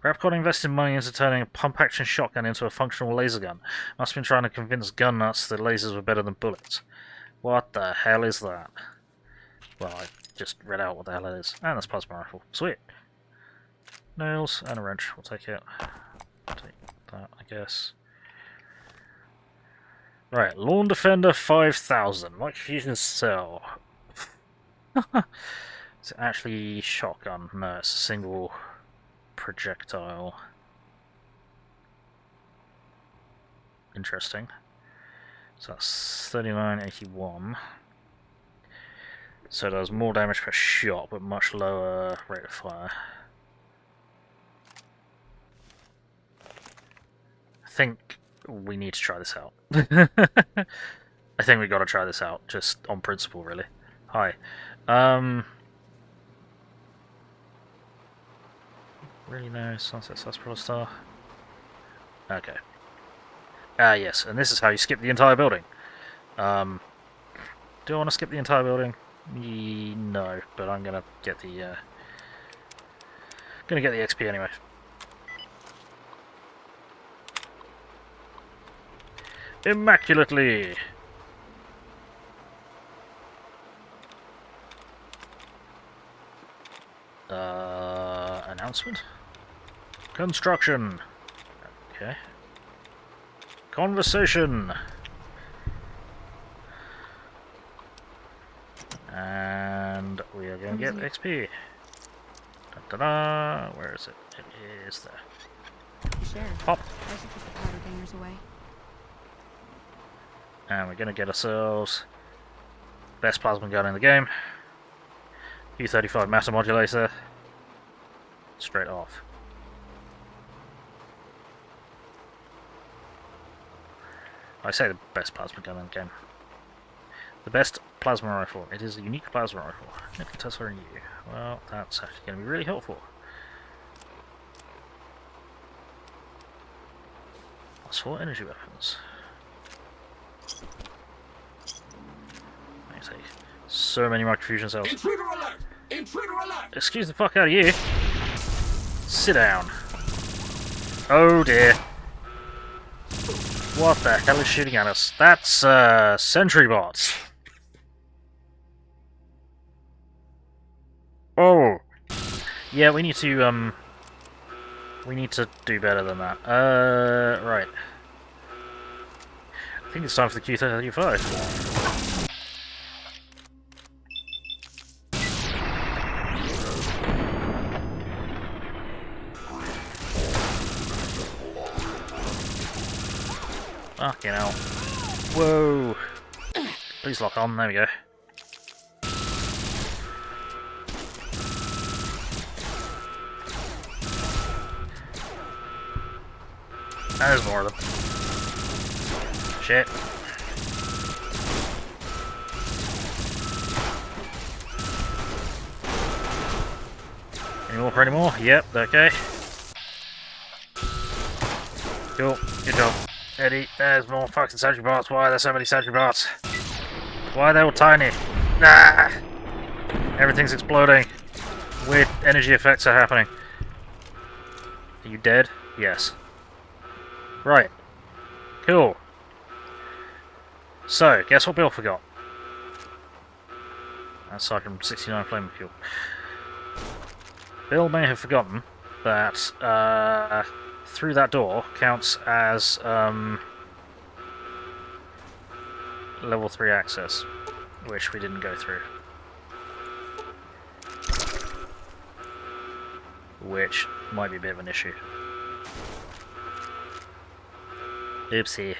REPCONN invested money into turning a pump-action shotgun into a functional laser gun. Must have been trying to convince gun nuts that lasers were better than bullets. What the hell is that? Well, I just read out what the hell it is. And that's plasma rifle. Sweet. Nails and a wrench. We'll take it. Take that, I guess. Right, Lawn Defender 5000. Microfusion cell. Is it actually shotgun? No, it's a single projectile. Interesting. So that's 3981. So it does more damage per shot, but much lower rate of fire. I think we need to try this out. I think we got to try this out, just on principle, really. Hi. Really no Sunset Sarsaparilla Star. Okay. Yes, and this is how you skip the entire building. Do I want to skip the entire building? No, but I'm gonna get the XP anyway. Immaculately. Announcement? Construction. Okay. Conversation. And we are going to get XP. Da-da-da. Where is it? It is there. Sure. Pop. I should put the powder bangers away. And we're going to get ourselves best plasma gun in the game. U-35 matter modulator. Straight off. I say the best plasma gun in the game. The best plasma rifle. It is a unique plasma rifle. Nickel Tesla and you. Well, that's actually going to be really helpful. Plus 4 energy weapons. I take so many microfusion cells. Intruder alert! Intruder alert! Excuse the fuck out of you. Sit down. Oh dear. What the hell is shooting at us? That's sentry bots. Oh. Yeah, we need to do better than that. Right. I think it's time for the Q35. Fucking hell. Whoa. Please lock on. There we go. There's more of them. Shit. Any more for any more? Yep, okay. Cool, good job. Eddie, there's more fucking sentry bots. Why are there so many sentry bots? Why are they all tiny? Ah! Everything's exploding. Weird energy effects are happening. Are you dead? Yes. Right. Cool. So, guess what Bill forgot? Aside from 69 flame fuel. Bill may have forgotten that through that door counts as level 3 access, which we didn't go through. Which might be a bit of an issue. Oopsie. Is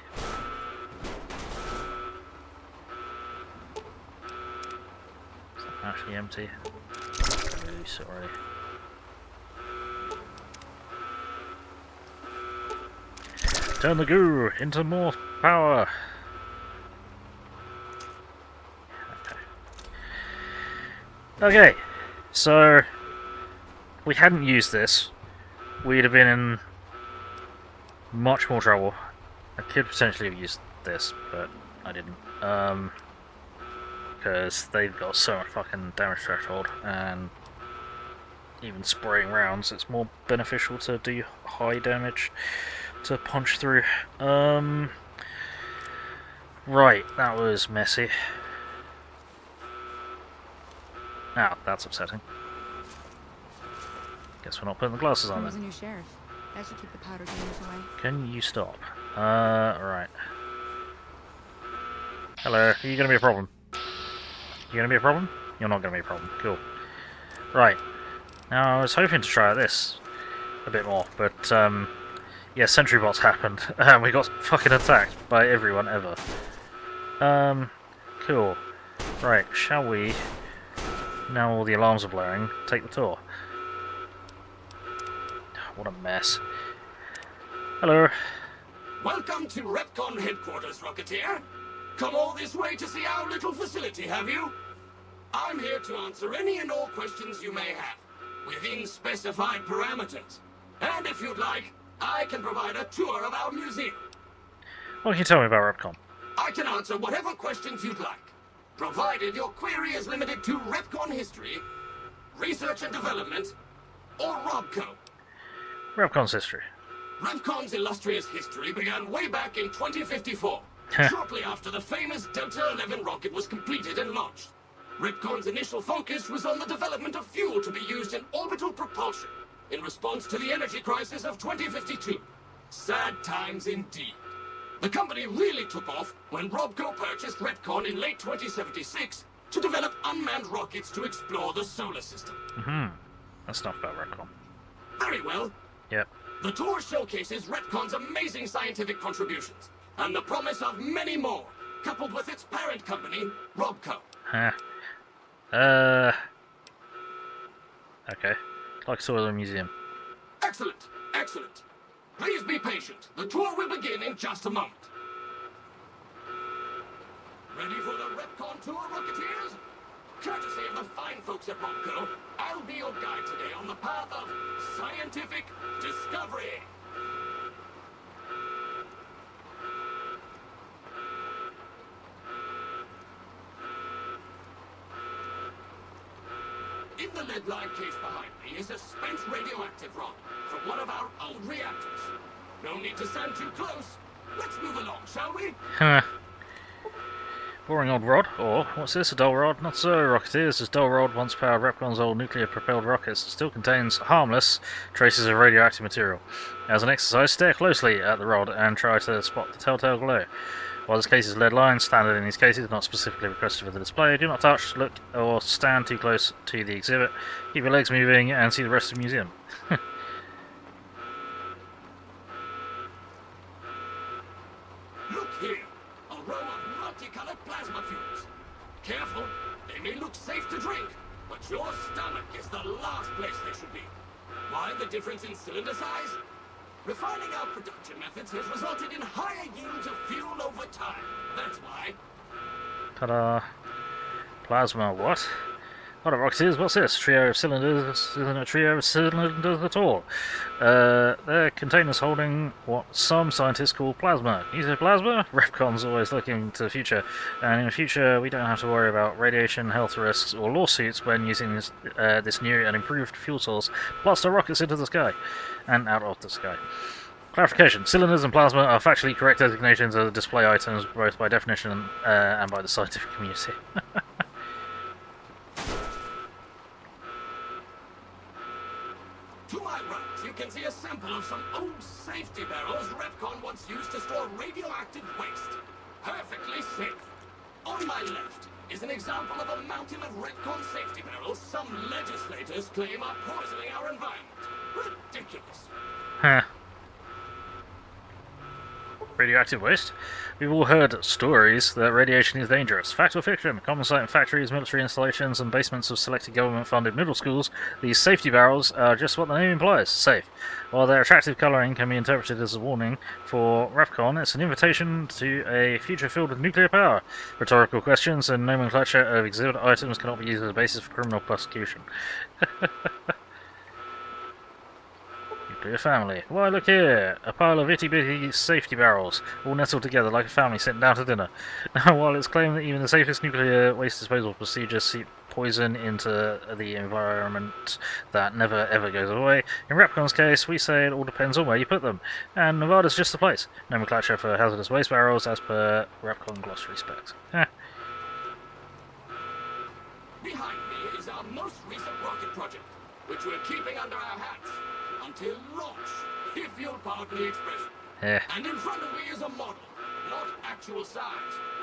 that actually empty? Really sorry. Turn the goo into more power. Okay. Okay, so if we hadn't used this, we'd have been in much more trouble. I could potentially have used this, but I didn't. Because they've got so much fucking damage threshold, and even spraying rounds, it's more beneficial to do high damage to punch through. Right, that was messy. Ah, that's upsetting. Guess we're not putting the glasses on Who's then. a new sheriff? That should keep the powder gamers away. Can you stop? Right. Hello, are you gonna be a problem? You gonna be a problem? You're not gonna be a problem. Cool. Right. Now, I was hoping to try this a bit more, but, yeah, sentry bots happened, and we got fucking attacked by everyone ever. Cool. Right, shall we, now all the alarms are blaring, take the tour? What a mess. Hello. Welcome to REPCONN Headquarters, Rocketeer. Come all this way to see our little facility, have you? I'm here to answer any and all questions you may have, within specified parameters. And if you'd like, I can provide a tour of our museum. What can you tell me about REPCONN? I can answer whatever questions you'd like, provided your query is limited to REPCONN history, research and development, or ROBCO. REPCONN's history. REPCONN's illustrious history began way back in 2054, shortly after the famous Delta 11 rocket was completed and launched. REPCONN's initial focus was on the development of fuel to be used in orbital propulsion, in response to the energy crisis of 2052. Sad times indeed. The company really took off when ROBCO purchased REPCONN in late 2076 to develop unmanned rockets to explore the solar system. That's enough about REPCONN. Very well. Yep. The tour showcases REPCONN's amazing scientific contributions, and the promise of many more, coupled with its parent company, ROBCO. Okay. Like tour of the museum. Excellent, excellent. Please be patient. The tour will begin in just a moment. Ready for the REPCONN tour, Rocketeers? Courtesy of the fine folks at ROBCO, I'll be your guide today on the path of scientific discovery. In the lead-lined case behind me is a spent radioactive rod from one of our old reactors. No need to stand too close. Let's move along, shall we? Boring old rod, or what's this, a dull rod? Not so, Rocketeers. This dull rod once powered REPCONN's old nuclear-propelled rockets. It still contains harmless traces of radioactive material. As an exercise, stare closely at the rod and try to spot the telltale glow. While this case is lead-lined, standard in these cases, not specifically requested for the display, do not touch, look, or stand too close to the exhibit. Keep your legs moving and see the rest of the museum. Look here, a row of multicolored plasma fuels. Careful, they may look safe to drink, but your stomach is the last place they should be. Why the difference in cylinder size? Refining our production methods has resulted in higher yields of fuel over time. That's why. Ta-da. Plasma, what? What a Rocketeers, what's this? Trio of cylinders isn't a trio of cylinders at all. They're containers holding what some scientists call plasma. You say plasma? REPCONN's always looking to the future, and in the future we don't have to worry about radiation, health risks, or lawsuits when using this new and improved fuel source, blast our rockets into the sky, and out of the sky. Clarification, cylinders and plasma are factually correct designations of the display items, both by definition and by the scientific community. To my right, you can see a sample of some old safety barrels REPCONN once used to store radioactive waste. Perfectly safe. On my left is an example of a mountain of REPCONN safety barrels some legislators claim are poisoning our environment. Ridiculous. radioactive waste? We've all heard stories that radiation is dangerous. Fact or fiction? Common sight in factories, military installations, and basements of selected government-funded middle schools, these safety barrels are just what the name implies, safe. While their attractive colouring can be interpreted as a warning, for REPCONN it's an invitation to a future filled with nuclear power. Rhetorical questions and nomenclature of exhibit items cannot be used as a basis for criminal prosecution. Nuclear family. Why, look here! A pile of itty-bitty safety barrels, all nestled together like a family sitting down to dinner. Now, while it's claimed that even the safest nuclear waste disposal procedures seep poison into the environment that never ever goes away, in REPCONN's case, we say it all depends on where you put them. And Nevada's just the place. Nomenclature for hazardous waste barrels as per REPCONN glossary specs. Behind me is our most recent rocket project, which we're keeping under our hats until launch, if you'll pardon the expression. And in front of me is a model, not actual size,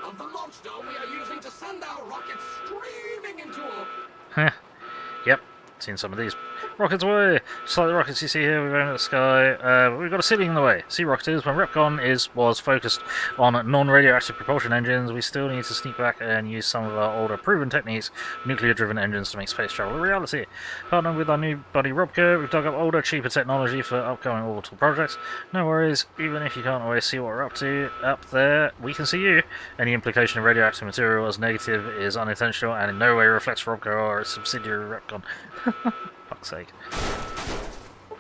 of the launch dome we are using to send our rockets screaming into orbit. Yep, seen some of these. Rockets away! Just like the rockets you see here, we're going to the sky. We've got a ceiling in the way. Sea rocketers, when REPCONN was focused on non-radioactive propulsion engines, we still need to sneak back and use some of our older proven techniques, nuclear-driven engines, to make space travel a reality. Partnering with our new buddy Robco, we've dug up older, cheaper technology for upcoming orbital projects. No worries, even if you can't always see what we're up to up there, we can see you. Any implication of radioactive material as negative is unintentional and in no way reflects Robco or its subsidiary REPCONN. Fuck's sake.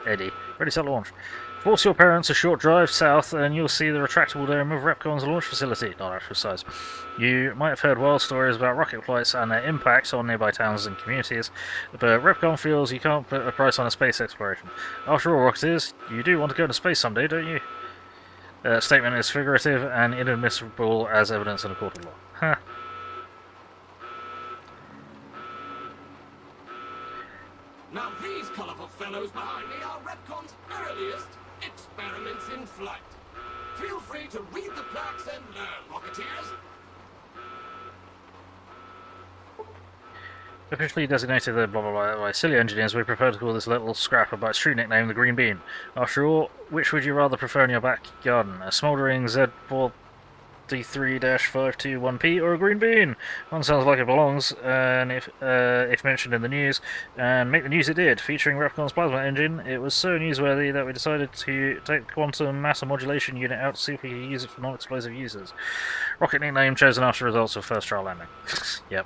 Eddie, ready to launch. Force your parents a short drive south and you'll see the retractable dome of REPCONN's launch facility, not actual size. You might have heard wild stories about rocket flights and their impacts on nearby towns and communities, but REPCONN feels you can't put a price on a space exploration. After all, Rocketers, you do want to go into space someday, don't you? Statement is figurative and inadmissible as evidence in a court of law. Huh. Now these colourful fellows behind me are REPCONN's earliest experiments in flight. Feel free to read the plaques and learn, Rocketeers. Officially designated the blah blah blah by silly engineers, we prefer to call this little scrapper by its true nickname, the Green Bean. After all, which would you rather prefer in your back garden? A smouldering Z43-521P or a green bean? One sounds like it belongs, and if mentioned in the news, and make the news it did, featuring REPCONN's plasma engine, it was so newsworthy that we decided to take the quantum matter modulation unit out to see if we could use it for non-explosive uses. Rocket nickname chosen after results of first trial landing. Yep.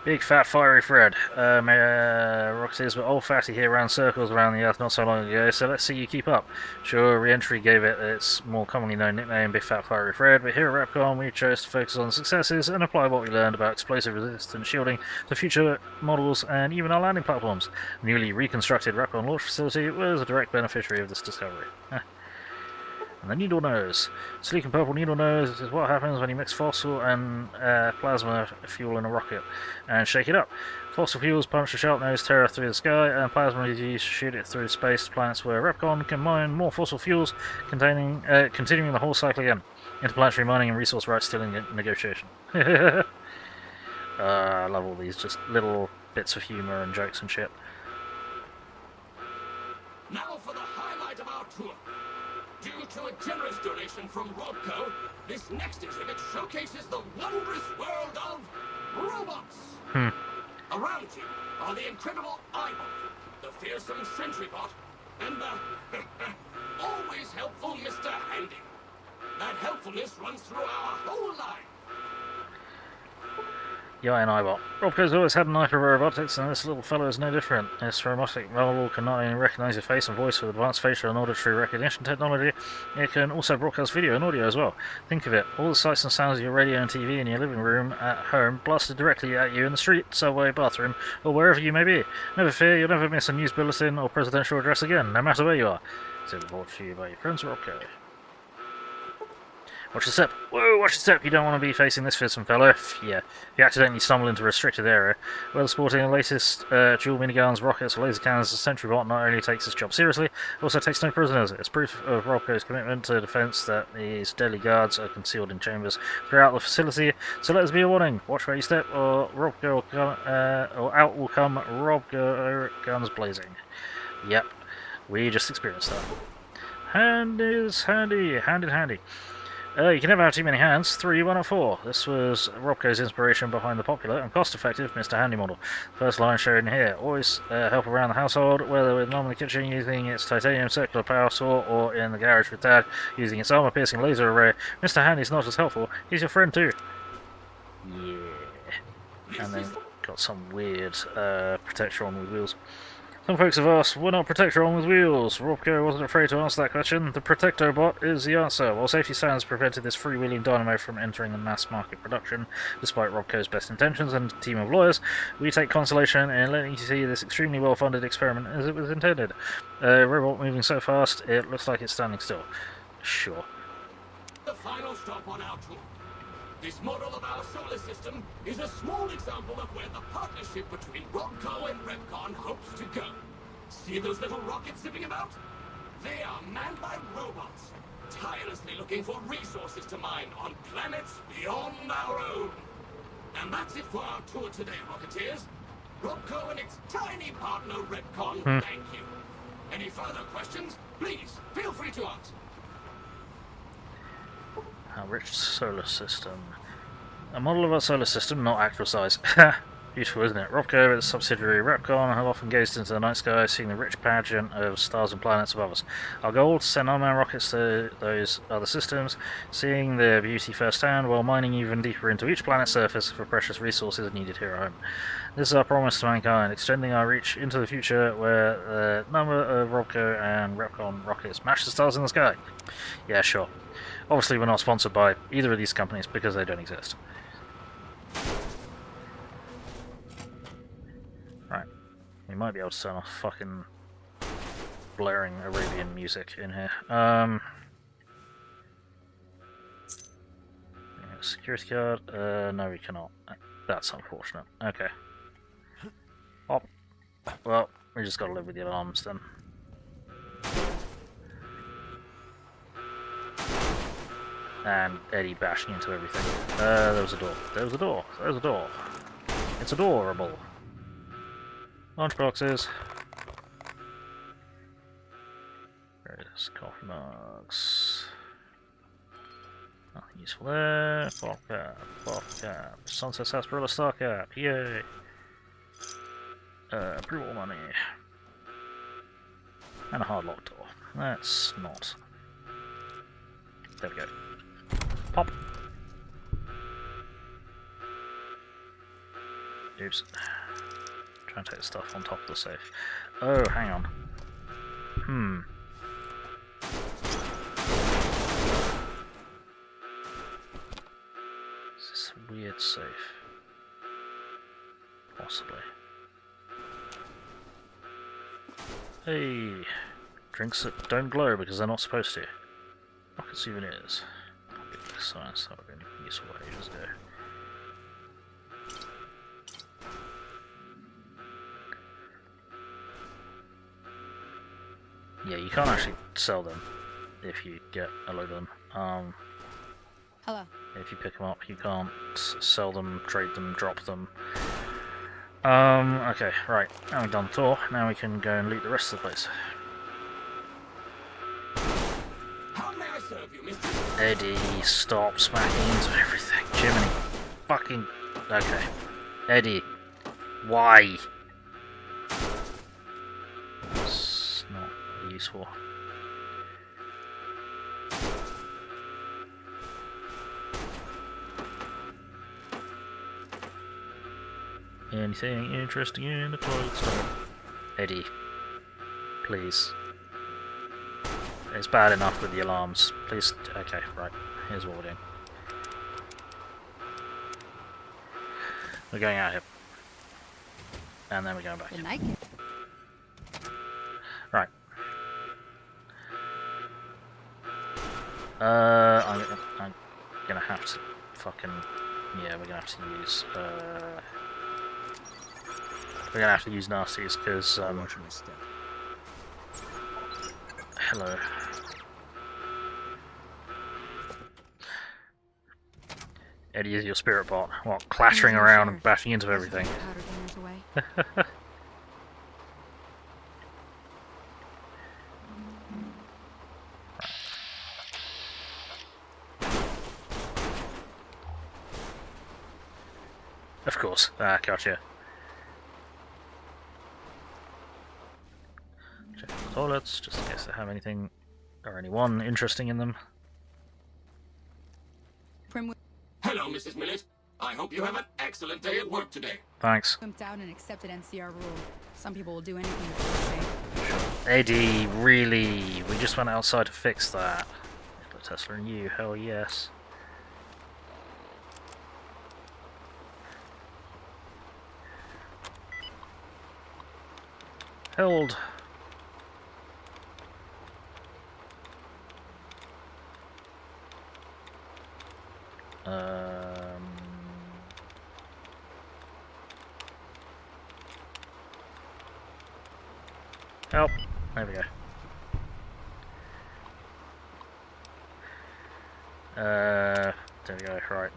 Big fat fiery Fred. Rocketers were old fatty here around circles around the Earth not so long ago, so let's see you keep up. Sure, re-entry gave it its more commonly known nickname, Big Fat Fiery Fred, but here at REPCONN we chose to focus on successes and apply what we learned about explosive resistant shielding to future models and even our landing platforms. The newly reconstructed REPCONN launch facility was a direct beneficiary of this discovery. And the needle nose. Sleek and purple needle nose is what happens when you mix fossil and plasma fuel in a rocket and shake it up. Fossil fuels punch the sharp nose terror through the sky, and plasma is used to shoot it through space to planets where REPCONN can mine more fossil fuels, continuing the whole cycle again. Interplanetary mining and resource rights still in negotiation. I love all these just little bits of humour and jokes and shit. Now for the highlight of our tour. Due to a generous donation from Robco, this next exhibit showcases the wondrous world of robots. Around you are the incredible iBot, the fearsome SentryBot, and the always helpful Mr. Handy. That helpfulness runs through our whole line. Yeah, an iBot. Robco's always had an eye for robotics, and this little fellow is no different. This robotic model can not only recognize your face and voice with advanced facial and auditory recognition technology, it can also broadcast video and audio as well. Think of it, all the sights and sounds of your radio and TV in your living room at home blasted directly at you in the street, subway, bathroom, or wherever you may be. Never fear, you'll never miss a news bulletin or presidential address again, no matter where you are. It's brought to you by your friends at Robco. Watch your step. Whoa, watch your step. You don't want to be facing this fearsome fellow. Yeah, if you accidentally stumble into a restricted area. Well, sporting the latest dual miniguns, rockets, laser cannons, the SentryBot not only takes its job seriously, it also takes no prisoners. It's proof of Robco's commitment to defense that these deadly guards are concealed in chambers throughout the facility. So let us be a warning. Watch where you step, or Robco will come, or out will come Robco guns blazing. Yep, we just experienced that. Hand is handy. Hand in handy. You can never have too many hands. 3, why not 4? This was REPCONN's inspiration behind the popular and cost-effective Mr. Handy model. First line shown here. Always help around the household, whether with Mum in the kitchen using its titanium circular power saw or in the garage with Dad using its armor-piercing laser array. Mr. Handy's not just helpful, he's your friend too. Yeah. And then got some weird protector on with wheels. Some folks have asked, why not Protector on with wheels? REPCONN wasn't afraid to answer that question. The Protector bot is the answer. While safety standards prevented this freewheeling dynamo from entering the mass market production, despite REPCONN's best intentions and a team of lawyers, we take consolation in letting you see this extremely well-funded experiment as it was intended. Robot moving so fast, it looks like it's standing still. Sure. The final stop on our tour. This model of our solar system is a small example of where the partnership between REPCONN and REPCONN hopes to go. See those little rockets zipping about? They are manned by robots, tirelessly looking for resources to mine on planets beyond our own. And that's it for our tour today, Rocketeers. REPCONN and its tiny partner REPCONN, thank you. Any further questions, please feel free to ask. Our rich solar system. A model of our solar system, not actual size. Beautiful, isn't it? REPCONN and its subsidiary REPCONN have often gazed into the night sky, seeing the rich pageant of stars and planets above us. Our goal is to send unmanned rockets to those other systems, seeing their beauty firsthand, while mining even deeper into each planet's surface for precious resources needed here at home. This is our promise to mankind, extending our reach into the future where the number of REPCONN and REPCONN rockets match the stars in the sky. Yeah, sure. Obviously we're not sponsored by either of these companies because they don't exist. Right. We might be able to turn off fucking blaring Arabian music in here. Security card? No we cannot. That's unfortunate. Okay. Oh. Well, we just gotta live with the alarms then. And Eddie bashing into everything. There was a door. There was a door. There's a door. It's adorable. Lunchboxes. Various coffee mugs. Nothing useful there. Bottle cap. Bottle cap. Sunset Sarsaparilla Star Cap. Yay. Approval money. And a hard lock door. That's not. There we go. Pop. Oops. Trying to take the stuff on top of the safe. Oh, hang on. Is this a weird safe? Possibly. Hey! Drinks that don't glow because they're not supposed to. Rocket souvenirs. Science, that would have been useful ages ago. Yeah, you can't actually sell them if you get a load of them. Hello. If you pick them up, you can't sell them, trade them, drop them. Okay, right. Now we've done the tour. Now we can go and loot the rest of the place. Eddie, stop smacking into everything. Jiminy. Fucking. Okay. Eddie. Why? It's not useful. Anything interesting in the toilet stall? Eddie. Please. It's bad enough with the alarms. Please. Okay, right. Here's what we're doing. We're going out here. And then we're going back. Good night. Right. I'm gonna have to fucking. Yeah, we're gonna have to use. We're gonna have to use nasties because. Hello. Eddie is your spirit bot. What, clattering around and bashing into everything? Of course. Ah, gotcha. Check the toilets, just in case they have anything or anyone interesting in them. Hello, Mrs. Millet. I hope you have an excellent day at work today. Thanks. Wimped out and accepted NCR rule. Some people will do anything for the AD, really? We just went outside to fix that. Tesla and you, hell yes. Held. Help. There we go. There we go, right.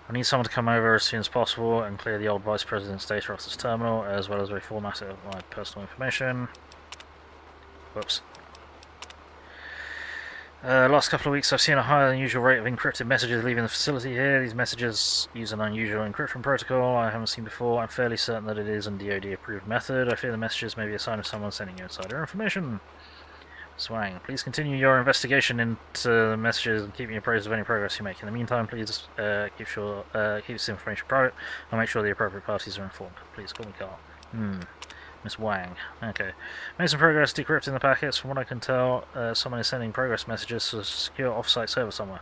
I need someone to come over as soon as possible and clear the old Vice President's data off this terminal, as well as reformat it of my personal information. Whoops. Last couple of weeks I've seen a higher than usual rate of encrypted messages leaving the facility here. These messages use an unusual encryption protocol I haven't seen before. I'm fairly certain that it is a DoD approved method. I fear the messages may be a sign of someone sending you insider information. Swang, please continue your investigation into the messages and keep me appraised of any progress you make. In the meantime, please keep this information private and make sure the appropriate parties are informed. Please call me Carl. Miss Wang. Okay. Made some progress decrypting the packets. From what I can tell, someone is sending progress messages to a secure off-site server somewhere.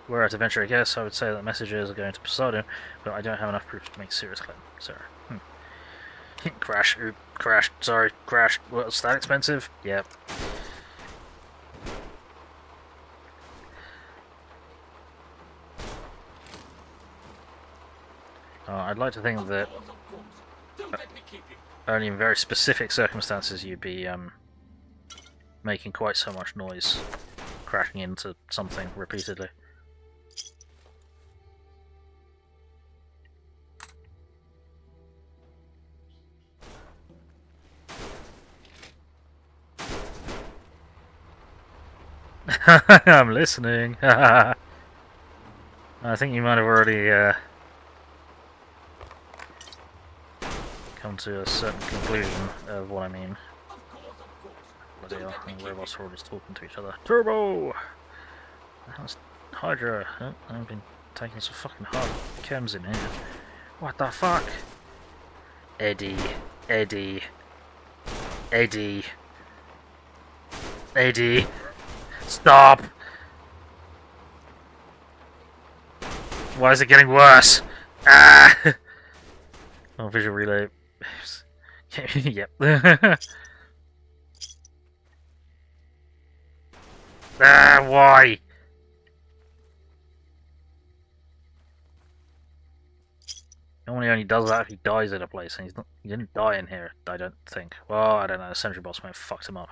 Were I to venture a guess, I would say that the messages are going to Poseidon, but I don't have enough proof to make a serious claim. Sorry. Crash. Oop. Crashed. Sorry. Crashed. Was that expensive? Yep. I'd like to think that only in very specific circumstances you'd be making quite so much noise, crashing into something repeatedly. I'm listening. I think you might have already come to a certain conclusion of what I mean. Bloody hell, the robots are all just talking to each other. Turbo! How's Hydra? Oh, I've been taking some fucking hard chems in here. What the fuck? Eddie. Eddie. Eddie. Eddie. Stop! Why is it getting worse? Ah! Oh, visual relay. Yep. Ah, why? Normally only does that if he dies in a place, and he didn't die in here, I don't think. Well, I don't know, the sentry bots may have fucked him up.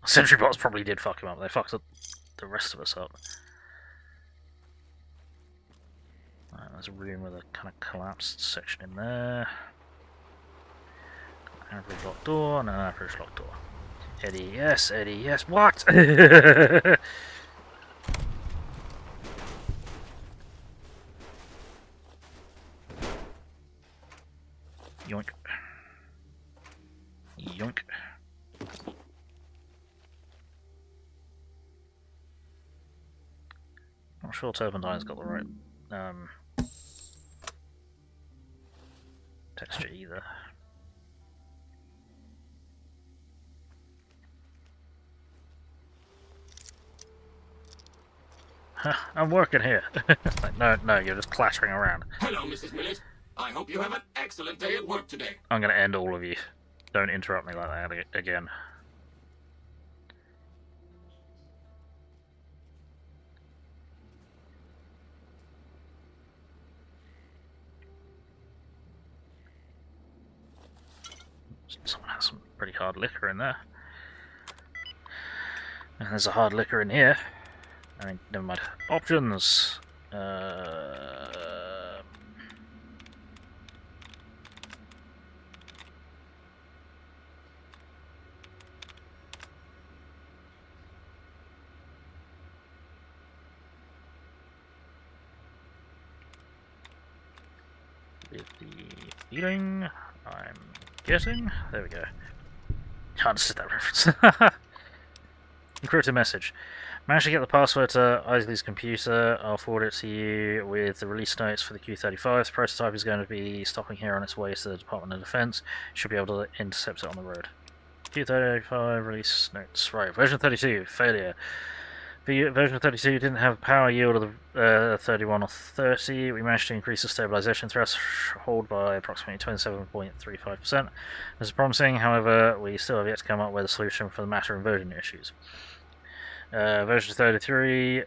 Sentry bots probably did fuck him up, they fucked up the rest of us up. Right, there's a room with a kind of collapsed section in there. An average locked door and an average locked door. Eddie, yes, Eddie, yes. What? Yoink. Yoink. Not sure Turpentine's got the right texture either. I'm working here. Like, no, you're just clattering around. Hello, Mrs. Millet. I hope you have an excellent day at work today. I'm gonna end all of you. Don't interrupt me like that again. Someone has some pretty hard liquor in there. And there's a hard liquor in here. I mean, never mind. Options. with the feeling I'm getting. There we go. I understood that reference. Encrypted message. Managed to get the password to Isley's computer. I'll forward it to you with the release notes for the Q-35. The prototype is going to be stopping here on its way to the Department of Defense. Should be able to intercept it on the road. Q-35 release notes. Right, version 32, failure. Version 32 didn't have a power yield of the 31 or 30. We managed to increase the stabilization threshold by approximately 27.35%. This is promising, however, we still have yet to come up with a solution for the matter inversion issues. Version 33,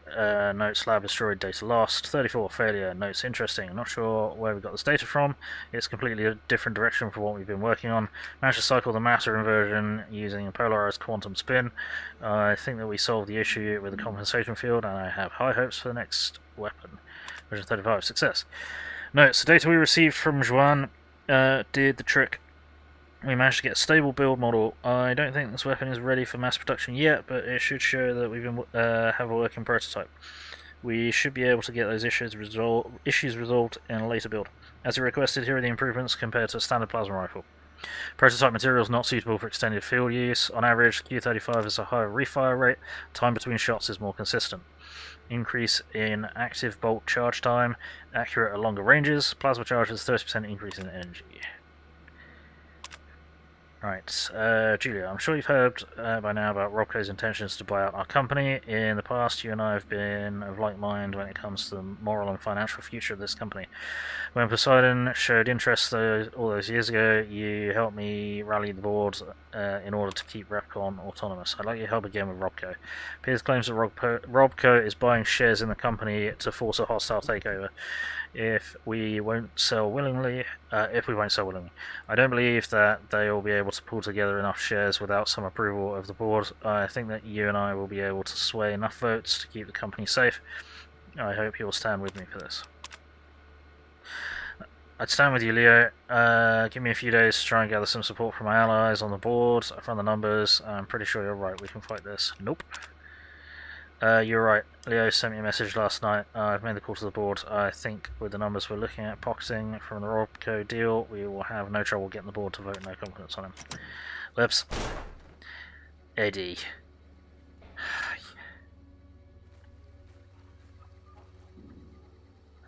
notes lab destroyed, data lost. 34, failure, notes interesting. Not sure where we got this data from. It's completely a different direction from what we've been working on. Managed to cycle the matter inversion using a polarized quantum spin. I think that we solved the issue with the compensation field, and I have high hopes for the next weapon. Version 35, success. Notes, the data we received from Juan did the trick. We managed to get a stable build model. I don't think this weapon is ready for mass production yet, but it should show that we have a working prototype. We should be able to get those issues resolved in a later build. As you requested, here are the improvements compared to a standard plasma rifle. Prototype material is not suitable for extended field use. On average, Q-35 has a higher refire rate. Time between shots is more consistent. Increase in active bolt charge time, accurate at longer ranges. Plasma charge is 30% increase in energy. Right, Julia, I'm sure you've heard by now about REPCONN's intentions to buy out our company. In the past, you and I have been of like mind when it comes to the moral and financial future of this company. When Poseidon showed interest all those years ago, you helped me rally the board in order to keep REPCONN autonomous. I'd like your help again with REPCO. Piers claims that REPCO is buying shares in the company to force a hostile takeover. If we won't sell willingly, I don't believe that they will be able to pull together enough shares without some approval of the board. I think that you and I will be able to sway enough votes to keep the company safe. I hope you will stand with me for this. I'd stand with you, Leo. Give me a few days to try and gather some support from my allies on the board. I've run the numbers. I'm pretty sure you're right. We can fight this. Nope. You're right. Leo sent me a message last night. I've made the call to the board. I think with the numbers we're looking at pocketing from the REPCO deal, we will have no trouble getting the board to vote no confidence on him. Lips. Eddie.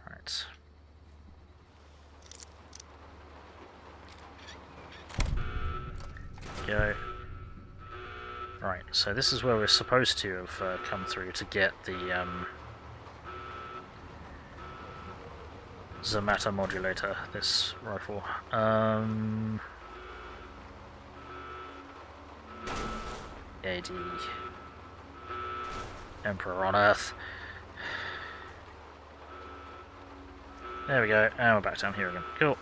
Right. Go. Right, so this is where we're supposed to have come through to get the Zamata modulator, this rifle. AD. Emperor on Earth. There we go, and we're back down here again. Cool.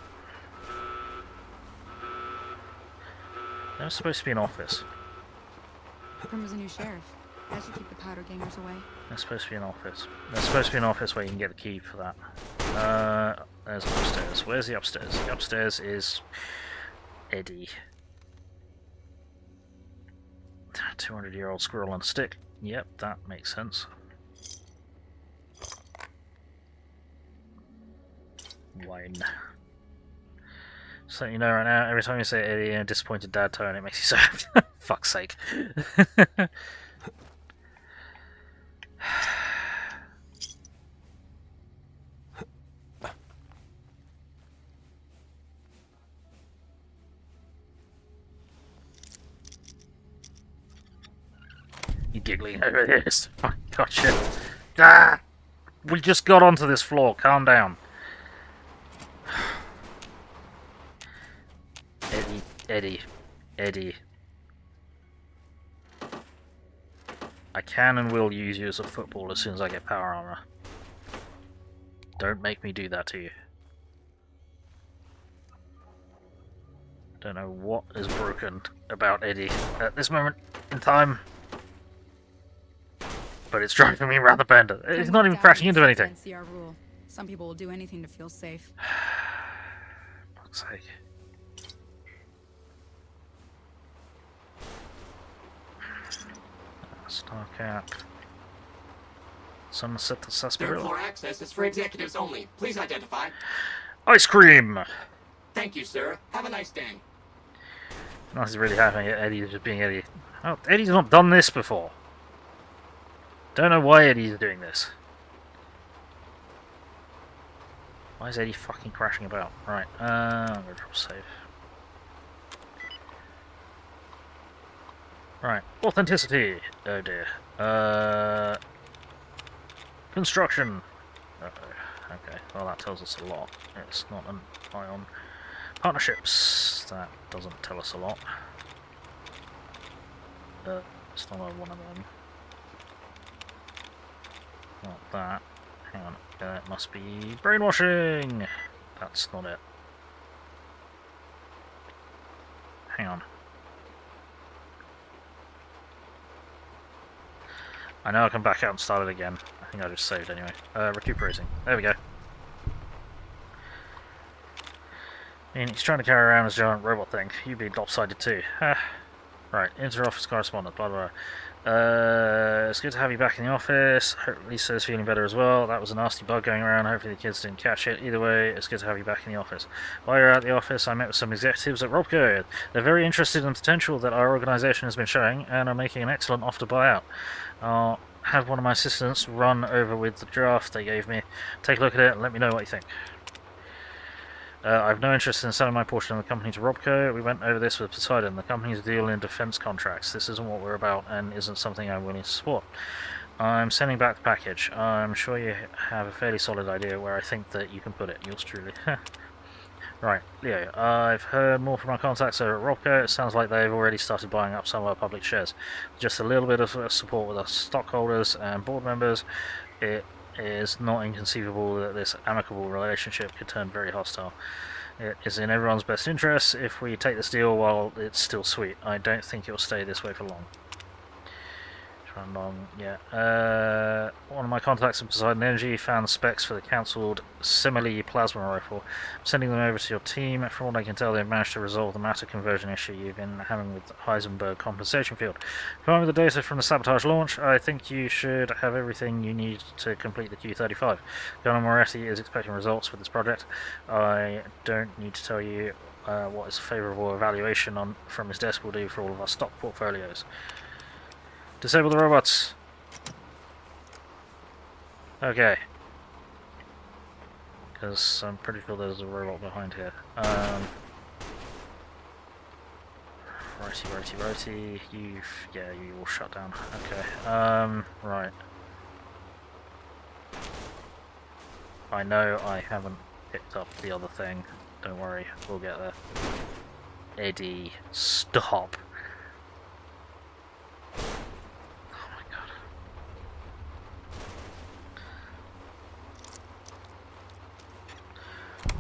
There's supposed to be an office. Prim was a new sheriff. That should keep the powder gangers away. There's supposed to be an office. There's supposed to be an office where you can get the key for that. There's upstairs. Where's the upstairs? The upstairs is Eddie. 200-year-old squirrel on a stick. Yep, that makes sense. Wine. Just letting you know right now, every time you say Eddie in a disappointed dad tone, it makes you so happy. Fuck's sake. You giggling over this? Oh, gotcha. Ah! We just got onto this floor. Calm down. Eddie. I can and will use you as a football as soon as I get power armor. Don't make me do that to you. Don't know what is broken about Eddie at this moment in time, but it's driving me around the bend. It's not even crashing into anything. NCR rule. Some people will do anything to feel safe. Fuck's sake. Starcat. Somerset the Third Sarsaparilla. floor access is for executives only. Please identify. Ice cream! Thank you, sir. Have a nice day. Nothing's really happening yet. Eddie's just being Eddie. Oh, Eddie's not done this before. Don't know why Eddie's doing this. Why is Eddie fucking crashing about? Right, I'm gonna drop save. Right, authenticity. Oh dear. Construction. Uh-oh. Okay, well that tells us a lot. It's not an ion. Partnerships. That doesn't tell us a lot. It's not one of them. Not that. Hang on. It must be brainwashing! That's not it. Hang on. I know I can back out and start it again. I think I just saved anyway. Recuperating. There we go. And he's trying to carry around his giant robot thing. You be lopsided too. Right, inter-office correspondent, blah blah blah. It's good to have you back in the office. Hope Lisa's feeling better as well. That was a nasty bug going around. Hopefully the kids didn't catch it. Either way, it's good to have you back in the office. While you're at the office, I met with some executives at REPCONN. They're very interested in the potential that our organisation has been showing and are making an excellent offer to buy out. I'll have one of my assistants run over with the draft they gave me. Take a look at it and let me know what you think. I have no interest in selling my portion of the company to REPCONN. We went over this with Poseidon. The company's deal in defence contracts. This isn't what we're about and isn't something I'm willing to support. I'm sending back the package. I'm sure you have a fairly solid idea where I think that you can put it. Yours truly. Right, Leo. I've heard more from our contacts over at REPCONN. It sounds like they've already started buying up some of our public shares. Just a little bit of support with our stockholders and board members. It is not inconceivable that this amicable relationship could turn very hostile. It is in everyone's best interest if we take this deal while it's still sweet. I don't think it will stay this way for long. Yeah. One of my contacts in Poseidon Energy found specs for the cancelled Simile plasma rifle. I'm sending them over to your team. From what I can tell, they've managed to resolve the matter conversion issue you've been having with the Heisenberg compensation field. Combined with the data from the sabotage launch, I think you should have everything you need to complete the Q-35. Colonel Moretti is expecting results with this project. I don't need to tell you what his favourable evaluation from his desk will do for all of our stock portfolios. Disable the robots. Okay. Because I'm pretty sure there's a robot behind here. Righty. You all shut down. Okay. Right. I know I haven't picked up the other thing. Don't worry, we'll get there. Eddie, stop.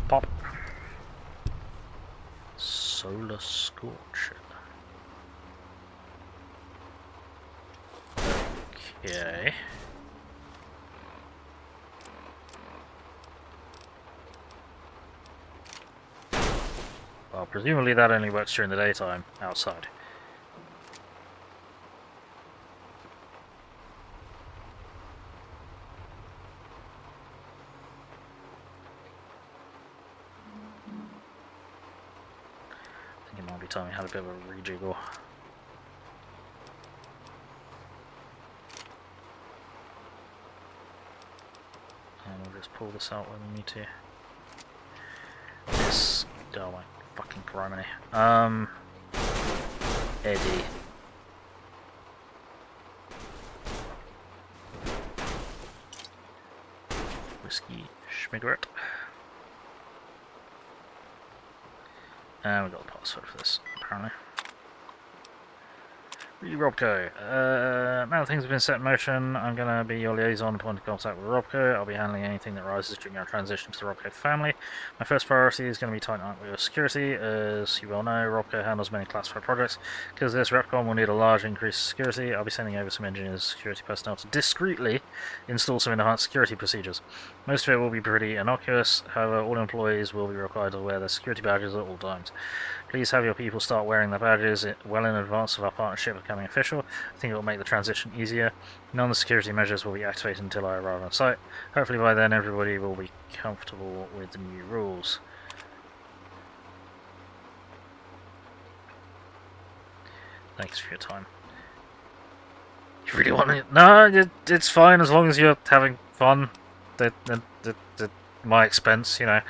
Pop. Solar Scorcher. Okay. Well, presumably that only works during the daytime outside. Time we had a bit of a rejiggle. And we'll just pull this out when we need to. This, oh my fucking criminy. Eddie. Whiskey Schmigaret. And we got the password for this, apparently. REPCONN. Now that things have been set in motion, I'm going to be your liaison point of contact with REPCONN. I'll be handling anything that arises during our transition to the REPCONN family. My first priority is going to be tightening up with your security. As you well know, REPCONN handles many classified projects. Because this, REPCONN will need a large increase in security. I'll be sending over some engineers and security personnel to discreetly install some enhanced security procedures. Most of it will be pretty innocuous, however all employees will be required to wear their security badges at all times. Please have your people start wearing their badges well in advance of our partnership becoming official. I think it will make the transition easier. None of the security measures will be activated until I arrive on site. Hopefully by then everybody will be comfortable with the new rules. Thanks for your time. You really want me? No, it's fine as long as you're having fun. At my expense, you know.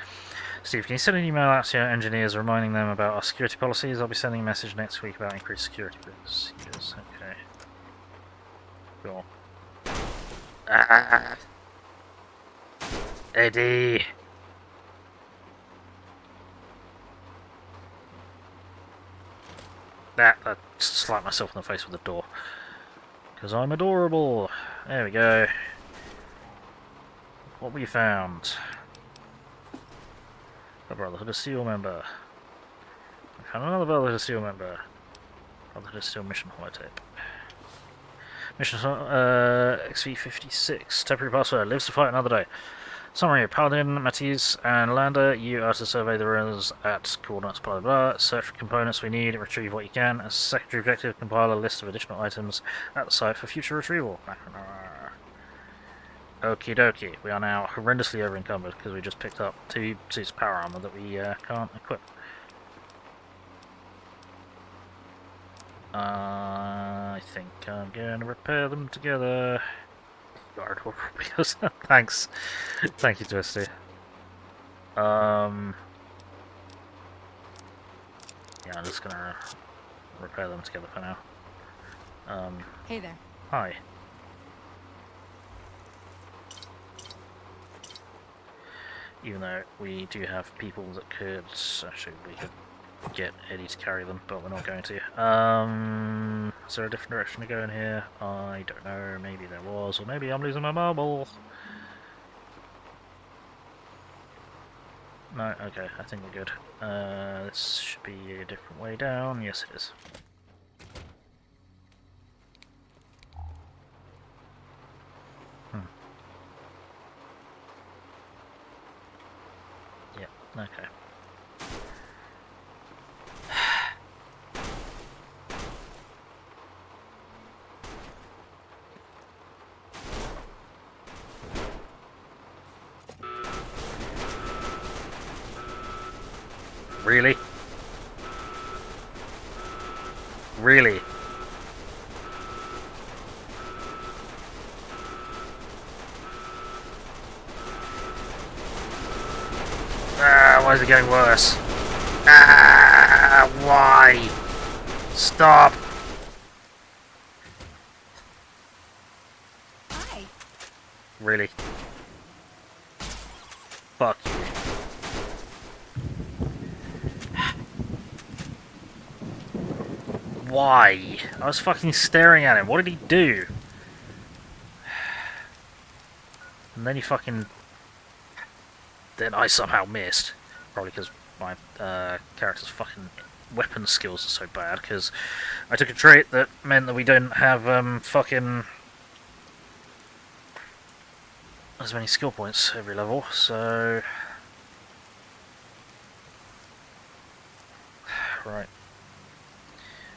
Steve, can you send an email out to your engineers reminding them about our security policies? I'll be sending a message next week about increased security procedures. Okay. Cool. Ah! Eddie! I slapped myself in the face with the door. Because I'm adorable! There we go. What we found? A Brotherhood of Steel member. We found another Brotherhood of Steel member. Brotherhood of Steel mission holotape. Mission XV56. Temporary password. Lives to fight another day. Summary: Paladin, Matisse, and Lander, you are to survey the ruins at coordinates blah blah blah. Search for components we need, retrieve what you can. As a secondary objective, compile a list of additional items at the site for future retrieval. Okie dokie. We are now horrendously over encumbered because we just picked up 2 suits of power armor that we can't equip. I think I'm going to repair them together. Guard because thanks. Thank you, Twisty. Yeah, I'm just gonna repair them together for now. Hey there. Hi. Even though we do have people that could actually we could get Eddie to carry them, but we're not going to. Is there a different direction to go in here? I don't know, maybe there was, or maybe I'm losing my marble. No, okay, I think we're good. This should be a different way down. Yes, it is. Yeah, okay. Really? Really? Ah, why is it getting worse? Ah, why? Stop! Hi. Really? Fuck you. Why? I was fucking staring at him. What did he do? And then he fucking... Then I somehow missed. Probably because my character's fucking weapon skills are so bad. Because I took a trait that meant that we don't have fucking... as many skill points every level, so... Right.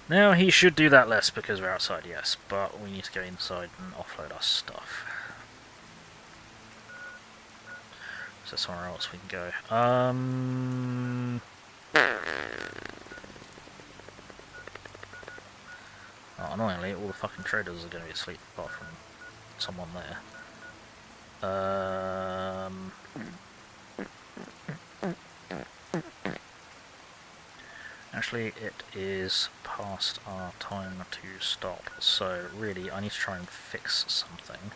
Now he should do that less because we're outside, yes, but we need to go inside and offload our stuff. So somewhere else we can go. Oh, annoyingly, all the fucking traders are going to be asleep apart from someone there. Actually, it is past our time to stop, so really I need to try and fix something.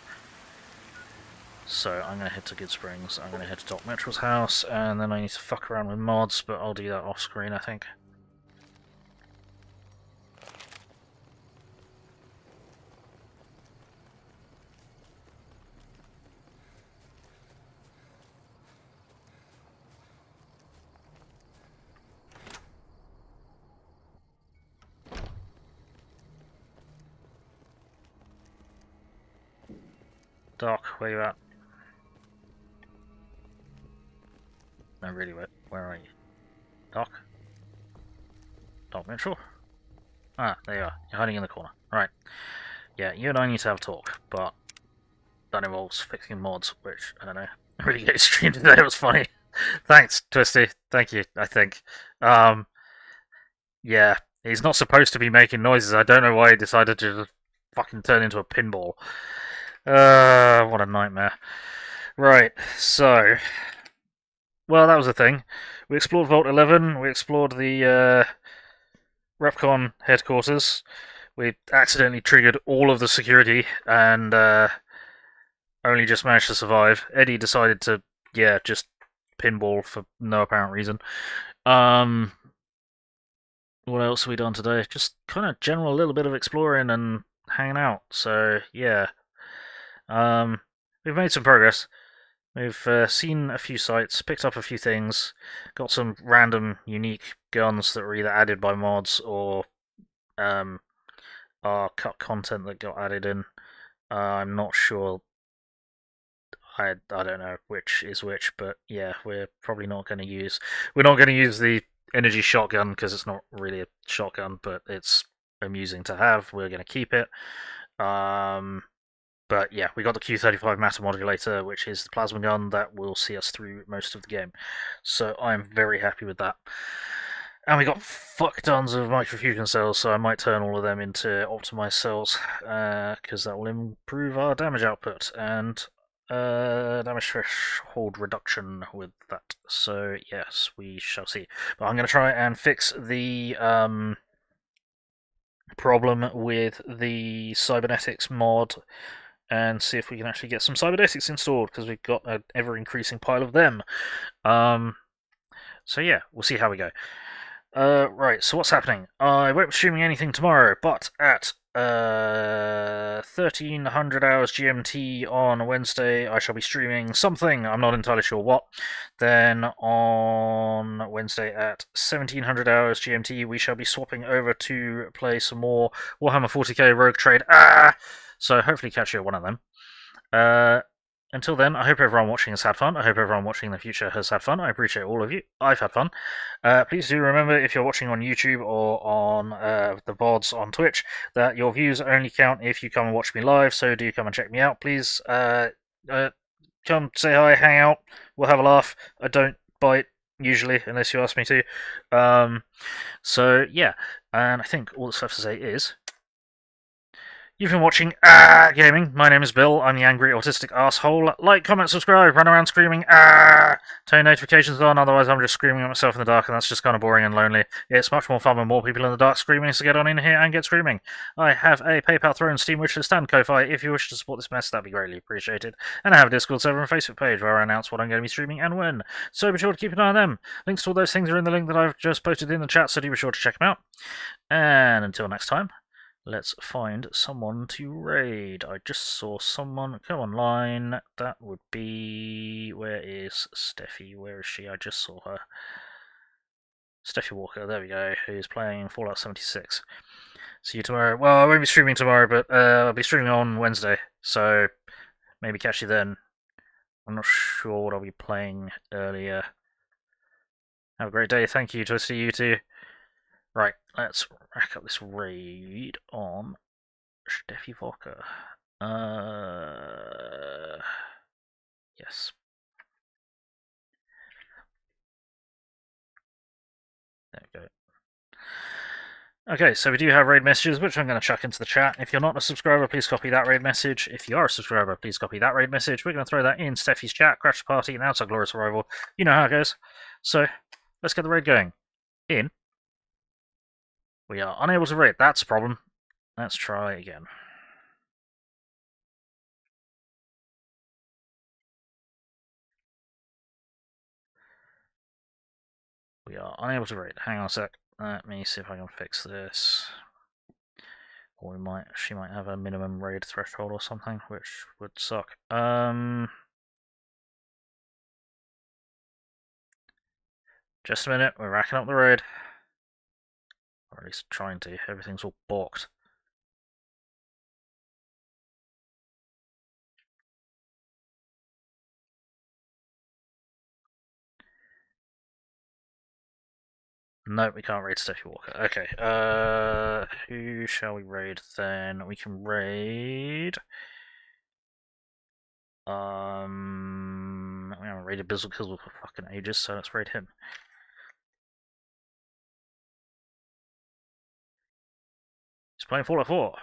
So I'm going to head to Good Springs, I'm going to head to Doc Mitchell's house, and then I need to fuck around with mods, but I'll do that off screen, I think. Doc, where you at? No, really, where are you? Doc? Mitchell? Ah, there you are. You're hiding in the corner. Right. Yeah, you and I need to have a talk, but that involves fixing mods, which, I don't know, really get streamed today. It was funny. Thanks, Twisty. Thank you, I think. Yeah, he's not supposed to be making noises. I don't know why he decided to just fucking turn into a pinball. What a nightmare. Right, so... Well, that was the thing. We explored Vault 11, we explored the REPCONN Headquarters. We accidentally triggered all of the security and only just managed to survive. Eddie decided to, yeah, just pinball for no apparent reason. What else have we done today? Just kind of general little bit of exploring and hanging out. So, yeah. We've made some progress. We've seen a few sites, picked up a few things, got some random unique guns that were either added by mods or are cut content that got added in. I'm not sure. I don't know which is which, but yeah, we're probably not going to use. We're not going to use the energy shotgun because it's not really a shotgun, but it's amusing to have. We're going to keep it. But yeah, we got the Q35 matter modulator, which is the plasma gun that will see us through most of the game. So I'm very happy with that. And we got fuck tons of microfusion cells, so I might turn all of them into optimized cells, because that will improve our damage output and damage threshold reduction with that. So yes, we shall see. But I'm going to try and fix the problem with the cybernetics mod and see if we can actually get some cybernetics installed, because we've got an ever-increasing pile of them. So yeah, we'll see how we go. Right, so what's happening? I won't be streaming anything tomorrow, but at 1300 hours GMT on Wednesday, I shall be streaming something. I'm not entirely sure what. Then on Wednesday at 1700 hours GMT, we shall be swapping over to play some more Warhammer 40k Rogue Trade. So hopefully catch you at one of them. Until then, I hope everyone watching has had fun. I hope everyone watching in the future has had fun. I appreciate all of you. I've had fun. Please do remember, if you're watching on YouTube or on the VODs on Twitch, that your views only count if you come and watch me live, so do come and check me out. Please come say hi, hang out, we'll have a laugh. I don't bite, usually, unless you ask me to. So, yeah. And I think all that's left to say is... You've been watching Gaming. My name is Bill. I'm the angry autistic asshole. Like, comment, subscribe, run around screaming turn notifications on, otherwise I'm just screaming at myself in the dark, and that's just kind of boring and lonely. It's much more fun when more people in the dark screaming, so get on in here and get screaming. I have a PayPal, Throne, Steam wishlist, and Ko-Fi. If you wish to support this mess, that'd be greatly appreciated. And I have a Discord server and Facebook page where I announce what I'm going to be streaming and when. So be sure to keep an eye on them. Links to all those things are in the link that I've just posted in the chat, so do be sure to check them out. And until next time, let's find someone to raid. I just saw someone come online. That would be... Where is Steffi? Where is she? I just saw her. Steffi Walker, there we go, who's playing Fallout 76. See you tomorrow. Well, I won't be streaming tomorrow, but I'll be streaming on Wednesday, so maybe catch you then. I'm not sure what I'll be playing earlier. Have a great day. Thank you, Twisty, you too. Right, let's rack up this raid on Steffi Walker. Yes. There we go. Okay, so we do have raid messages, which I'm going to chuck into the chat. If you're not a subscriber, please copy that raid message. If you are a subscriber, please copy that raid message. We're going to throw that in Steffi's chat, crash the party, and outside glorious arrival. You know how it goes. So, let's get the raid going. In. We are unable to raid. That's a problem. Let's try again. We are unable to raid. Hang on a sec. Let me see if I can fix this. Or she might have a minimum raid threshold or something, which would suck. Just a minute. We're racking up the raid. Or at least trying to. Everything's all balked. No, we can't raid Steffi Walker. Okay, who shall we raid then? We can raid... we haven't raided Bizzle Kizzle for fucking ages, so let's raid him. He's playing Fallout 4.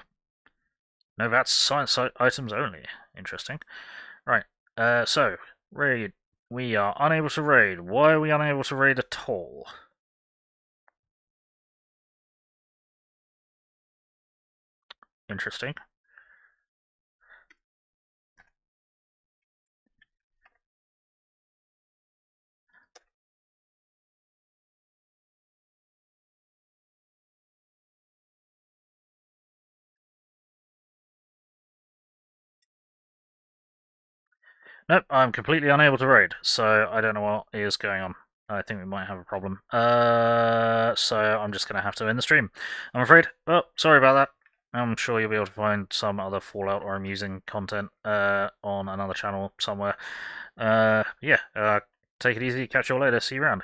No, that's science items only. Interesting. Right, so, raid. We are unable to raid. Why are we unable to raid at all? Interesting. Nope, I'm completely unable to raid, so I don't know what is going on. I think we might have a problem. So I'm just going to have to end the stream, I'm afraid. Well, sorry about that. I'm sure you'll be able to find some other Fallout or amusing content on another channel somewhere. Yeah, take it easy, catch you all later, see you around.